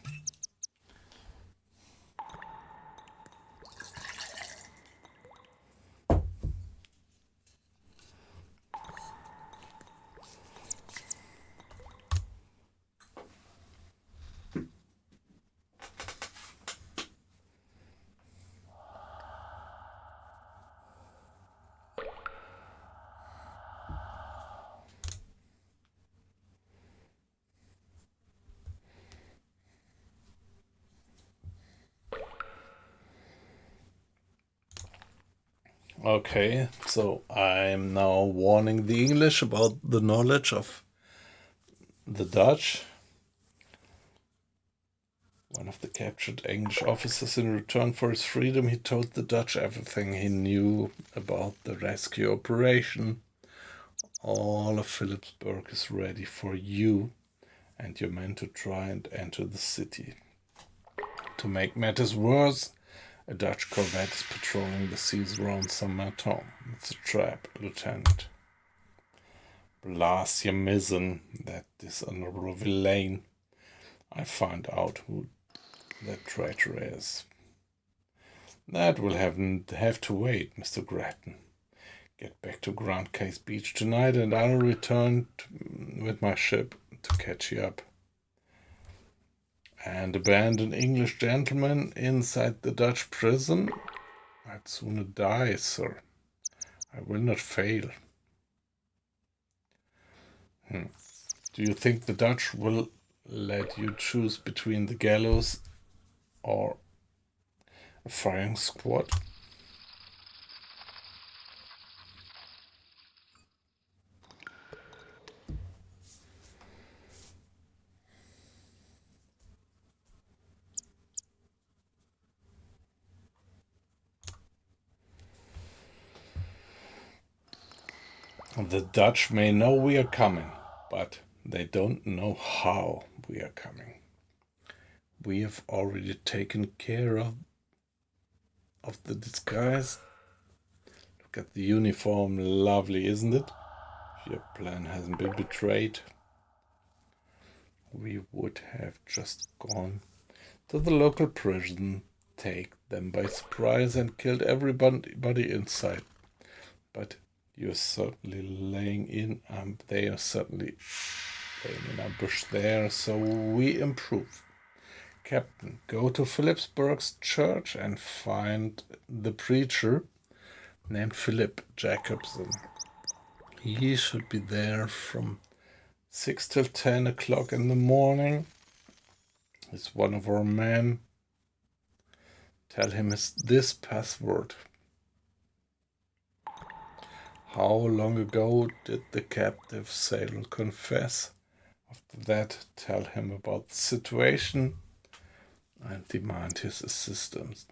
Okay, so I'm now warning the English about the knowledge of the Dutch. One of the captured English officers, in return for his freedom, he told the Dutch everything he knew about the rescue operation. All of Philipsburg is ready for you and your men to try and enter the city. To make matters worse, a Dutch corvette is patrolling the seas around Saint-Martin. It's a trap, Lieutenant. Blast your mizzen, that dishonorable villain. I find out who that traitor is. That will have to wait, Mr. Grattan. Get back to Grand Case Beach tonight and I'll return with my ship to catch you up. And abandon English gentlemen inside the Dutch prison? I'd sooner die, sir. I will not fail. Do you think the Dutch will let you choose between the gallows or a firing squad? The Dutch may know we are coming, but they don't know how we are coming. We have already taken care of the disguise. Look at the uniform, lovely, isn't it? Your plan hasn't been betrayed. We would have just gone to the local prison, take them by surprise and killed everybody inside. But you're certainly they are certainly laying in ambush there, so we improve. Captain, go to Philipsburg's church and find the preacher named Philip Jacobson. He should be there from 6 till 10 o'clock in the morning. He's one of our men. Tell him this password. How long ago did the captive sailor confess? After that, tell him about the situation and demand his assistance.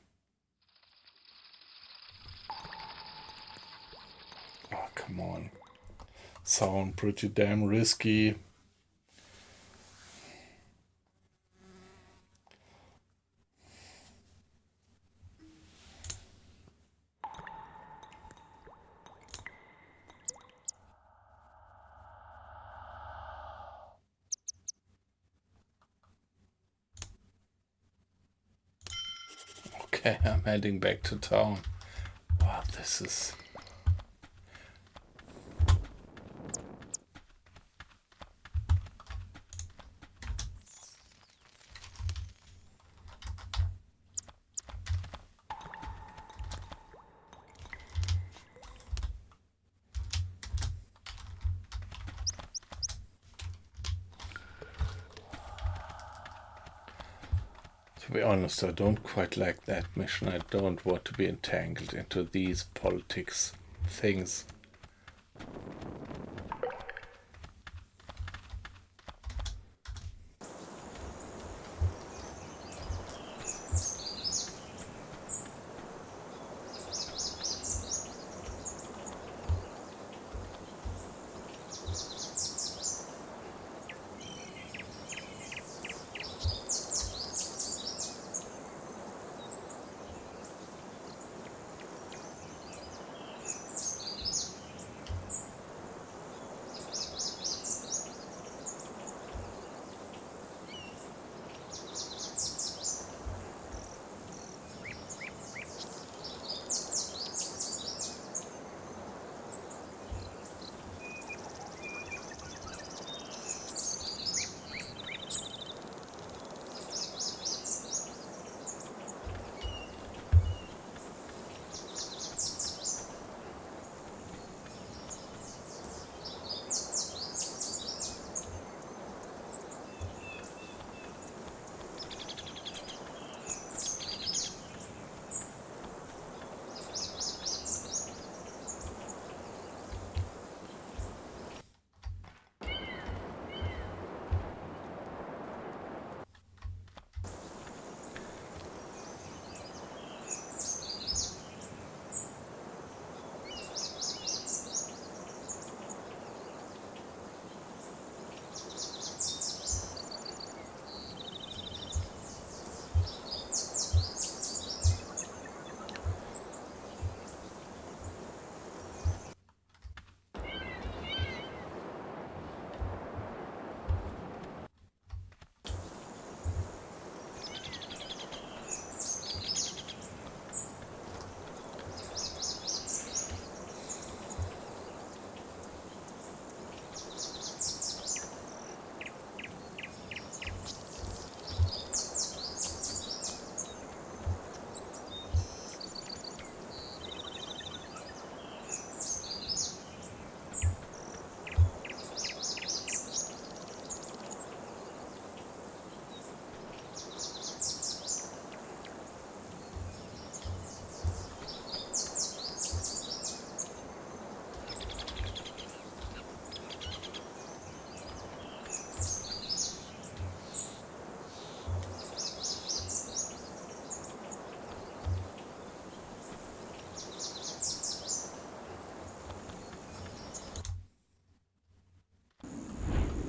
Oh, come on. Sound pretty damn risky. Okay, I'm heading back to town. Wow, this is... To be honest, I don't quite like that mission. I don't want to be entangled into these politics things.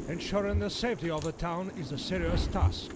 Ensuring the safety of the town is a serious task.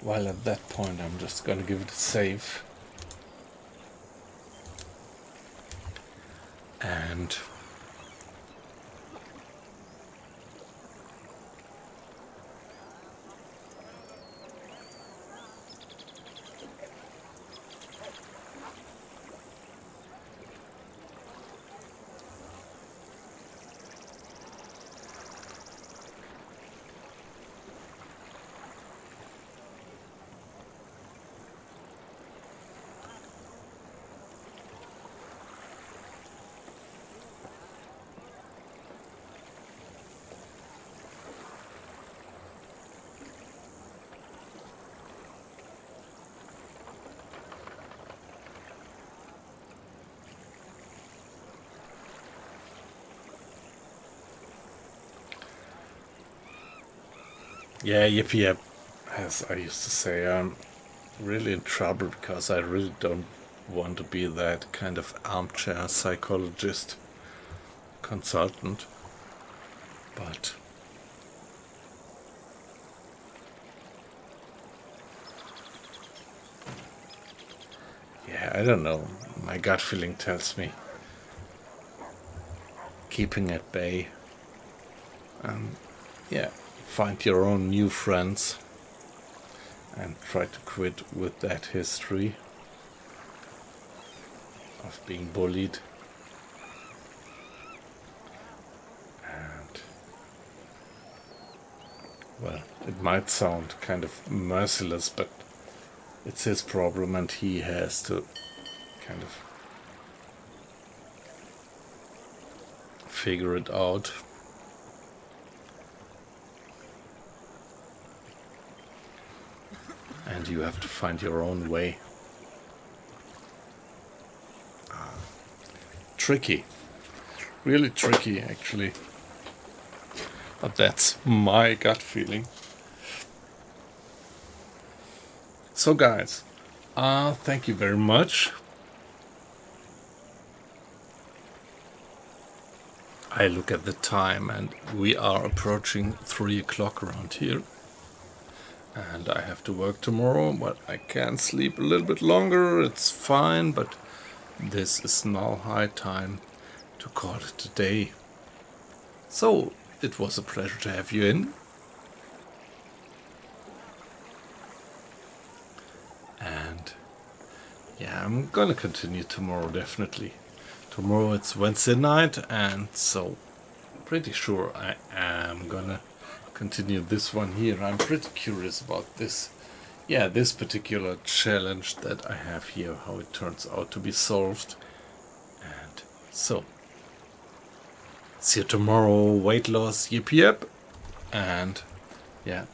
Well, at that point, I'm just gonna give it a save. And yeah, yip yip, as I used to say. really in trouble because I really don't want to be that kind of armchair psychologist consultant. But yeah, I don't know. My gut feeling tells me keeping at bay. Yeah, find your own new friends and try to quit with that history of being bullied. And well, it might sound kind of merciless, but it's his problem and he has to kind of figure it out. And you have to find your own way. Tricky. Really tricky, actually. But that's my gut feeling. So guys, thank you very much. I look at the time and we are approaching 3 o'clock around here. And I have to work tomorrow, but I can sleep a little bit longer, it's fine, but this is now high time to call it a day. So, it was a pleasure to have you in. And yeah, I'm gonna continue tomorrow, definitely. Tomorrow it's Wednesday night, and so pretty sure I am gonna continue this one here. I'm pretty curious about this. Yeah, this particular challenge that I have here, how it turns out to be solved. And so, see you tomorrow. Weight loss, yip yip. And yeah,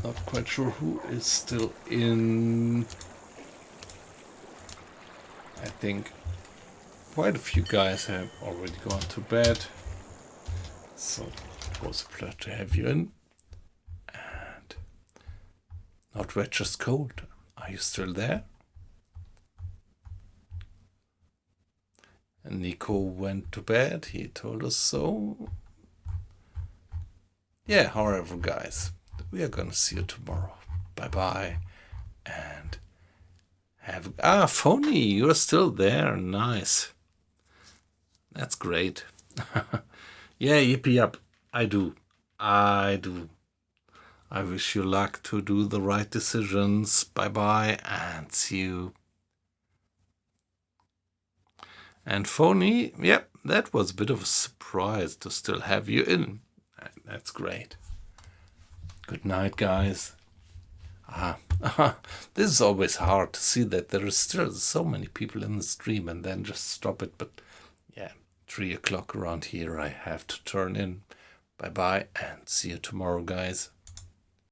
not quite sure who is still in. I think quite a few guys have already gone to bed. So it was a pleasure to have you in. Not red, just cold. Are you still there? And Nico went to bed. He told us so. Yeah, however, guys, we are gonna see you tomorrow. Bye bye. And have Phony, you're still there. Nice. That's great. Yeah, yippee up. I do. I wish you luck to do the right decisions. Bye bye and see you. And Phony, yep, that was a bit of a surprise to still have you in. That's great. Good night, guys. This is always hard to see that there is still so many people in the stream and then just stop it. But yeah, 3 o'clock around here I have to turn in. Bye bye and see you tomorrow, guys.